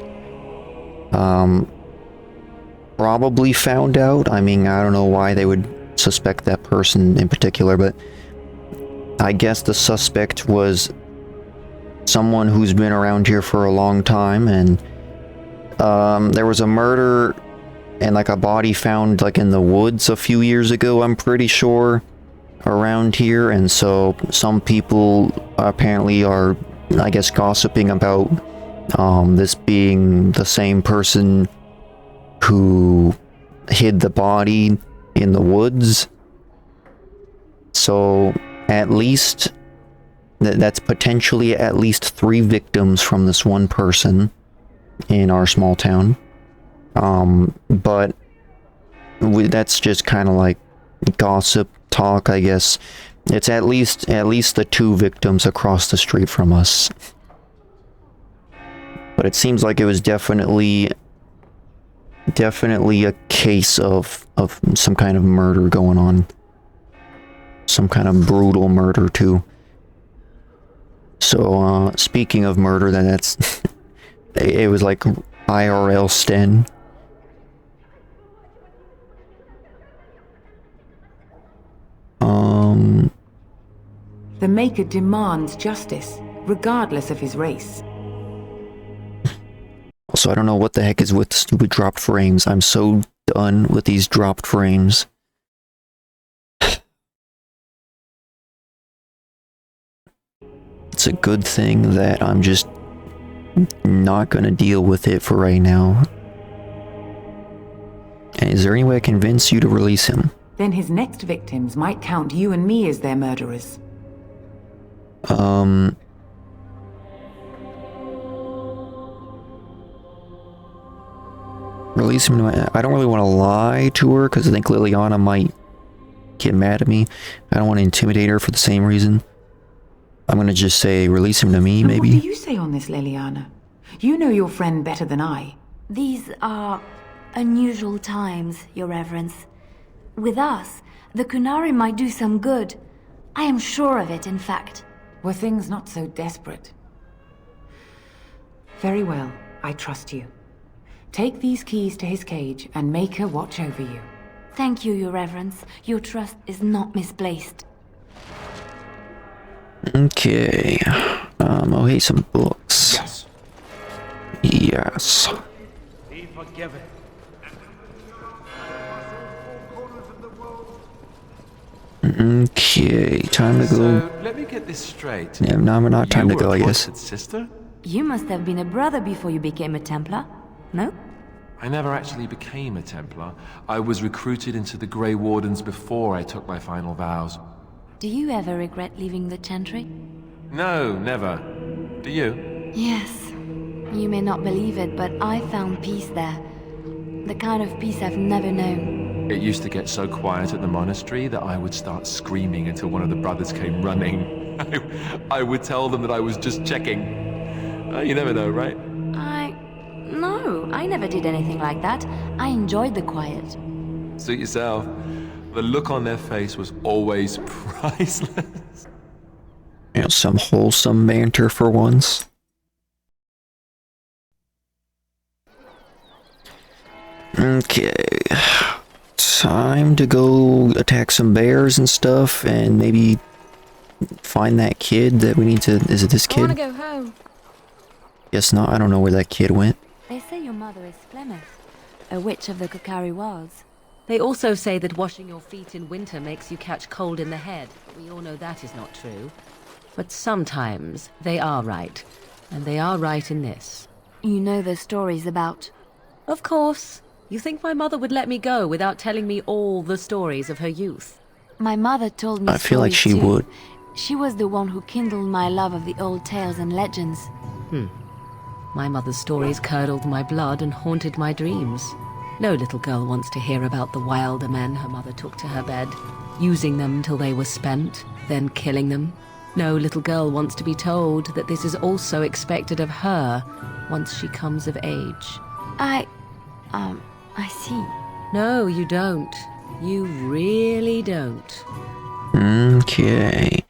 S1: probably found out. I mean, I don't know why they would suspect that person in particular, but I guess the suspect was someone who's been around here for a long time, and there was a murder and like a body found like in the woods a few years ago, I'm pretty sure, around here, and so some people apparently are, I guess, gossiping about this being the same person who hid the body in the woods. So at least that's potentially at least 3 victims from this one person in our small town. But that's just kind of like gossip talk, I guess. It's at least the 2 victims across the street from us. But it seems like it was definitely a case of some kind of murder going on. Some kind of brutal murder too. So speaking of murder, that's it was like IRL Sten.
S10: The Maker demands justice, regardless of his race.
S1: Also, I don't know what the heck is with the stupid dropped frames. I'm so done with these dropped frames. It's a good thing that I'm just not gonna deal with it for right now. And is there any way I can convince you to release him?
S10: Then his next victims might count you and me as their murderers.
S1: Release him. I don't really want to lie to her because I think Leliana might get mad at me. I don't want to intimidate her for the same reason. I'm gonna just say release him to me, maybe.
S10: What do you say on this, Leliana? You know your friend better than I.
S3: These are unusual times, Your Reverence. With us, the Kunari might do some good. I am sure of it, in fact.
S10: Were things not so desperate? Very well, I trust you. Take these keys to his cage and make her watch over you.
S3: Thank you, Your Reverence. Your trust is not misplaced.
S1: Okay. Oh, hey, some books.
S2: Yes.
S1: Yes.
S2: Be forgiven.
S1: Okay, time to go.
S11: So, let me get this straight.
S1: Yeah, no, we're not time to go, I guess.
S11: Sister?
S3: You must have been a brother before you became a Templar, no?
S11: I never actually became a Templar. I was recruited into the Grey Wardens before I took my final vows.
S3: Do you ever regret leaving the Chantry?
S11: No, never. Do you?
S3: Yes. You may not believe it, but I found peace there. The kind of peace I've never known.
S11: It used to get so quiet at the monastery that I would start screaming until one of the brothers came running. I would tell them that I was just checking. You never know, right?
S3: No, I never did anything like that. I enjoyed the quiet.
S11: Suit yourself. The look on their face was always priceless.
S1: You know, some wholesome banter for once. Okay. Time to go attack some bears and stuff, and maybe find that kid that we need to... Is it this kid?
S20: I want to go home.
S1: Guess not. I don't know where that kid went.
S13: They say your mother is Flemeth, a witch of the Kokari Wilds.
S6: They also say that washing your feet in winter makes you catch cold in the head. We all know that is not true. But sometimes they are right. And they are right in this.
S13: You know the stories about...
S6: Of course. You think my mother would let me go without telling me all the stories of her youth?
S13: My mother told me
S1: I feel like she
S13: too.
S1: would.
S13: She was the one who kindled my love of the old tales and legends.
S6: My mother's stories curdled my blood and haunted my dreams. No little girl wants to hear about the wilder men her mother took to her bed, using them till they were spent, then killing them. No little girl wants to be told that this is also expected of her once she comes of age.
S13: I see.
S6: No, you don't. You really don't.
S1: Okay.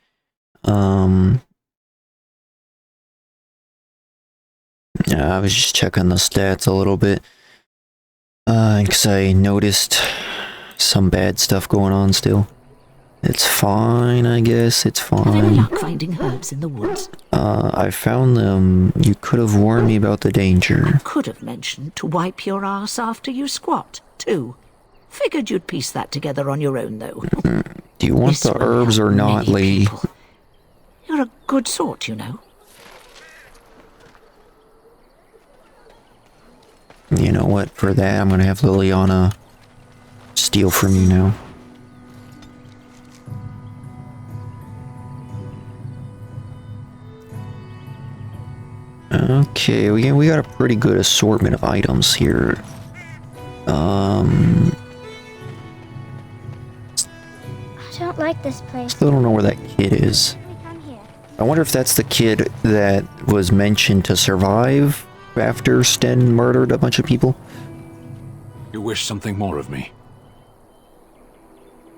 S1: Yeah, I was just checking the stats a little bit. Because I noticed some bad stuff going on still. It's fine, I guess. It's
S19: Have any
S1: fine.
S19: luck finding herbs in the woods?
S1: I found them. You could have warned me about the danger.
S19: Could have mentioned to wipe your ass after you squat, too. Figured you'd piece that together on your own, though.
S1: Do you want
S19: This
S1: the
S19: will
S1: herbs
S19: help
S1: or not,
S19: many
S1: lady?
S19: people. You're a good sort, you know.
S1: You know what? For that, I'm gonna have Leliana steal from you now. Okay, we got a pretty good assortment of items here.
S20: I don't like this place.
S1: Still don't know where that kid is. I wonder if that's the kid that was mentioned to survive after Sten murdered a bunch of people.
S21: You wish something more of me?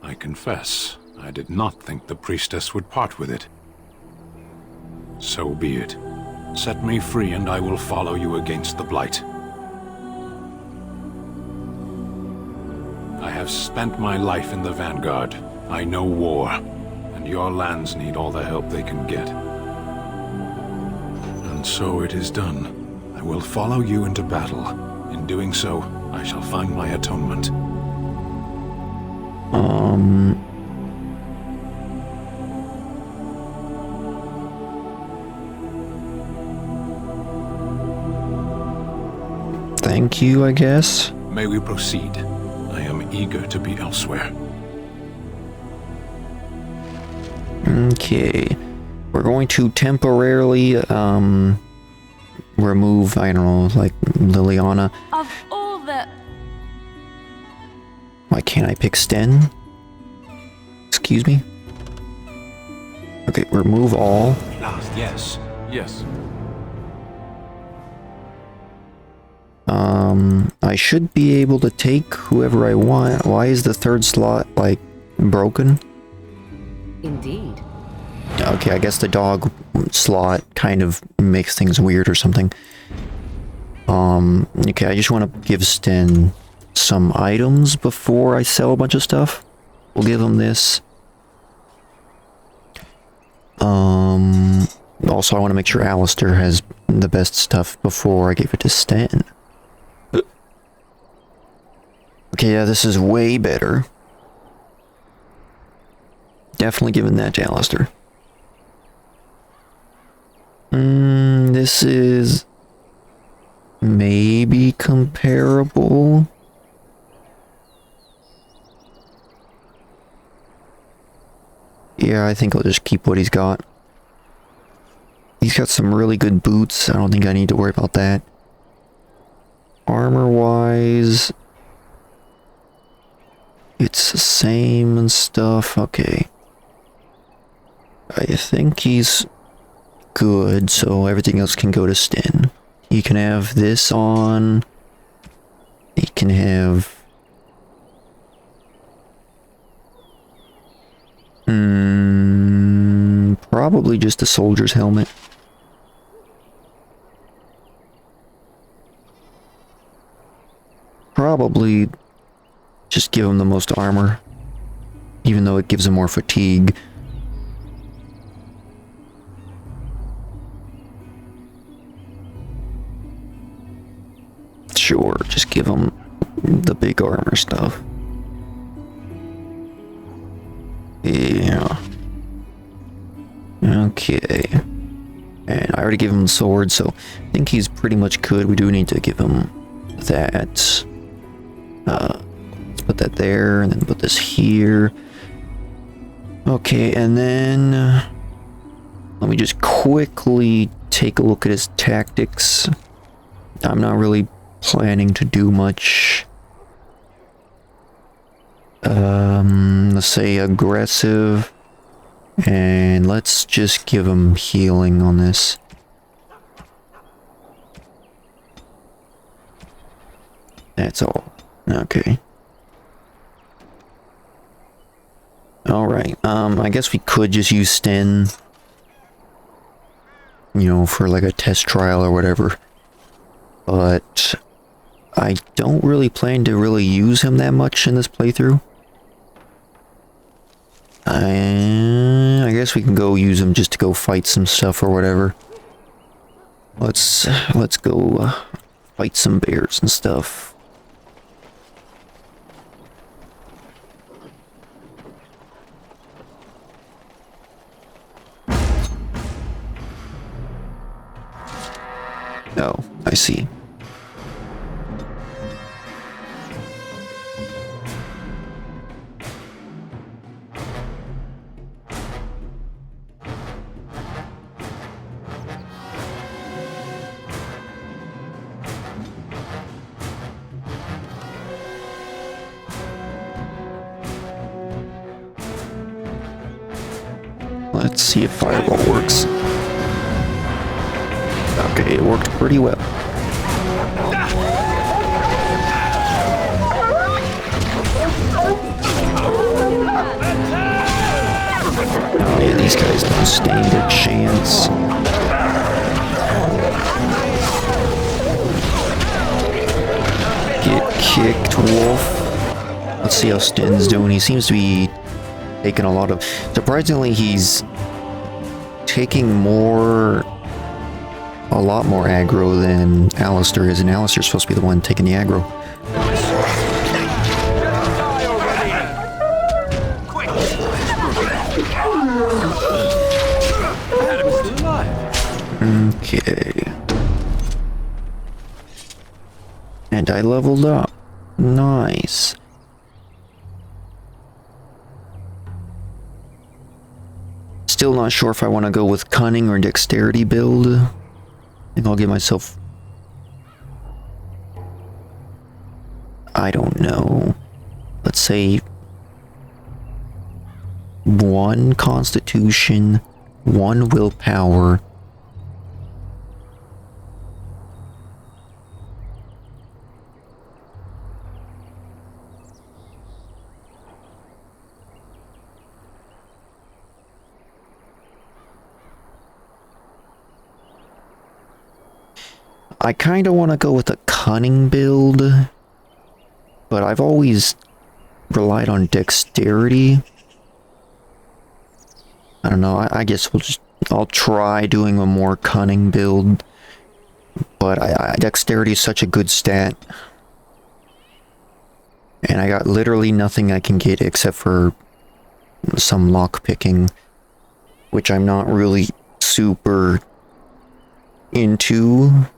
S21: I confess, I did not think the priestess would part with it. So be it. Set me free and I will follow you against the Blight. I have spent my life in the Vanguard. I know war, and your lands need all the help they can get. And so it is done. I will follow you into battle. In doing so, I shall find my atonement.
S1: Thank you, I guess.
S21: May we proceed? I am eager to be elsewhere.
S1: Okay. We're going to temporarily, remove, I don't know, like, Leliana.
S13: Of all the...
S1: Why can't I pick Sten? Excuse me? Okay, remove all.
S21: Yes. Yes.
S1: I should be able to take whoever I want. Why is the third slot, like, broken?
S6: Indeed.
S1: Okay, I guess the dog slot kind of makes things weird or something. Okay, I just want to give Sten some items before I sell a bunch of stuff. We'll give him this. Also, I want to make sure Alistair has the best stuff before I give it to Sten. Okay, yeah, this is way better. Definitely giving that to Alistair. This is maybe comparable. Yeah, I think I'll just keep what he's got. He's got some really good boots. I don't think I need to worry about that. Armor-wise, it's the same and stuff. Okay. I think he's good, so everything else can go to Sten. He can have this on. He can have... probably just a soldier's helmet. Probably just give him the most armor, even though it gives him more fatigue. Sure, just give him the big armor stuff. Yeah. Okay. And I already gave him the sword, so I think he's pretty much good. We do need to give him that. Let's put that there, and then put this here. Okay, and then let me just quickly take a look at his tactics. I'm not really planning to do much. Let's say aggressive. And let's just give him healing on this. That's all. Okay. Alright, I guess we could just use Sten, you know, for like a test trial or whatever. But I don't really plan to really use him that much in this playthrough. I guess we can go use him just to go fight some stuff or whatever. Let's go fight some bears and stuff. Oh, I see. Let's see if Fireball works. Okay, it worked pretty well. Oh yeah, these guys don't stand a chance. Get kicked, Wolf. Let's see how Sten's doing. He seems to be taking a lot of... Surprisingly, he's taking a lot more aggro than Alistair is, and Alistair's supposed to be the one taking the aggro. Okay. And I leveled up. Nice. Still not sure if I want to go with cunning or dexterity build. I think I'll give myself... I don't know. Let's say 1 constitution, 1 willpower. I kind of want to go with a cunning build, but I've always relied on dexterity. I don't know, I guess I'll try doing a more cunning build, but dexterity is such a good stat. And I got literally nothing I can get except for some lock picking, which I'm not really super into.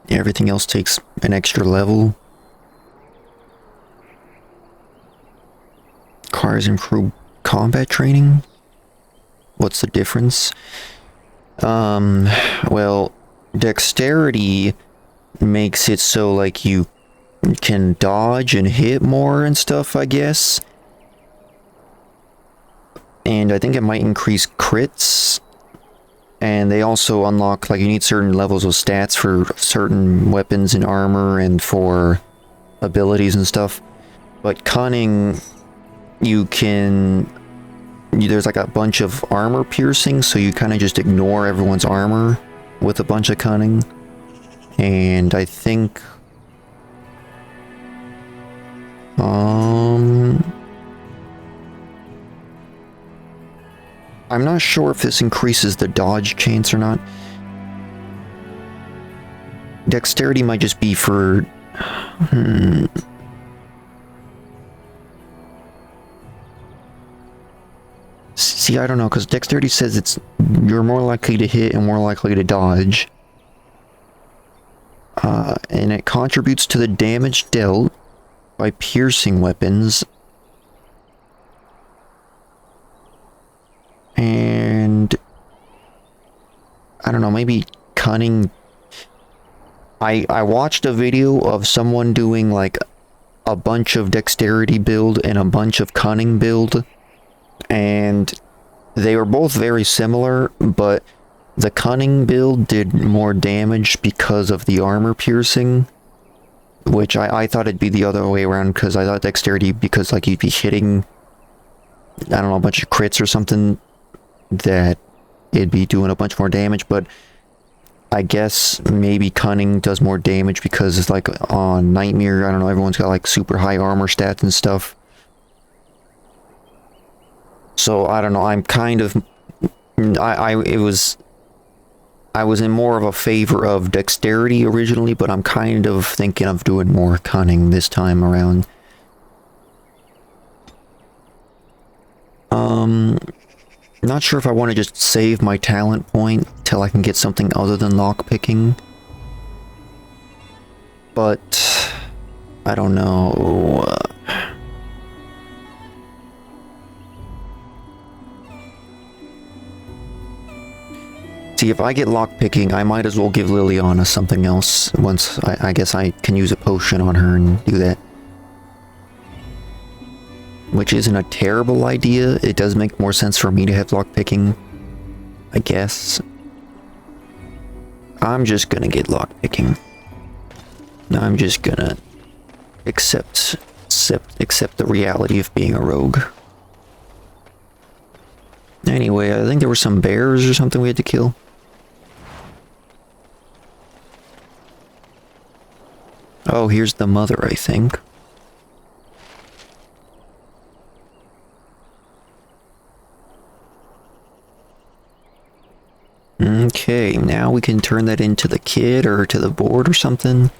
S1: Everything else takes an extra level. Requires improved combat training? What's the difference? Well, dexterity makes it so like you can dodge and hit more and stuff, I guess. And I think it might increase crits. And they also unlock, like, you need certain levels of stats for certain weapons and armor and for abilities and stuff. But cunning, there's like a bunch of armor piercing, so you kind of just ignore everyone's armor with a bunch of cunning. And I think... I'm not sure if this increases the dodge chance or not. Dexterity might just be for... See, I don't know, because dexterity says you're more likely to hit and more likely to dodge. And it contributes to the damage dealt by piercing weapons. And... I don't know, maybe cunning... I watched a video of someone doing like a bunch of dexterity build and a bunch of cunning build, and they were both very similar, but the cunning build did more damage because of the armor piercing, which I thought it'd be the other way around, because I thought dexterity, because like you'd be hitting, I don't know, a bunch of crits or something, that it'd be doing a bunch more damage. But I guess maybe cunning does more damage because it's like on Nightmare, I don't know, everyone's got like super high armor stats and stuff. So I don't know, I'm kind of... I was in more of a favor of dexterity originally, but I'm kind of thinking of doing more cunning this time around. Not sure if I want to just save my talent point till I can get something other than lockpicking. But I don't know. See, if I get lockpicking, I might as well give Leliana something else. Once I guess I can use a potion on her and do that. Which isn't a terrible idea. It does make more sense for me to have lockpicking, I guess. I'm just gonna get lockpicking. I'm just gonna accept the reality of being a rogue. Anyway, I think there were some bears or something we had to kill. Oh, here's the mother, I think. Okay, now we can turn that into the kid or to the board or something.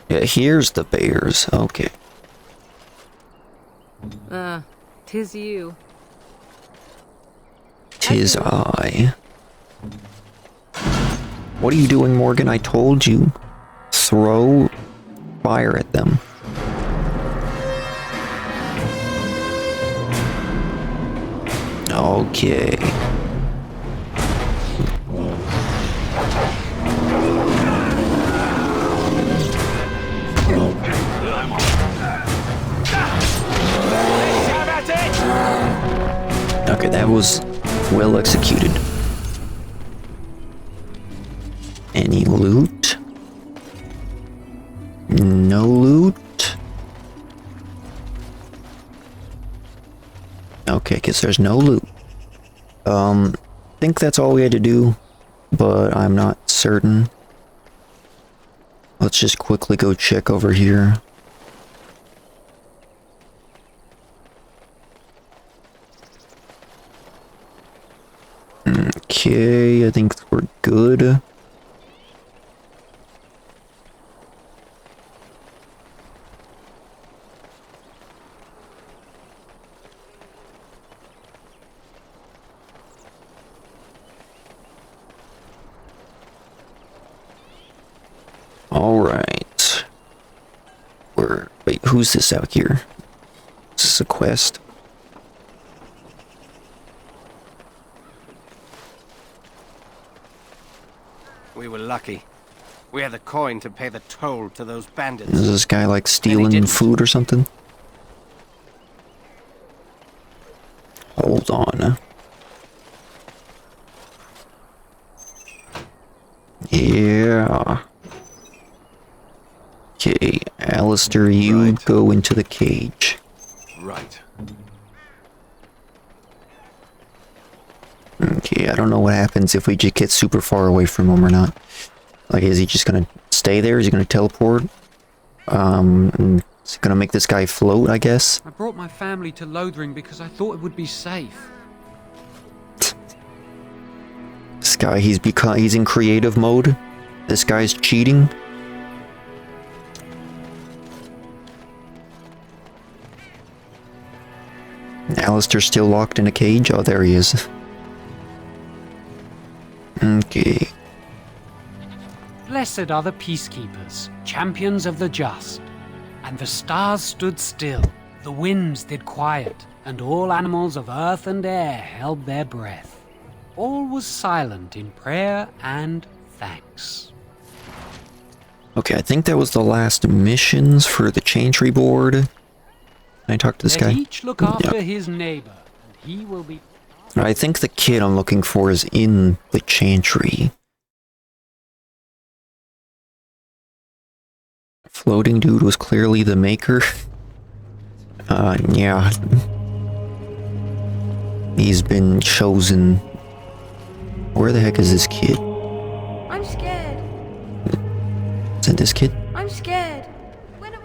S1: Yeah, here's the bears. Okay.
S6: 'Tis you.
S1: 'Tis I. What are you doing, Morgan? I told you. Throw fire at them. Okay. Okay, that was well executed. Any loot? No loot? Okay, because there's no loot. I think that's all we had to do, but I'm not certain. Let's just quickly go check over here. Okay, I think we're good. Alright. Wait, who's this out here? Is this a quest?
S15: We were lucky. We had the coin to pay the toll to those bandits.
S1: Is this guy like stealing food or something? Hold on. Yeah. Okay, Alistair, you go into the cage.
S15: Right.
S1: Okay, I don't know what happens if we just get super far away from him or not. Like, is he just gonna stay there? Is he gonna teleport? Is he gonna make this guy float, I guess?
S4: I brought my family to Lothering because I thought it would be safe.
S1: This guy, he's in creative mode. This guy's cheating. Alistair's still locked in a cage. Oh, there he is. Okay.
S4: Blessed are the peacekeepers, champions of the just. And the stars stood still, the winds did quiet, and all animals of earth and air held their breath. All was silent in prayer and thanks.
S1: Okay, I think that was the last missions for the Chantry board. Can I talk to this guy?
S4: Let each look after his neighbor, and he will be...
S1: I think the kid I'm looking for is in the Chantry. Floating dude was clearly the maker. Yeah. He's been chosen. Where the heck is this kid?
S5: I'm scared.
S1: Is it this kid?
S5: I'm scared.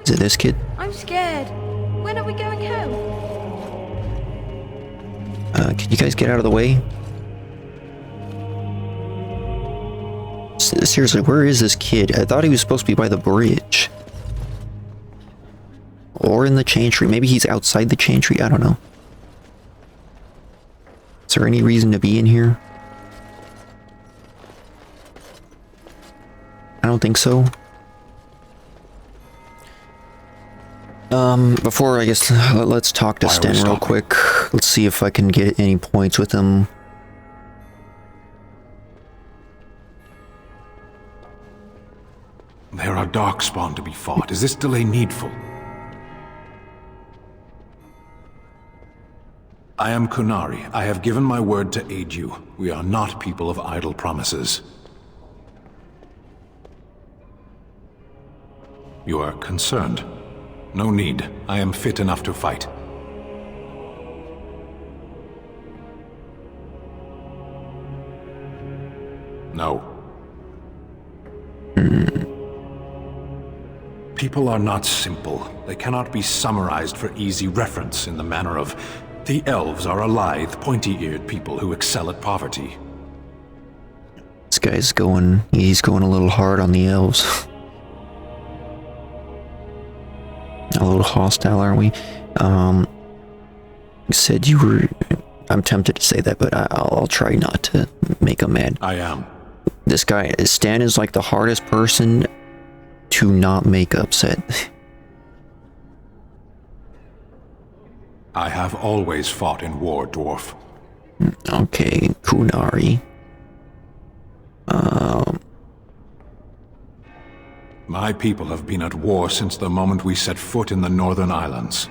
S1: Is it this kid?
S5: I'm scared. When are we going home?
S1: Can you guys get out of the way? Seriously, where is this kid? I thought he was supposed to be by the bridge. Or in the Chantry. Maybe he's outside the Chantry. I don't know. Is there any reason to be in here? I don't think so. Before, I guess, let's talk to Sten real quick. Let's see if I can get any points with him.
S21: There are darkspawn to be fought. Is this delay needful? I am Kunari. I have given my word to aid you. We are not people of idle promises. You are concerned. No need. I am fit enough to fight. No. People are not simple. They cannot be summarized for easy reference in the manner of the elves are a lithe, pointy-eared people who excel at poverty.
S1: This guy's he's going a little hard on the elves. A little hostile, aren't we? You said you were... I'm tempted to say that, but I'll try not to make him mad.
S21: I am.
S1: This guy, Stan, is like the hardest person to not make upset.
S21: I have always fought in war, dwarf.
S1: Okay, Kunari.
S21: My people have been at war since the moment we set foot in the Northern Islands.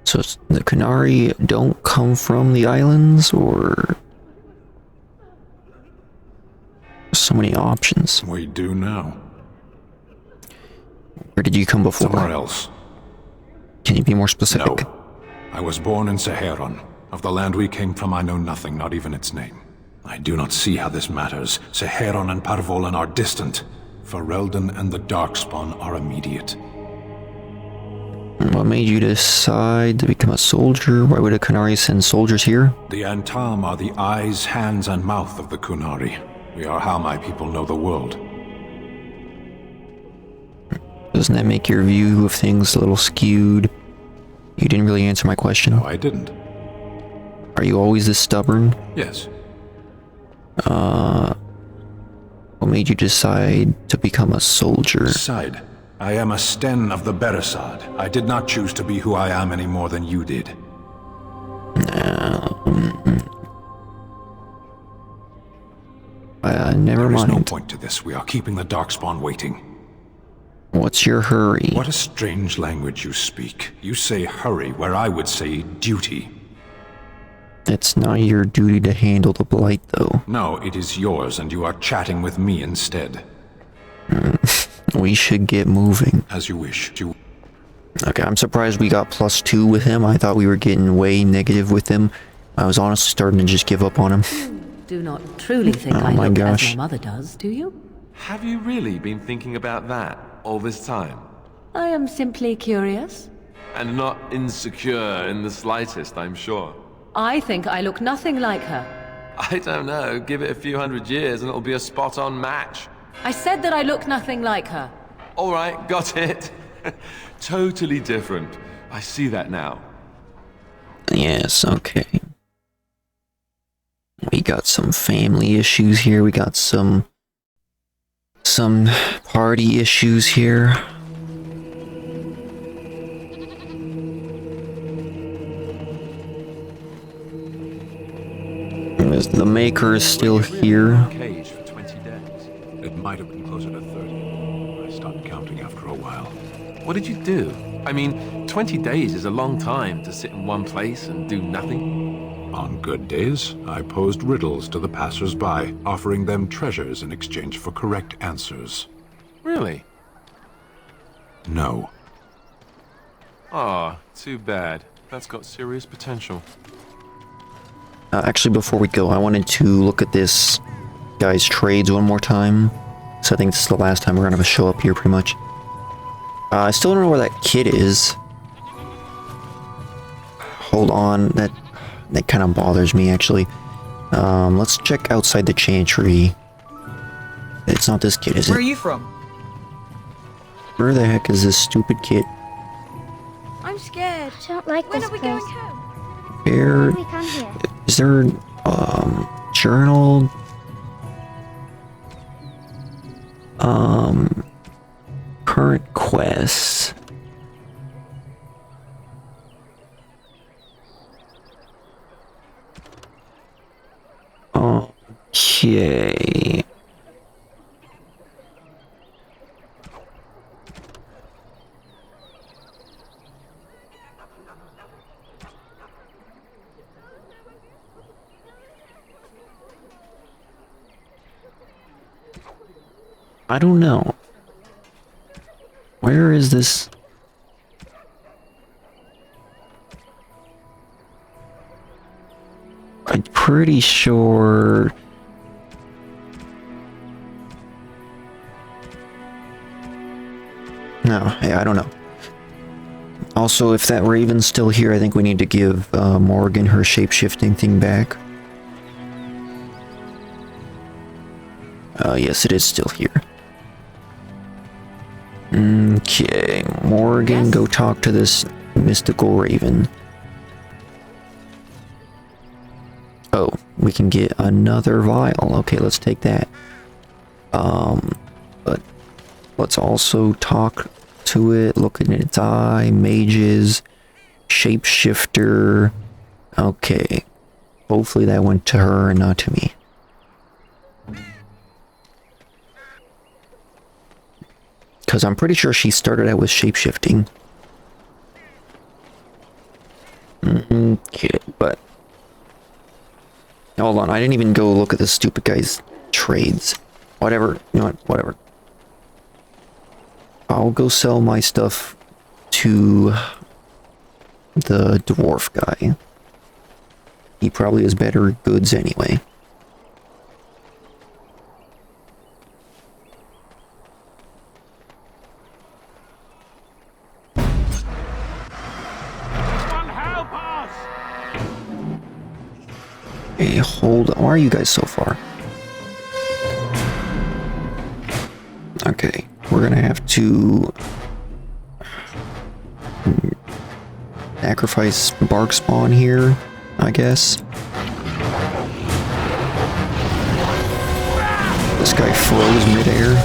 S1: So the Kunari don't come from the islands, or... So many options.
S21: We do now.
S1: Where did you come before?
S21: Somewhere else.
S1: Can you be more specific?
S21: No. I was born in Seheron. Of the land we came from, I know nothing, not even its name. I do not see how this matters. Seheron and Parvolan are distant. Ferelden and the Darkspawn are immediate.
S1: What made you decide to become a soldier? Why would a Kunari send soldiers here?
S21: The Antam are the eyes, hands, and mouth of the Kunari. We are how my people know the world.
S1: Doesn't that make your view of things a little skewed? You didn't really answer my question.
S21: No, I didn't.
S1: Are you always this stubborn?
S21: Yes.
S1: What made you decide to become a soldier?
S21: Decide. I am a Sten of the Beresad. I did not choose to be who I am any more than you did.
S1: Never mind.
S21: There is no point to this. We are keeping the Darkspawn waiting.
S1: What's your hurry?
S21: What a strange language you speak. You say hurry where I would say duty.
S1: It's not your duty to handle the blight, though.
S21: No, it is yours, and you are chatting with me instead.
S1: We should get moving.
S21: As you wish.
S1: Okay, I'm surprised we got +2 with him. I thought we were getting way negative with him. I was honestly starting to just give up on him.
S6: Do not truly think I look as my mother does, do you?
S11: Have you really been thinking about that all this time?
S6: I am simply curious.
S11: And not insecure in the slightest, I'm sure.
S6: I think I look nothing like her.
S11: I don't know. Give it a few hundred years and it'll be a spot-on match.
S6: I said that I look nothing like her.
S11: All right, got it. Totally different. I see that now.
S1: Yes, okay. We got some family issues here. We got some party issues here. The maker is still here.
S21: Cage for 20 days. It might have been closer to 30. I stopped counting after a while.
S11: What did you do? I mean, 20 days is a long time to sit in one place and do nothing.
S21: On good days, I posed riddles to the passers-by, offering them treasures in exchange for correct answers.
S11: Really?
S21: No.
S11: Aw, too bad. That's got serious potential.
S1: Actually, before we go, I wanted to look at this guy's trades one more time. So I think this is the last time we're gonna have a show up here, pretty much. I still don't know where that kid is. Hold on, that kind of bothers me, actually. Let's check outside the chantry. It's not this kid, is it?
S7: Where are you from?
S1: Where the heck is this stupid kid?
S5: I'm scared.
S20: I don't like
S5: When
S20: this
S5: are we
S20: place.
S5: going home?
S1: Where...
S20: Why did we come here?
S1: Is there, journal? Current quests. Okay. I don't know. Where is this? I'm pretty sure... No, yeah, I don't know. Also, if that raven's still here, I think we need to give Morgan her shape-shifting thing back. Yes, it is still here. Okay, Morgan, go talk to this mystical raven. Oh, we can get another vial. Okay, let's take that. But let's also talk to it, look at its eye, mages, shapeshifter. Okay, hopefully that went to her and not to me. Because I'm pretty sure she started out with shapeshifting. Okay, but... Hold on, I didn't even go look at this stupid guy's trades. Whatever, you know what, whatever. I'll go sell my stuff to the dwarf guy. He probably has better goods anyway. Hey, hold on. Why are you guys so far? Okay, we're gonna have to sacrifice bark spawn here, I guess. This guy froze midair.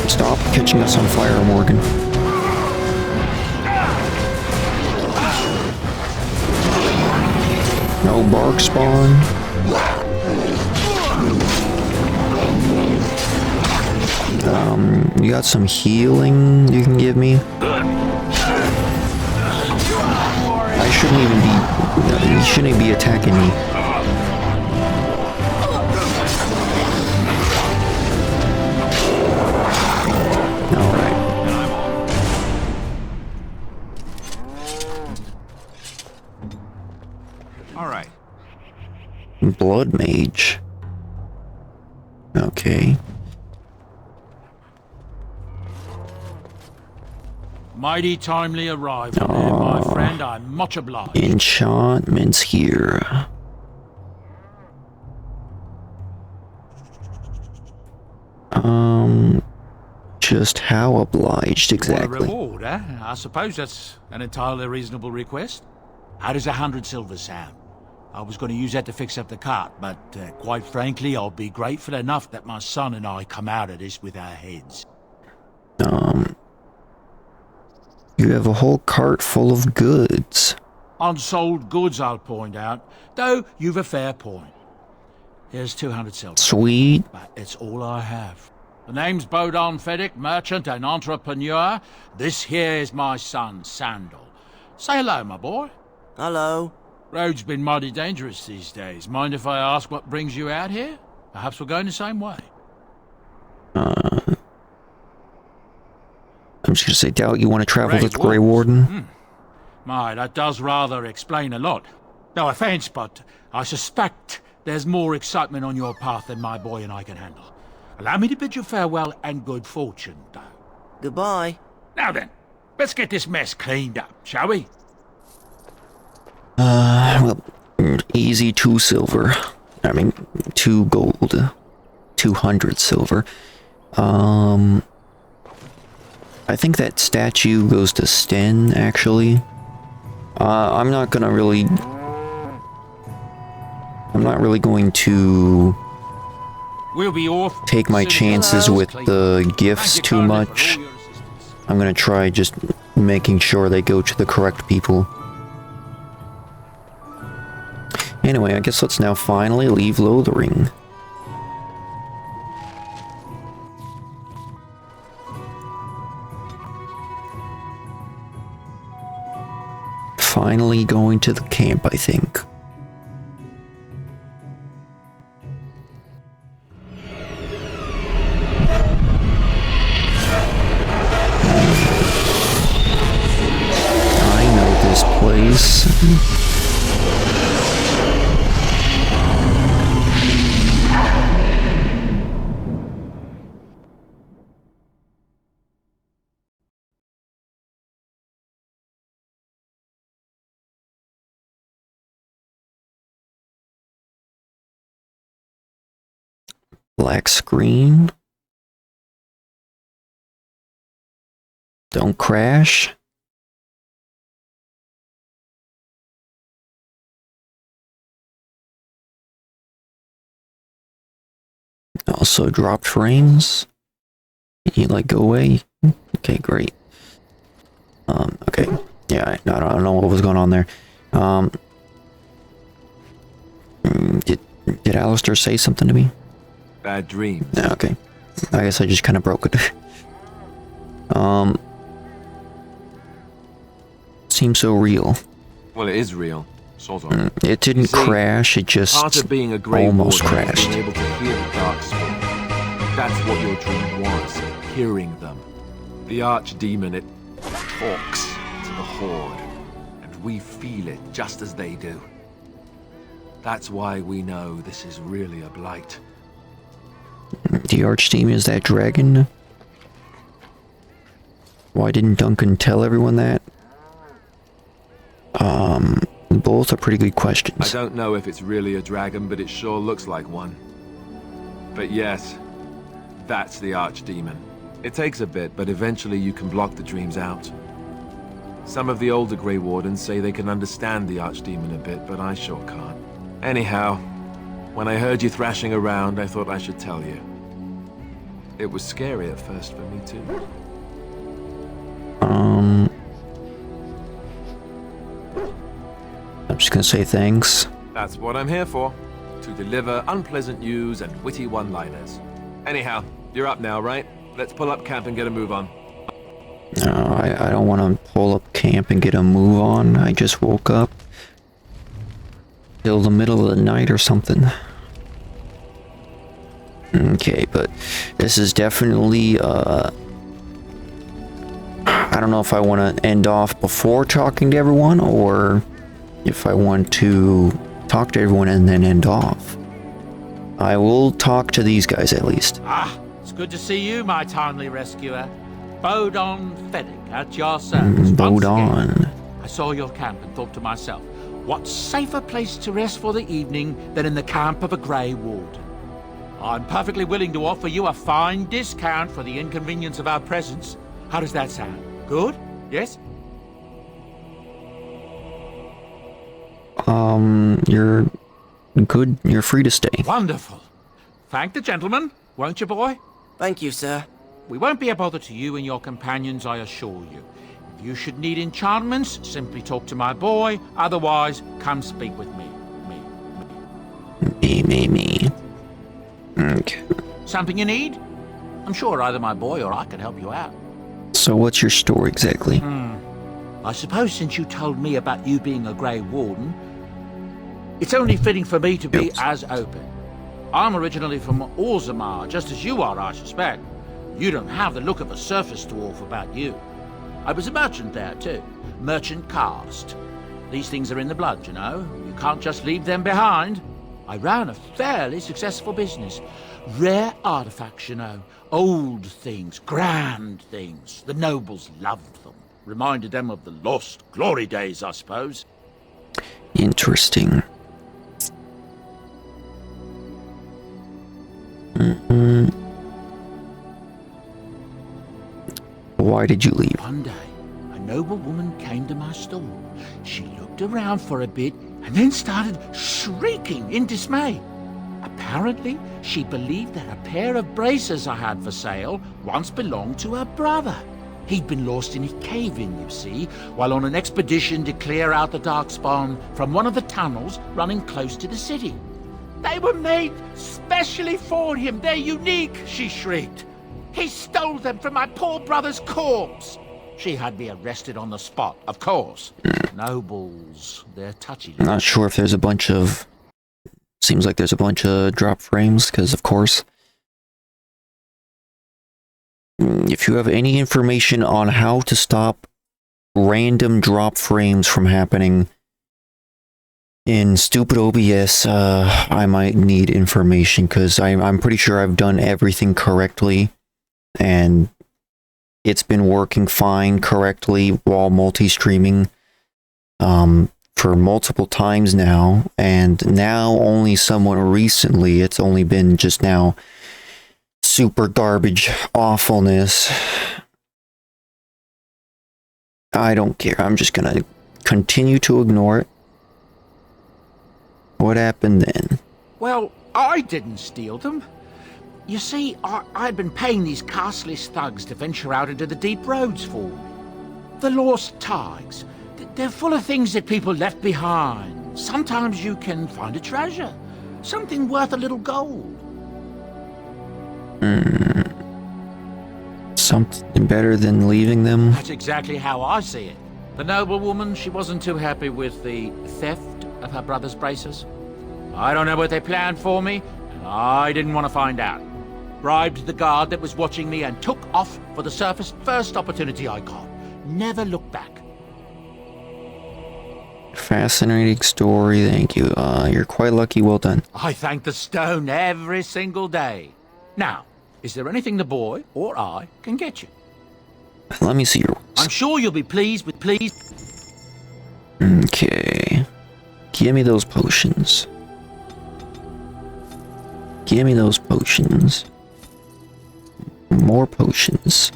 S1: Stop catching us on fire, Morgan. No bark spawn. You got some healing you can give me? I shouldn't even be... You shouldn't be attacking me. Alright.
S17: Alright.
S1: Blood mage. Okay.
S16: Mighty timely arrival there, my friend. I'm much obliged.
S1: Enchantments here. Just how obliged exactly?
S14: What a reward, eh? I suppose that's an entirely reasonable request. How does 100 silver sound? I was going to use that to fix up the cart, but quite frankly, I'll be grateful enough that my son and I come out of this with our heads.
S1: You have a whole cart full of goods.
S14: Unsold goods, I'll point out, though you've a fair point. Here's 200 silver.
S1: Sweet.
S14: But it's all I have. The name's Bodon Feddick, merchant and entrepreneur. This here is my son, Sandal. Say hello, my boy.
S7: Hello.
S14: Road's been mighty dangerous these days. Mind if I ask what brings you out here? Perhaps we're going the same way.
S1: I'm just gonna say, doubt you want to travel with Grey Warden.
S14: My, that does rather explain a lot. No offense, but I suspect there's more excitement on your path than my boy and I can handle. Allow me to bid you farewell and good fortune, though.
S7: Goodbye.
S14: Now then, let's get this mess cleaned up, shall we?
S1: Well, easy 2 silver. I mean, 2 gold. 200 silver. I think that statue goes to Sten, actually. I'm not really going to
S14: We'll be off.
S1: take my chances with the gifts too much. I'm gonna try just making sure they go to the correct people. Anyway, I guess let's now finally leave Lothering. Finally going to the camp, I think. I know this place. Black screen. Don't crash. Also dropped frames. Can you like go away? Okay, great. Okay. Yeah, I don't know what was going on there. Did Alistair say something to me?
S11: Bad dreams.
S1: Yeah, okay. I guess I just kind of broke it. Seems so real.
S11: Well, it is real. Sort of.
S1: It didn't crash, it just
S11: part of being a Grey
S1: almost
S11: Warden is
S1: crashed.
S11: being able to hear the Darkspawn. That's what your dream was, hearing them. The Archdemon, it talks to the Horde, and we feel it just as they do. That's why we know this is really a blight.
S1: The Archdemon is that dragon? Why didn't Duncan tell everyone that? Both are pretty good questions.
S11: I don't know if it's really a dragon, but it sure looks like one. But yes, that's the Archdemon. It takes a bit, but eventually you can block the dreams out. Some of the older Grey Wardens say they can understand the Archdemon a bit, but I sure can't. Anyhow, when I heard you thrashing around, I thought I should tell you. It was scary at first for me too.
S1: I'm just gonna say thanks.
S11: That's what I'm here for. To deliver unpleasant news and witty one-liners. Anyhow, you're up now, right? Let's pull up camp and get a move on.
S1: No, I don't want to pull up camp and get a move on. I just woke up. Till the middle of the night or something. Okay, but this is definitely, I don't know if I want to end off before talking to everyone, or if I want to talk to everyone and then end off. I will talk to these guys at least.
S14: Ah, it's good to see you, my timely rescuer. Bodon Feddick at your service.
S1: Bodon.
S14: I saw your camp and thought to myself, what safer place to rest for the evening than in the camp of a Grey Warden? I'm perfectly willing to offer you a fine discount for the inconvenience of our presence. How does that sound? Good? Yes?
S1: You're good. You're free to stay.
S14: Wonderful. Thank the gentleman, won't you, boy?
S7: Thank you, sir.
S14: We won't be a bother to you and your companions, I assure you. If you should need enchantments, simply talk to my boy. Otherwise, come speak with me.
S1: Me. Okay.
S14: Something you need? I'm sure either my boy or I can help you out.
S1: So what's your story exactly?
S14: I suppose since you told me about you being a Grey Warden, it's only fitting for me to be as open. I'm originally from Orzammar, just as you are, I suspect. You don't have the look of a surface dwarf about you. I was a merchant there, too. Merchant caste. These things are in the blood, you know. You can't just leave them behind. I ran a fairly successful business. Rare artifacts, you know. Old things, grand things. The nobles loved them. Reminded them of the lost glory days, I suppose.
S1: Interesting. Why did you leave?
S14: One day, a noble woman came to my stall. She looked around for a bit and then started shrieking in dismay. Apparently, she believed that a pair of braces I had for sale once belonged to her brother. He'd been lost in a cave-in, you see, while on an expedition to clear out the Darkspawn from one of the tunnels running close to the city. They were made specially for him. They're unique, she shrieked. He stole them from my poor brother's corpse. She had me arrested on the spot, of course. Nobles, they're touchy.
S1: I'm not sure if there's a bunch of... Seems like there's a bunch of drop frames, because of course... If you have any information on how to stop random drop frames from happening in stupid OBS, I might need information, because I'm pretty sure I've done everything correctly, and it's been working fine correctly while multi-streaming for multiple times now, and now only somewhat recently, it's only been just now super garbage awfulness. I don't care. I'm just gonna continue to ignore it. What happened then?
S14: Well, I didn't steal them. You see, I'd been paying these castless thugs to venture out into the deep roads for me. The lost tigers. They're full of things that people left behind. Sometimes you can find a treasure. Something worth a little gold.
S1: Something better than leaving them?
S14: That's exactly how I see it. The noblewoman, she wasn't too happy with the theft of her brother's braces. I don't know what they planned for me, and I didn't want to find out. Bribed the guard that was watching me and took off for the surface first opportunity I got. Never looked back.
S1: Fascinating story, thank you. You're quite lucky, well done.
S14: I thank the stone every single day. Now, is there anything the boy or I can get you?
S1: Let me see your...
S14: I'm sure you'll be pleased with
S1: Okay. Give me those potions. Give me those potions. More potions.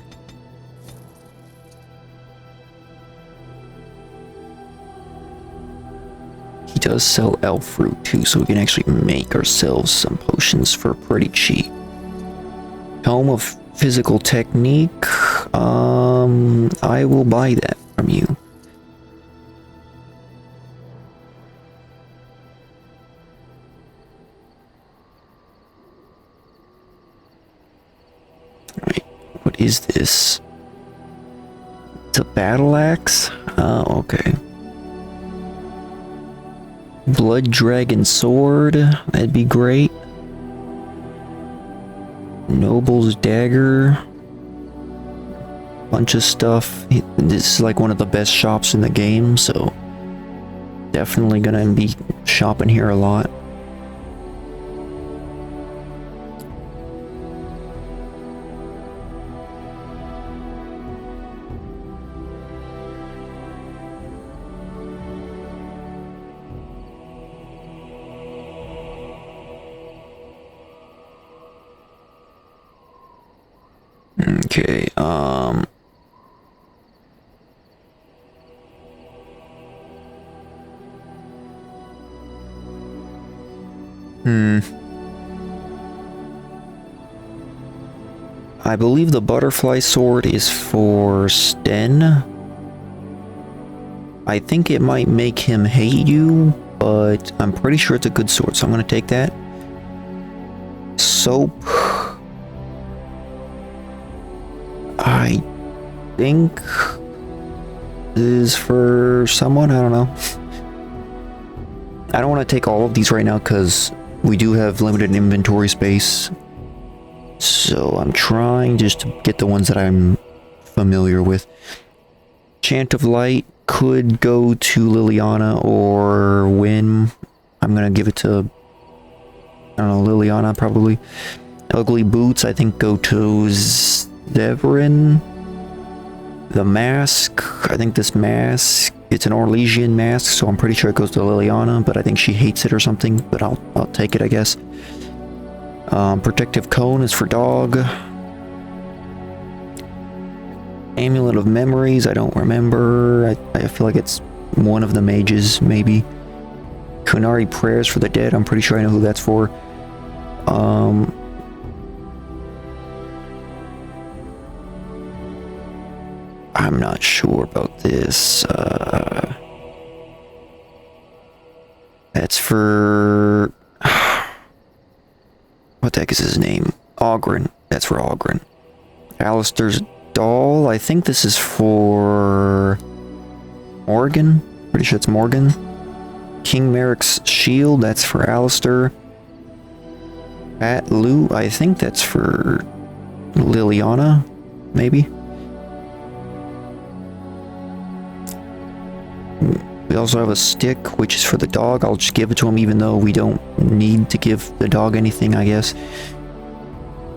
S1: He does sell elf fruit too, so we can actually make ourselves some potions for pretty cheap. Tome of Physical Technique. I will buy that from you. Alright, what is this? It's a battle axe? Oh, okay. Blood Dragon Sword, that'd be great. Noble's Dagger. Bunch of stuff. This is like one of the best shops in the game, so definitely gonna be shopping here a lot. Okay, I believe the butterfly sword is for Sten. I think it might make him hate you, but I'm pretty sure it's a good sword, so I'm gonna take that. Soap. I think is for someone, I don't know. I don't want to take all of these right now because we do have limited inventory space. So I'm trying just to get the ones that I'm familiar with. Chant of Light could go to Leliana or Win. I'm gonna give it to, I don't know, Leliana probably. Ugly Boots I think go to Severin. The mask, I think this mask, it's an Orlesian mask, so I'm pretty sure it goes to Leliana, but I think she hates it or something, but I'll take it, I guess. Protective Cone is for Dog. Amulet of Memories, I don't remember. I feel like it's one of the mages, maybe. Kunari Prayers for the Dead, I'm pretty sure I know who that's for. I'm not sure about this. That's for... What the heck is his name? Ogren. That's for Ogren. Alistair's Doll. I think this is for... Morgan? Pretty sure it's Morgan. King Merrick's Shield. That's for Alistair. At Lou. I think that's for... Leliana? Maybe? We also have a stick, which is for the dog. I'll just give it to him, even though we don't need to give the dog anything, I guess.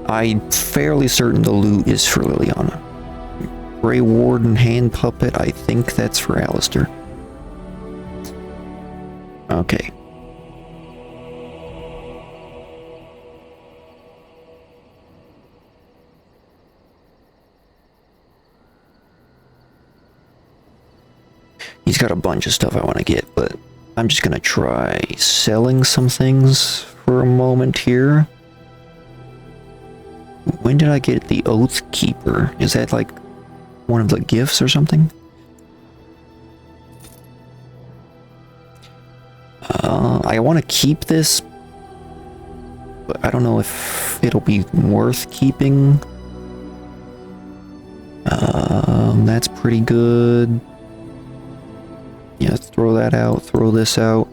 S1: I'm fairly certain the loot is for Leliana. Grey Warden Hand Puppet, I think that's for Alistair. Okay. He's got a bunch of stuff I want to get, but I'm just gonna try selling some things for a moment here. When did I get the Oath Keeper? Is that like one of the gifts or something? I want to keep this, but I don't know if it'll be worth keeping. That's pretty good. Yeah, let's throw that out, throw this out,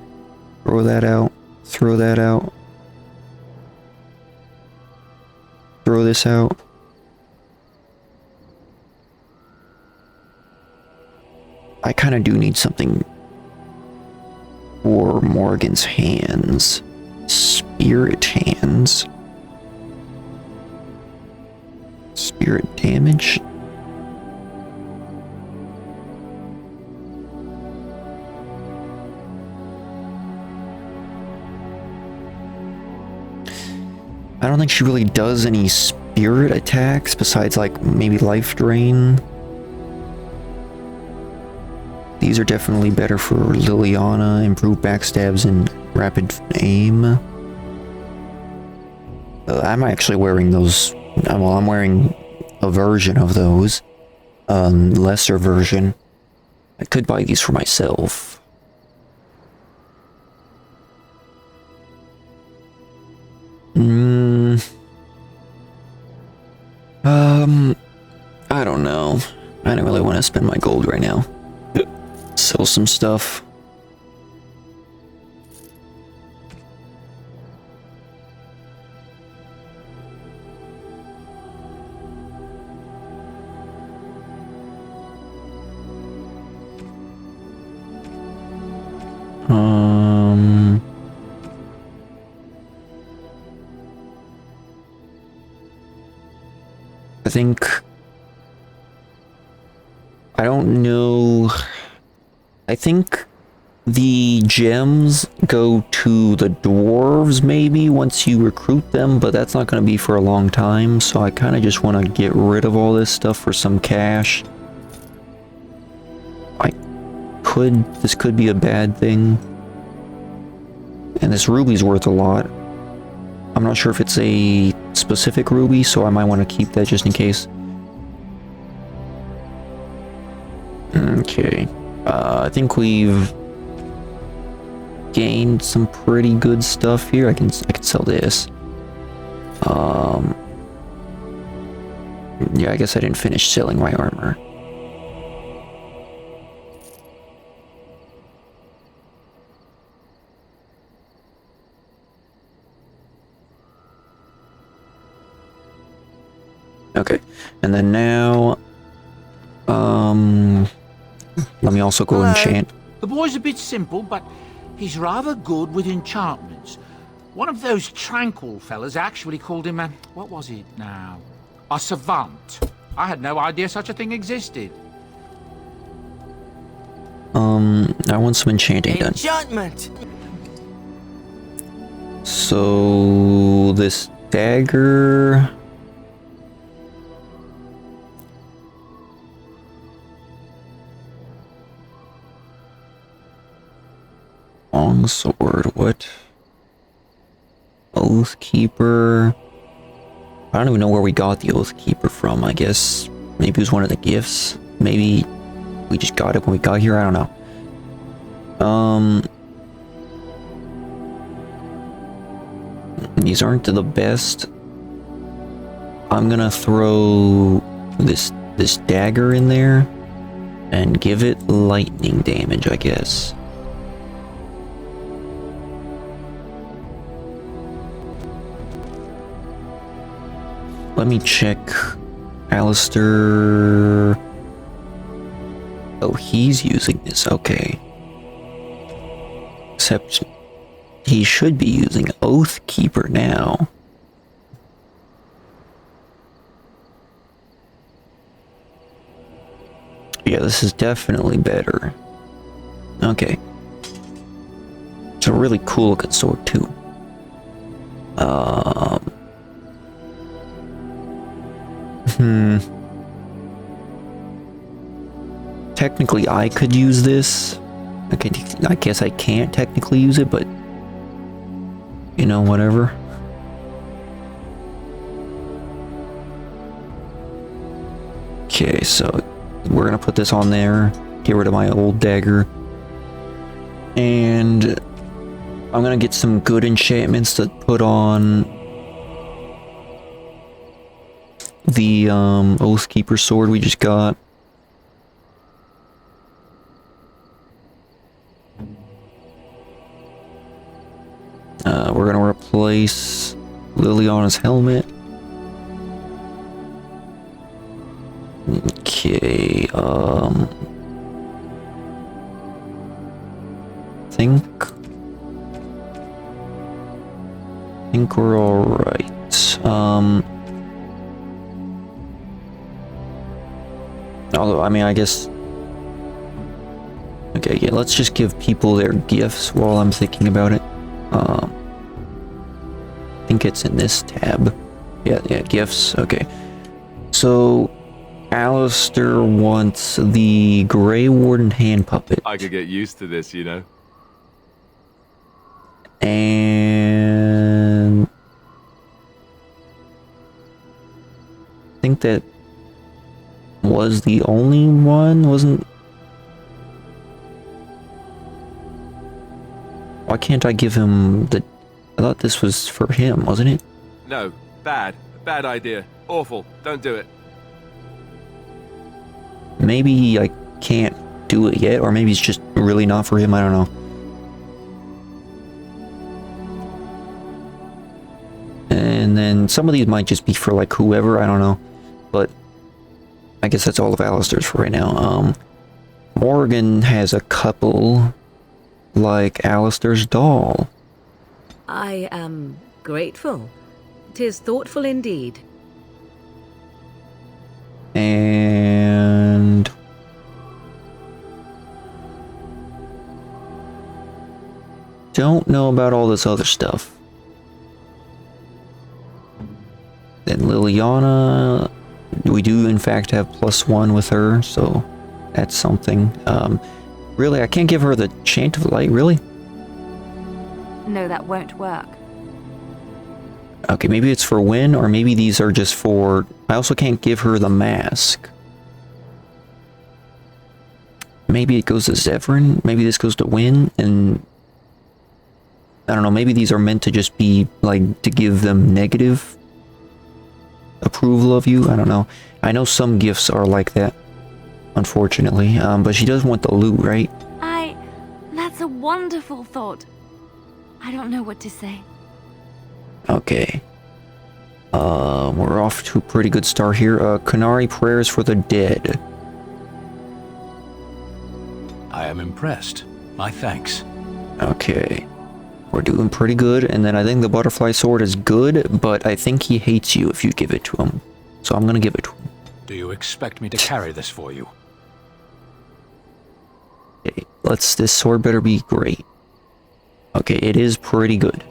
S1: throw that out, throw that out. Throw this out. I kind of do need something for Morgan's hands. Spirit hands. Spirit damage. I don't think she really does any spirit attacks besides like maybe life drain. These are definitely better for Leliana, improved backstabs and rapid aim. I'm actually wearing those, well, I'm wearing a version of those, lesser version. I could buy these for myself. I don't know. I don't really want to spend my gold right now. Sell some stuff. I think... I don't know... I think the gems go to the dwarves maybe once you recruit them, but that's not going to be for a long time, so I kind of just want to get rid of all this stuff for some cash. This could be a bad thing. And this ruby's worth a lot. I'm not sure if it's a specific ruby, so I might want to keep that just in case. Okay. I think we've gained some pretty good stuff here. I can sell this. Yeah, I guess I didn't finish selling my armor. Okay, and then now, let me also go enchant.
S14: The boy's a bit simple, but he's rather good with enchantments. One of those tranquil fellas actually called him a... what was it now? A savant. I had no idea such a thing existed.
S1: I want some enchanting done.
S7: Enchantment!
S1: So, this dagger... Longsword, what? Oathkeeper. I don't even know where we got the Oathkeeper from. I guess maybe it was one of the gifts. Maybe we just got it when we got here. I don't know. These aren't the best. I'm gonna throw this dagger in there and give it lightning damage, I guess. Let me check Alistair. Oh, he's using this, okay. Except he should be using Oathkeeper now. Yeah, this is definitely better. Okay. It's a really cool looking sword too. Technically, I could use this. Okay, I guess I can't technically use it, but you know, whatever. Okay, so we're gonna put this on there, get rid of my old dagger, and I'm gonna get some good enchantments to put on the Oathkeeper sword we just got. We're gonna replace Leliana's helmet. Okay, think we're alright. Although, I mean, I guess... Okay, yeah, let's just give people their gifts while I'm thinking about it. I think it's in this tab. Yeah, gifts, okay. So, Alistair wants the Grey Warden hand puppet.
S11: I could get used to this, you know.
S1: And... I think that was the only one, wasn't... Why can't I give him the... I thought this was for him, wasn't it?
S11: No, bad idea. Awful, don't do it.
S1: Maybe I can't do it yet, or maybe it's just really not for him, I don't know. And then some of these might just be for like whoever, I don't know. But I guess that's all of Alistair's for right now. Morgan has a couple, like Alistair's doll.
S6: I am grateful. 'Tis thoughtful indeed.
S1: And don't know about all this other stuff. Then Leliana, we do in fact have +1 with her, so that's something. Really, I can't give her the Chant of Light, really?
S13: No, that won't work.
S1: Okay, maybe it's for Win, or maybe these are just for... I also can't give her the mask. Maybe it goes to Zevran, maybe this goes to Win, and... I don't know, maybe these are meant to just be, like, to give them negative approval of you, I don't know. I know some gifts are like that, unfortunately, but she does want the loot, right?
S13: That's a wonderful thought. I don't know what to say.
S1: Okay. We're off to a pretty good start here. Canary Prayers for the Dead.
S18: I am impressed. My thanks.
S1: Okay. We're doing pretty good, and then I think the Butterfly Sword is good, but I think he hates you if you give it to him. So I'm gonna give it to him.
S18: Do you expect me to carry this for you?
S1: Okay, this sword better be great. Okay, it is pretty good.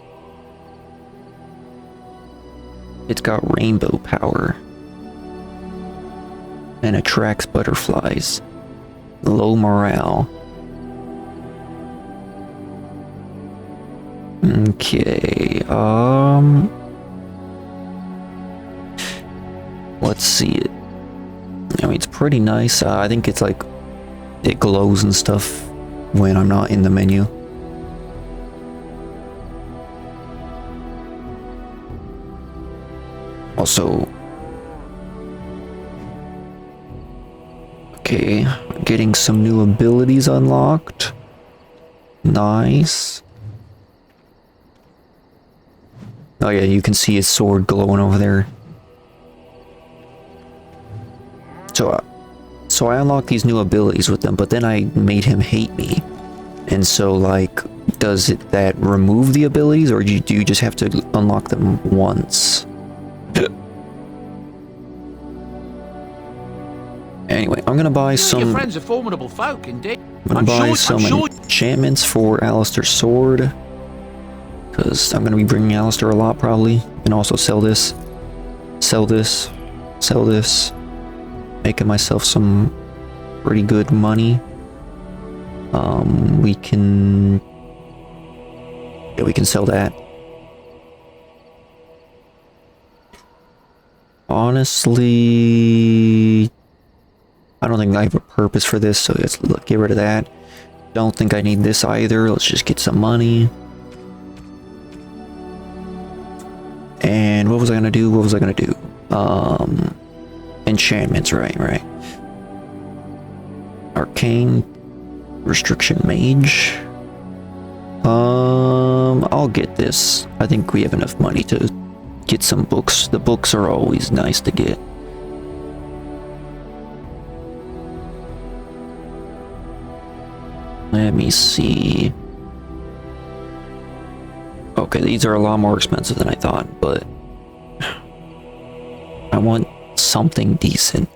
S1: It's got rainbow power. And attracts butterflies. Low morale. Okay, let's see it. I mean, it's pretty nice. I think it's like, it glows and stuff when I'm not in the menu. Also, okay, getting some new abilities unlocked. Nice. Oh yeah, you can see his sword glowing over there. So I unlocked these new abilities with them, but then I made him hate me. And so, like, does that remove the abilities, or do you just have to unlock them once? Anyway, I'm gonna buy some...
S14: Your friends are formidable folk, indeed.
S1: I'm gonna buy some enchantments for Alistair's sword. Because I'm gonna be bringing Alistair a lot, probably. And also sell this. Sell this. Sell this. Making myself some pretty good money. We can... Yeah, we can sell that. Honestly... I don't think I have a purpose for this, so let's get rid of that. Don't think I need this either. Let's just get some money. And what was I gonna do? What was I gonna do? Enchantments, right. Arcane Restriction Mage. I'll get this. I think we have enough money to get some books. The books are always nice to get. Let me see. Okay, these are a lot more expensive than I thought, but I want something decent.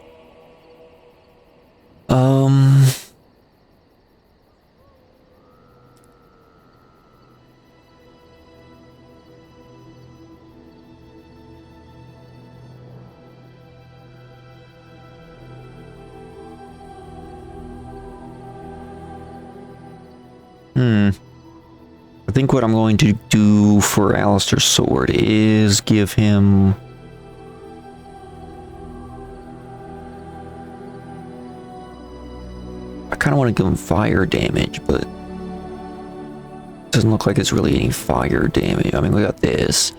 S1: I think what I'm going to do for Alistair's sword is give him... I kind of want to give him fire damage, but it doesn't look like it's really any fire damage. I mean, we got this.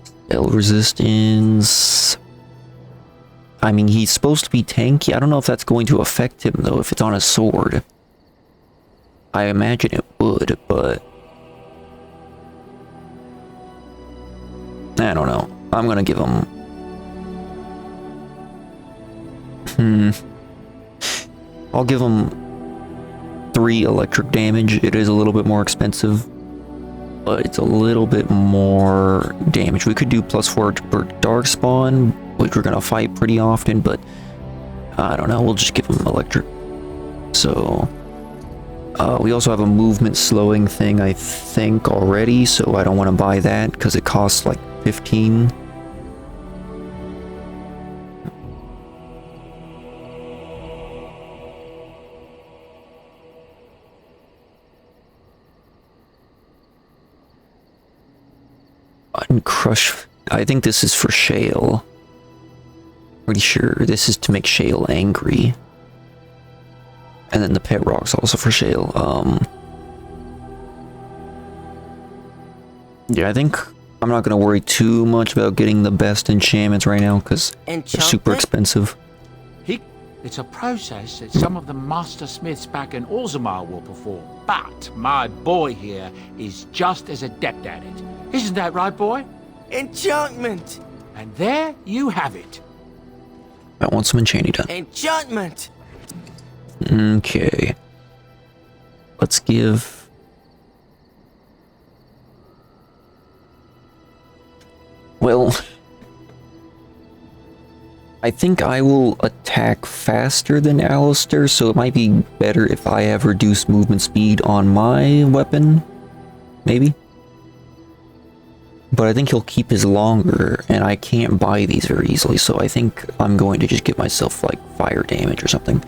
S1: Spell resistance. I mean, he's supposed to be tanky. I don't know if that's going to affect him, though, if it's on a sword. I imagine it would, but... I don't know. I'm gonna give him... I'll give him 3 electric damage. It is a little bit more expensive, but it's a little bit more damage. We could do +4 for Darkspawn, which we're gonna fight pretty often, but I don't know. We'll just give him electric. So... We also have a movement slowing thing, I think, already, so I don't want to buy that because it costs like 15. Uncrush. I think this is for Shale. Pretty sure this is to make Shale angry. And then the pet rock's also for Shale. Yeah, I think I'm not gonna worry too much about getting the best enchantments right now because they're super expensive.
S14: It's a process that some of the master smiths back in Orzammar will perform, but my boy here is just as adept at it. Isn't that right, boy?
S7: Enchantment!
S14: And there you have it.
S1: I want some enchanting done.
S7: Enchantment!
S1: Okay. Let's give... Well... I think I will attack faster than Alistair, so it might be better if I have reduced movement speed on my weapon. Maybe? But I think he'll keep his longer, and I can't buy these very easily, so I think I'm going to just give myself, like, fire damage or something.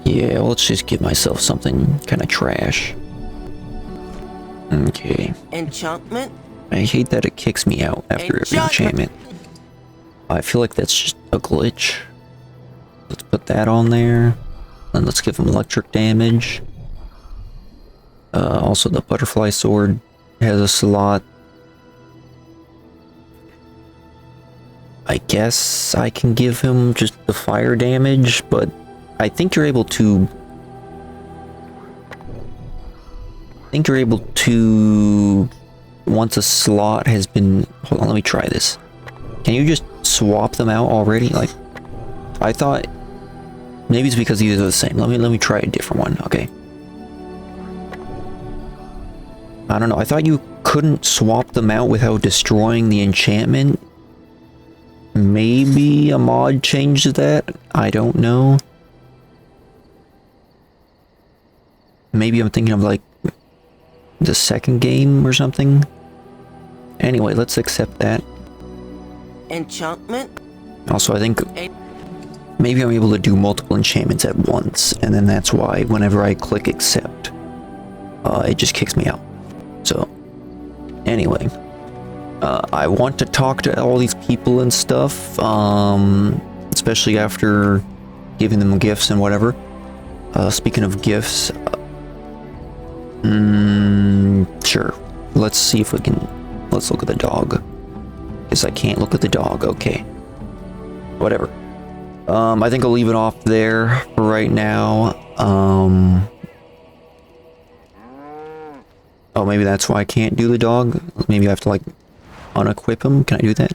S1: Yeah, let's just give myself something kind of trash. Okay.
S7: Enchantment?
S1: I hate that it kicks me out after every enchantment. I feel like that's just a glitch. Let's put that on there. And let's give him electric damage. Also, the butterfly sword has a slot. I guess I can give him just the fire damage, but I think you're able to... Once a slot has been... Hold on, let me try this. Can you just swap them out already? Like, I thought... Maybe it's because these are the same. Let me try a different one. Okay. I don't know. I thought you couldn't swap them out without destroying the enchantment. Maybe a mod changed that? I don't know. Maybe I'm thinking of, like, the second game or something. Anyway, let's accept that.
S7: Enchantment?
S1: Also, I think maybe I'm able to do multiple enchantments at once, and then that's why whenever I click accept, it just kicks me out. So, anyway, I want to talk to all these people and stuff, especially after giving them gifts and whatever. Speaking of gifts, sure. Let's see if we can. Let's look at the dog. Guess I can't look at the dog. Okay. Whatever. I think I'll leave it off there for right now. Oh, maybe that's why I can't do the dog. Maybe I have to, like, unequip him. Can I do that?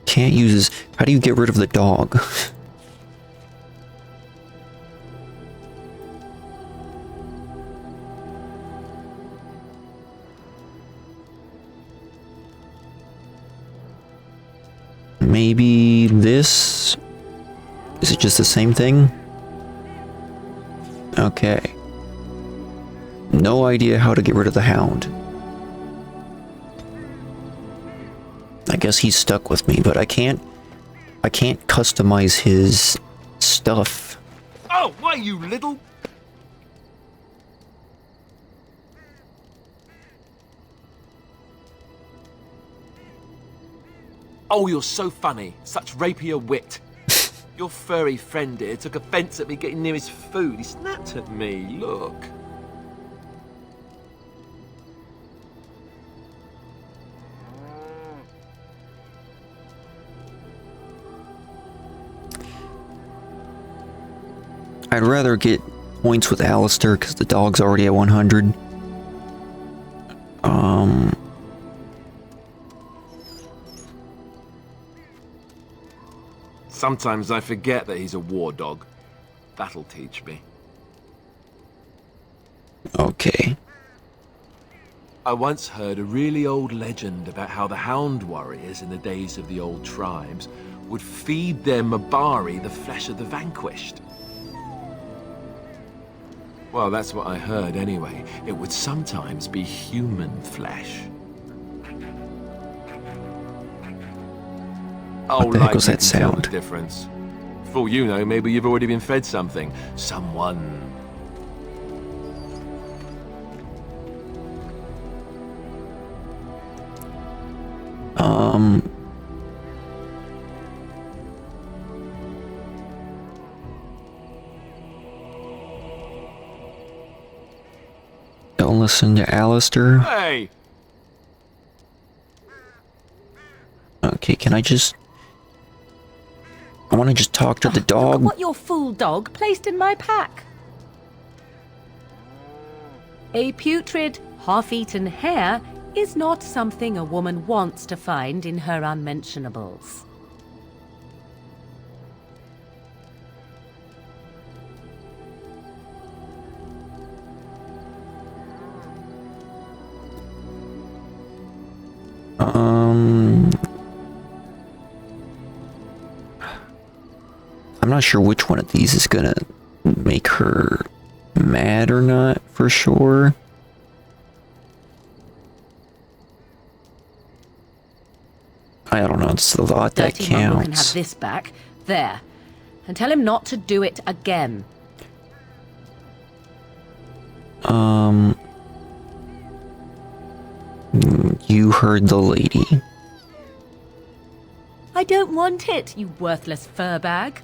S1: Can't use his... How do you get rid of the dog? Maybe this? Is it just the same thing? Okay. No idea how to get rid of the hound. I guess he's stuck with me, but I can't customize his stuff.
S11: Oh, why, you little... Oh, you're so funny. Such rapier wit. Your furry friend here took offense at me getting near his food. He snapped at me. Look.
S1: I'd rather get points with Alistair because the dog's already at 100.
S11: Sometimes I forget that he's a war dog. That'll teach me.
S1: Okay.
S11: I once heard a really old legend about how the hound warriors in the days of the old tribes would feed their Mabari the flesh of the vanquished. Well, that's what I heard anyway. It would sometimes be human flesh. Oh,
S1: What the heck
S11: like
S1: was
S11: you
S1: that
S11: can tell the
S1: sound?
S11: difference. For all you know, maybe you've already been fed something. Someone.
S1: Don't listen to Alistair.
S11: Hey!
S1: Okay, can I just... I want to just talk to the dog.
S6: What your fool dog placed in my pack. A putrid, half-eaten hare is not something a woman wants to find in her unmentionables.
S1: I'm not sure which one of these is gonna make her mad or not, for sure. I don't know, it's the thought that
S6: Dirty Mongrel can have
S1: counts.
S6: this back. There. And tell him not to do it again.
S1: You heard the lady.
S6: I don't want it, you worthless fur bag.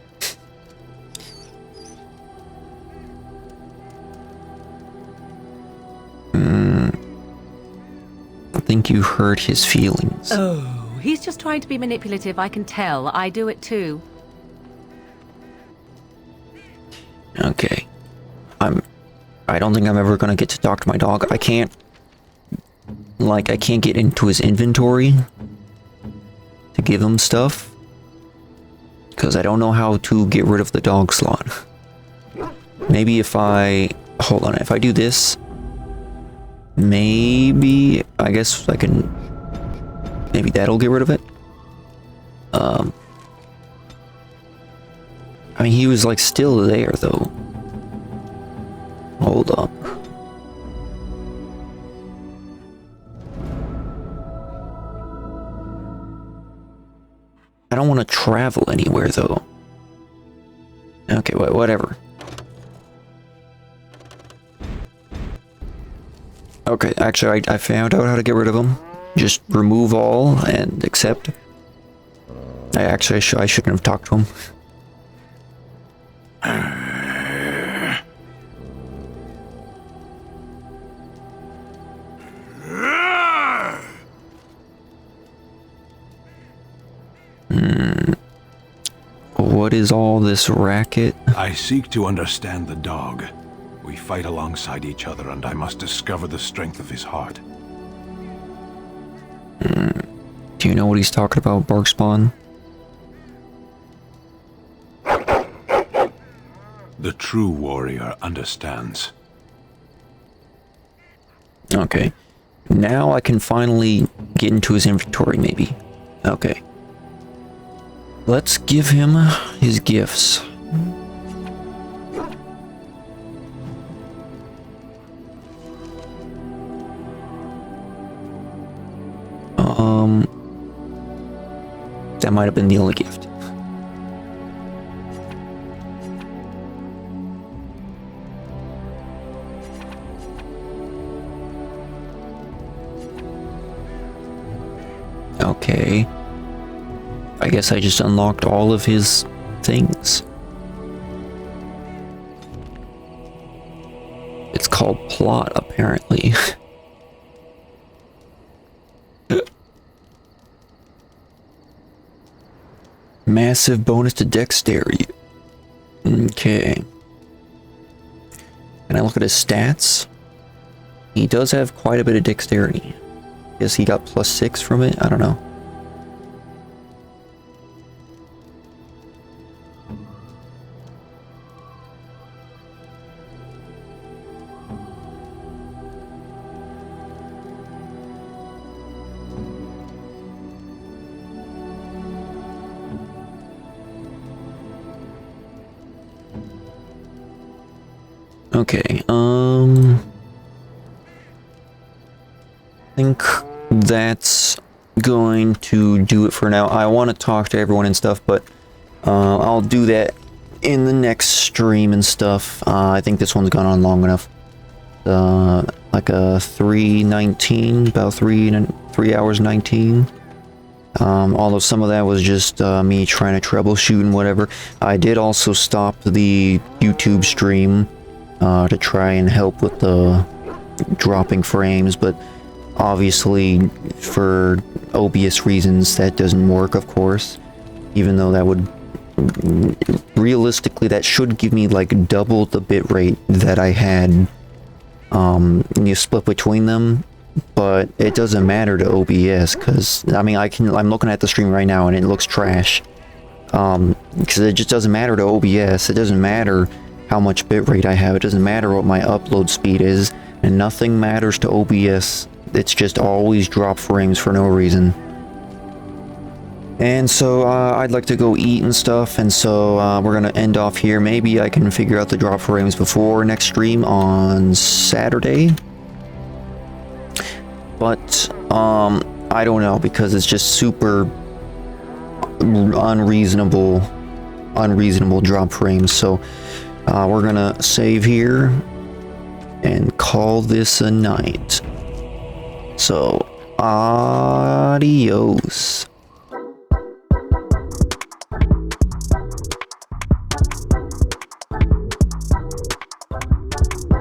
S1: I think you hurt his feelings.
S6: Oh, he's just trying to be manipulative, I can tell. I do it too.
S1: Okay. I don't think I'm ever gonna get to talk to my dog. I can't get into his inventory to give him stuff. Because I don't know how to get rid of the dog slot. Maybe if I... Hold on, if I do this... Maybe... I guess I can... Maybe that'll get rid of it. I mean, he was like still there though. Hold up. I don't want to travel anywhere though. Okay, whatever. Okay, actually I found out how to get rid of him. Just remove all and accept. I shouldn't have talked to him. What is all this racket?
S21: I seek to understand the dog. We fight alongside each other, and I must discover the strength of his heart.
S1: Do you know what he's talking about, Barkspawn?
S21: The true warrior understands.
S1: Okay. Now I can finally get into his inventory, maybe. Okay. Let's give him his gifts. That might have been the only gift. Okay. I guess I just unlocked all of his things. It's called plot, apparently. Massive bonus to dexterity. Okay. Can I look at his stats? He does have quite a bit of dexterity. Guess he got +6 from it? I don't know. Okay, I think that's going to do it for now. I want to talk to everyone and stuff, but I'll do that in the next stream and stuff. I think this one's gone on long enough. Like a 3:19, about 3 hours 19. Although some of that was just me trying to troubleshoot and whatever. I did also stop the YouTube stream to try and help with the dropping frames, but obviously for OBS reasons that doesn't work, of course. Even though that would realistically that should give me like double the bitrate that I had you split between them, but it doesn't matter to OBS because I mean I'm looking at the stream right now and it looks trash because it just doesn't matter to OBS. It doesn't matter how much bitrate I have, it doesn't matter what my upload speed is, and nothing matters to OBS. It's just always drop frames for no reason. And so I'd like to go eat and stuff, and so we're gonna end off here. Maybe I can figure out the drop frames before next stream on Saturday, but I don't know because it's just super unreasonable drop frames. So we're gonna save here and call this a night. So adios.